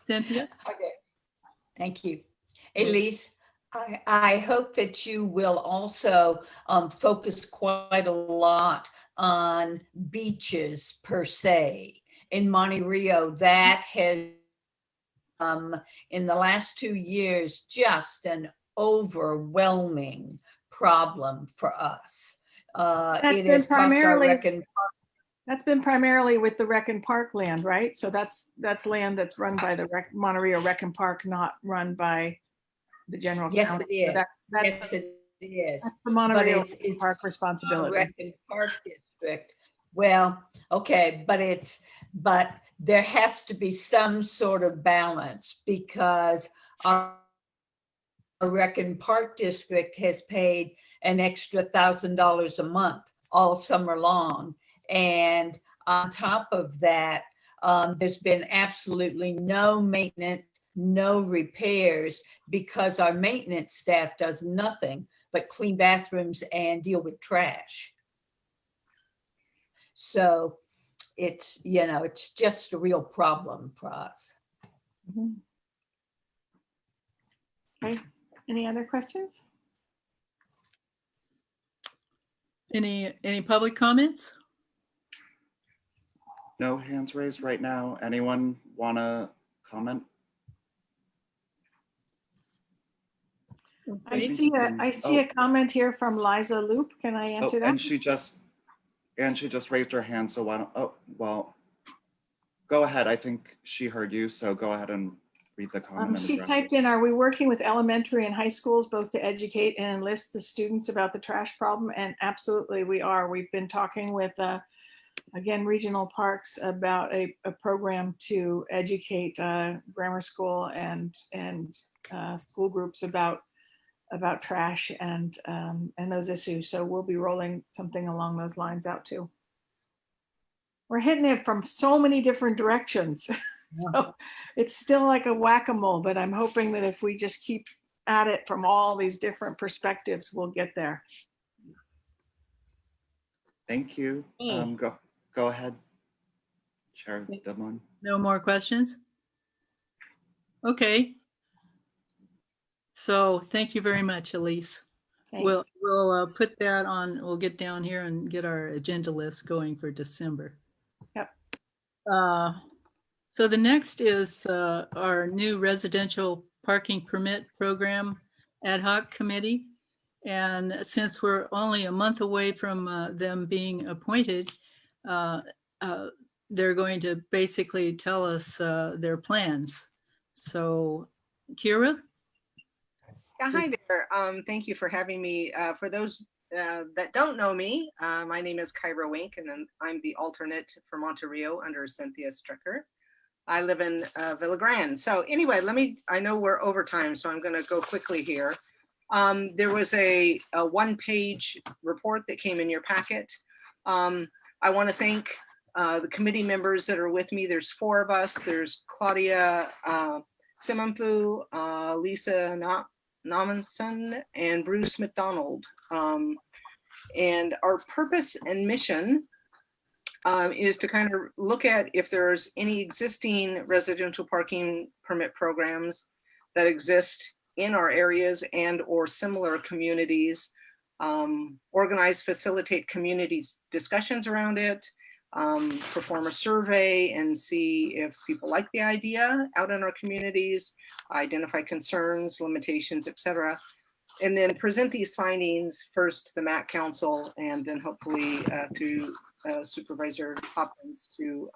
Cynthia? Okay. Thank you. Elise, I hope that you will also focus quite a lot on beaches per se. In Monte Rio, that has, in the last 2 years, just an overwhelming problem for us. It has cost our rec and park. That's been primarily with the Rec and Park land, right? So that's land that's run by the Monte Rio Rec and Park, not run by the general Yes, county. it is. So that's Yes, it is. that's the Monte But Rio it's Park responsibility. Rec and Park District. Well, okay, but there has to be some sort of balance, because our Rec and Park District has paid an extra $1,000 a month all summer long. And on top of that, there's been absolutely no maintenance, no repairs, because our maintenance staff does nothing but clean bathrooms and deal with trash. So it's, you know, it's just a real problem for us. Mhm. Okay, any other questions? Any public comments? No hands raised right now. Anyone want to comment? I see a comment here from Liza Loop. Can I answer that? And she just raised her hand. So why don't, oh, well, go ahead. I think she heard you. So go ahead and read the comment. and She address typed it. in, are we working with elementary and high schools both to educate and enlist the students about the trash problem? And absolutely we are. We've been talking with, again, Regional Parks about a program to educate grammar school and school groups about trash and those issues. So we'll be rolling something along those lines out too. We're hitting it from so many different directions. So it's still like a whack-a-mole, but I'm hoping that if we just keep at it from all these different perspectives, we'll get there. Thank you. Go ahead, Chair Demon. No more questions? Okay. So thank you very much, Elise. Thanks. We'll put that on, we'll get down here and get our agenda list going for December. Yep. So the next is our new residential parking permit program ad hoc committee. And since we're only a month away from them being appointed, they're going to basically tell us their plans. So Kira? Yeah, hi there. Thank you for having me. For those that don't know me, my name is Kyra Wink, and I'm the alternate for Monte Rio under Cynthia Stricker. I live in Villa Grande. So anyway, I know we're over time, so I'm going to go quickly here. There was a one-page report that came in your packet. I want to thank the committee members that are with me. There's 4 of us. There's Claudia Simonfu, Lisa Nomanson, and Bruce McDonald. And our purpose and mission is to kind of look at if there's any existing residential parking permit programs that exist in our areas and or similar communities. Organize, facilitate community discussions around it, perform a survey and see if people like the idea out in our communities, identify concerns, limitations, etc. And then present these findings first to the MAC Council and then hopefully to Supervisor Hopkins to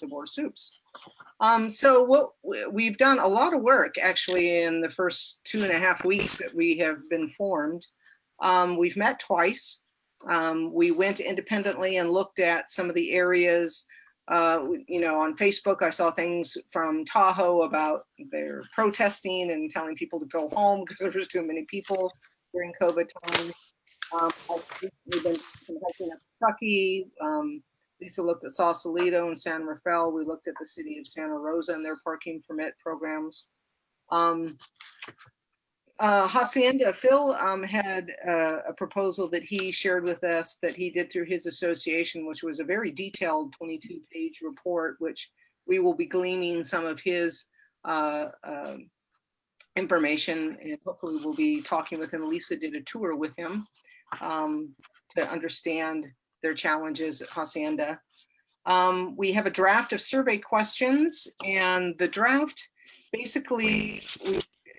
the Board of Supes. So what we've done a lot of work actually in the first 2.5 weeks that we have been formed. We've met twice. We went independently and looked at some of the areas. On Facebook, I saw things from Tahoe about their protesting and telling people to go home because there was too many people during COVID time. We've been hiking up Truckee. Lisa looked at Sausalito and San Rafael. We looked at the city of Santa Rosa and their parking permit programs. Hacienda, Phil had a proposal that he shared with us that he did through his association, which was a very detailed 22-page report, which we will be gleaning some of his information, and hopefully we'll be talking with him. Lisa did a tour with him to understand their challenges at Hacienda. We have a draft of survey questions, and the draft basically,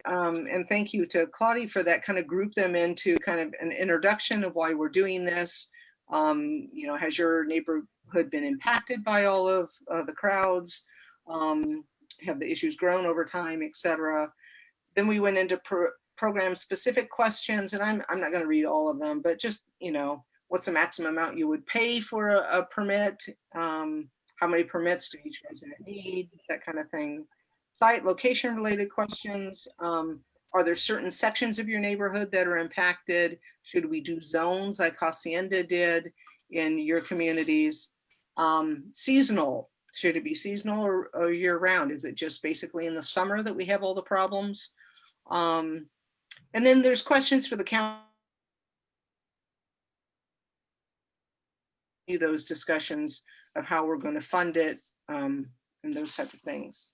and thank you to Claudia for that, kind of group them into kind of an introduction of why we're doing this. Has your neighborhood been impacted by all of the crowds? Have the issues grown over time, etc. Then we went into program specific questions, and I'm not going to read all of them, but just, what's the maximum amount you would pay for a permit? How many permits do each resident need? That kind of thing. Site location related questions. Are there certain sections of your neighborhood that are impacted? Should we do zones like Hacienda did in your communities? Seasonal. Should it be seasonal or year round? Is it just basically in the summer that we have all the problems? And then there's questions for the county. Those discussions of how we're going to fund it and those type of things.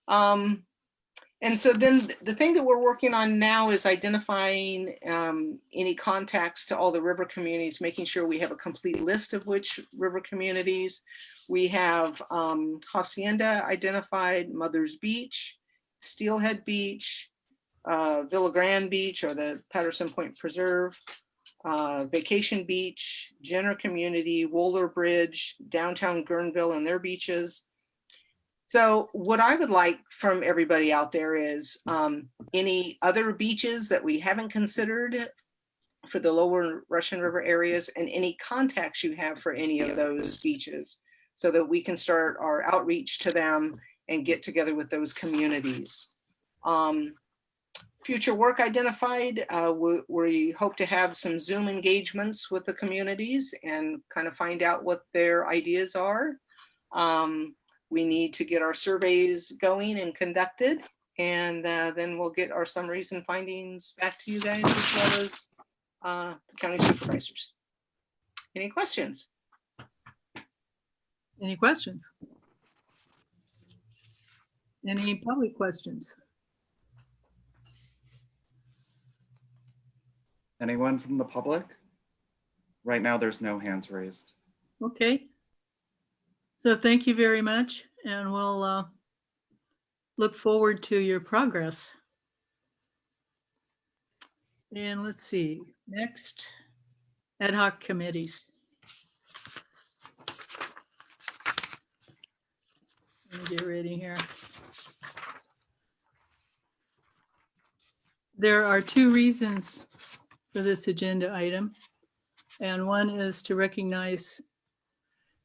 And so then the thing that we're working on now is identifying any contacts to all the river communities, making sure we have a complete list of which river communities. We have Hacienda identified, Mother's Beach, Steelhead Beach, Villa Grande Beach or the Patterson Point Preserve, Vacation Beach, Jenner Community, Wohler Bridge, downtown Guerneville and their beaches. So what I would like from everybody out there is any other beaches that we haven't considered for the lower Russian River areas and any contacts you have for any of those beaches so that we can start our outreach to them and get together with those communities. Future work identified, we hope to have some Zoom engagements with the communities and kind of find out what their ideas are. We need to get our surveys going and conducted, and then we'll get our summaries and findings back to you guys as well as the county supervisors. Any questions? Any questions? Any public questions? Anyone from the public? Right now, there's no hands raised. Okay. So thank you very much, and we'll look forward to your progress. And let's see, next, ad hoc committees. Let me get ready here. There are two reasons for this agenda item, and one is to recognize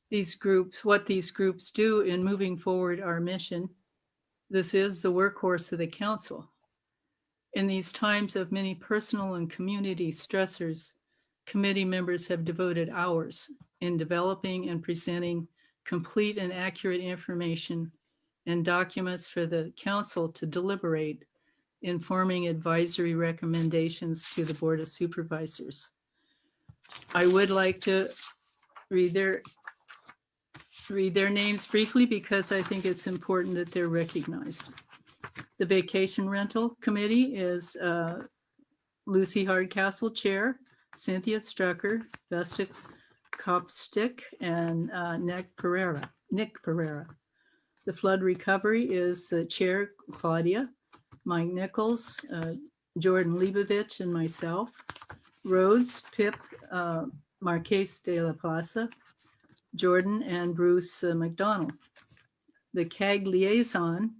these groups, what these groups do in moving forward our mission. This is the workhorse of the council. In these times of many personal and community stressors, committee members have devoted hours in developing and presenting complete and accurate information and documents for the council to deliberate, informing advisory recommendations to the Board of Supervisors. I would like to read their read their names briefly because I think it's important that they're recognized. The Vacation Rental Committee is Lucy Hardcastle, Chair, Cynthia Strucker, Vesta Kopstick, and Nick Pereira. The Flood Recovery is Chair Claudia, Mike Nichols, Jordan Leibovich, and myself. Roads, Pip Marquez de la Plaza, Jordan and Bruce McDonald. The CAG Liaison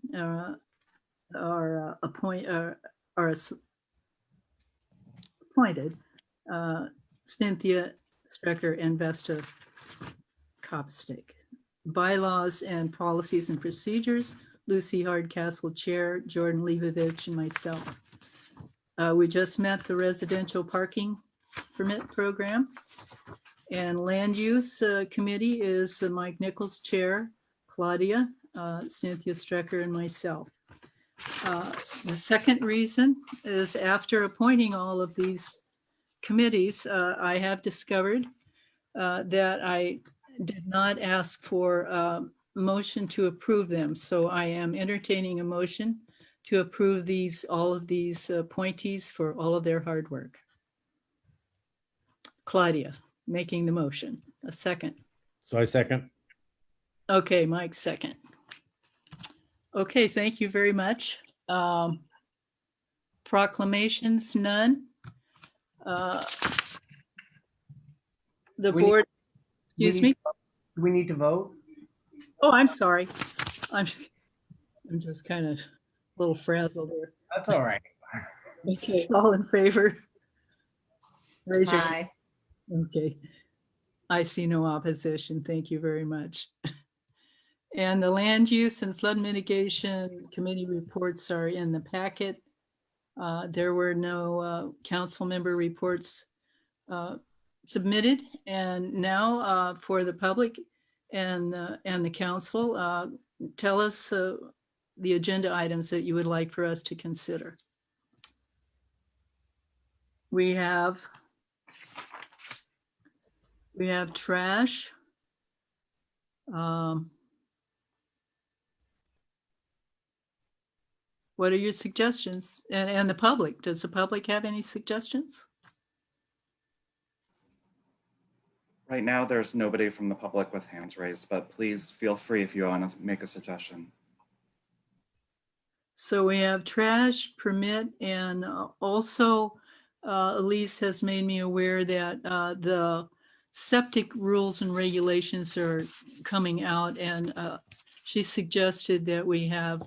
are appointed Cynthia Strecker and Vesta Kopstick. Bylaws and Policies and Procedures, Lucy Hardcastle, Chair, Jordan Leibovich, and myself. We just met the residential parking permit program. And Land Use Committee is Mike Nichols, Chair, Claudia, Cynthia Strecker, and myself. The second reason is after appointing all of these committees, I have discovered that I did not ask for a motion to approve them. So I am entertaining a motion to approve all of these appointees for all of their hard work. Claudia making the motion. A second. So I second. Okay, Mike, second. Okay, thank you very much. Proclamations, none. The board, excuse me. Do we need to vote? Oh, I'm sorry. I'm just kind of a little frazzled here. That's all right. Okay, all in favor? Raise your hand. Aye. Okay. I see no opposition. Thank you very much. And the Land Use and Flood Mitigation Committee reports are in the packet. There were no council member reports submitted. And now for the public and the council, tell us the agenda items that you would like for us to consider. We have trash. What are your suggestions? And the public, does the public have any suggestions? Right now, there's nobody from the public with hands raised, but please feel free if you want to make a suggestion. So we have trash, permit, and also Elise has made me aware that the septic rules and regulations are coming out, and she suggested that we have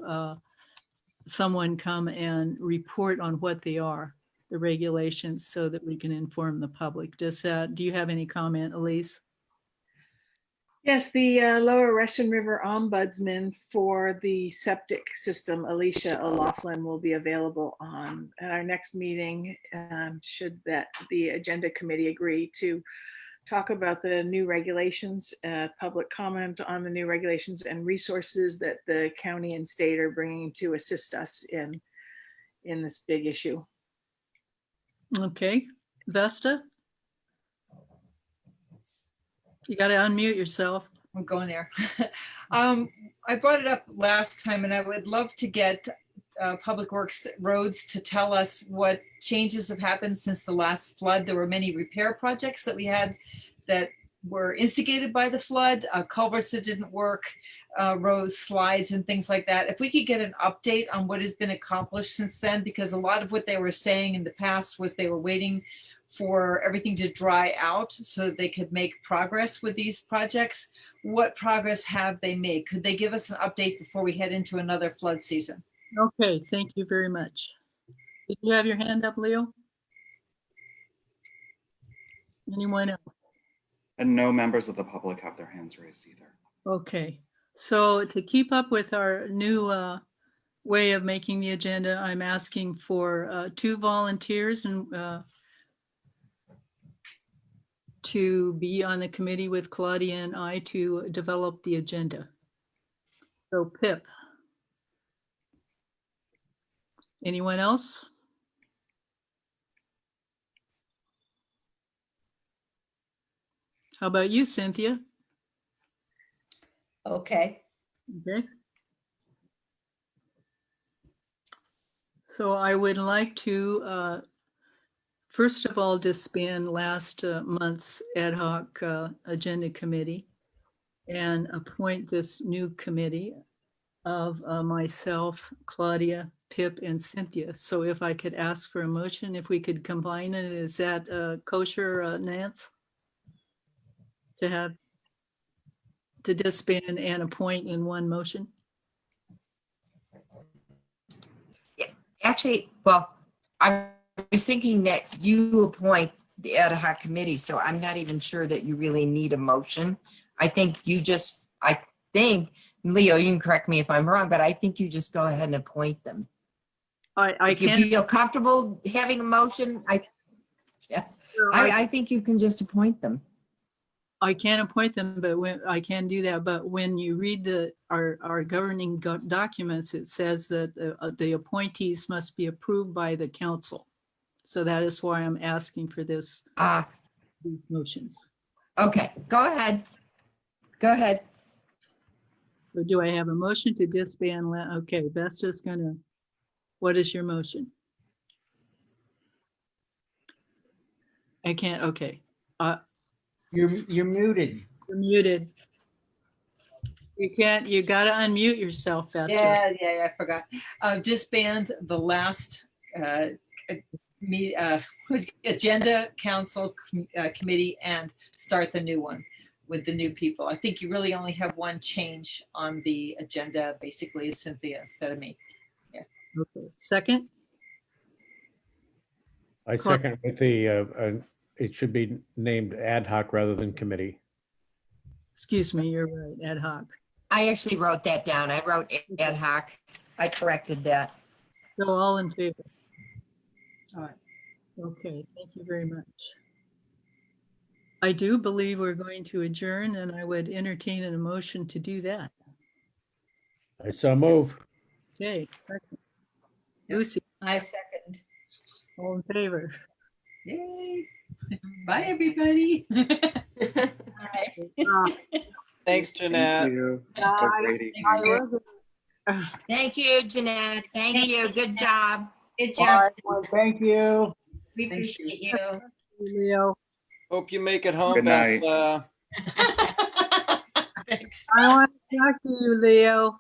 someone come and report on what they are, the regulations, so that we can inform the public. Do you have any comment, Elise? Yes, the Lower Russian River Ombudsman for the septic system, Alicia O'Loughlin, will be available at our next meeting, should the agenda committee agree to talk about the new regulations, public comment on the new regulations, and resources that the county and state are bringing to assist us in this big issue. Okay, Vesta? You got to unmute yourself. I'm going there. I brought it up last time, and I would love to get Public Works Roads to tell us what changes have happened since the last flood. There were many repair projects that we had that were instigated by the flood, culverts that didn't work, roads, slides, and things like that. If we could get an update on what has been accomplished since then, because a lot of what they were saying in the past was they were waiting for everything to dry out so that they could make progress with these projects. What progress have they made? Could they give us an update before we head into another flood season? Okay, thank you very much. Did you have your hand up, Leo? Anyone else? And no members of the public have their hands raised either. Okay, so to keep up with our new way of making the agenda, I'm asking for 2 volunteers and to be on the committee with Claudia and I to develop the agenda. So Pip. Anyone else? How about you, Cynthia? Okay. Okay. So I would like to, first of all, disband last month's ad hoc agenda committee and appoint this new committee of myself, Claudia, Pip, and Cynthia. So if I could ask for a motion, if we could combine it, is that kosher, Nance? To disband and appoint in one motion? Actually, well, I was thinking that you appoint the ad hoc committee, so I'm not even sure that you really need a motion. I think, Leo, you can correct me if I'm wrong, but I think you just go ahead and appoint them. If you can't- feel comfortable having a motion, I think you can just appoint them. I can appoint them, but I can do that, but when you read our governing documents, it says that the appointees must be approved by the council. So that is why I'm asking for these motions. Okay, go ahead. Go ahead. So do I have a motion to disband? Okay, Vesta's gonna, what is your motion? I can't, okay. You're muted. You're muted. You can't, you gotta unmute yourself, Vesta. Yeah, I forgot. Disband the last agenda council committee and start the new one with the new people. I think you really only have one change on the agenda, basically, is Cynthia instead of me. Yeah. Okay, second? I second with the, it should be named ad hoc rather than committee. Excuse me, you're right, ad hoc. I actually wrote that down. I wrote ad hoc. I corrected that. So all in favor? All right. Okay, thank you very much. I do believe we're going to adjourn, and I would entertain a motion to do that. I so move. Okay, second. Lucy, I second. all in favor? Yay. Bye, everybody. Thanks, Jeanette. Thank you. Have a great evening. Thank you, Jeanette. Thank you. Good job. Good job. Thank you. We appreciate you. Leo. Hope you make it home, Good night. Vesta. Thanks. I want to talk to you, Leo.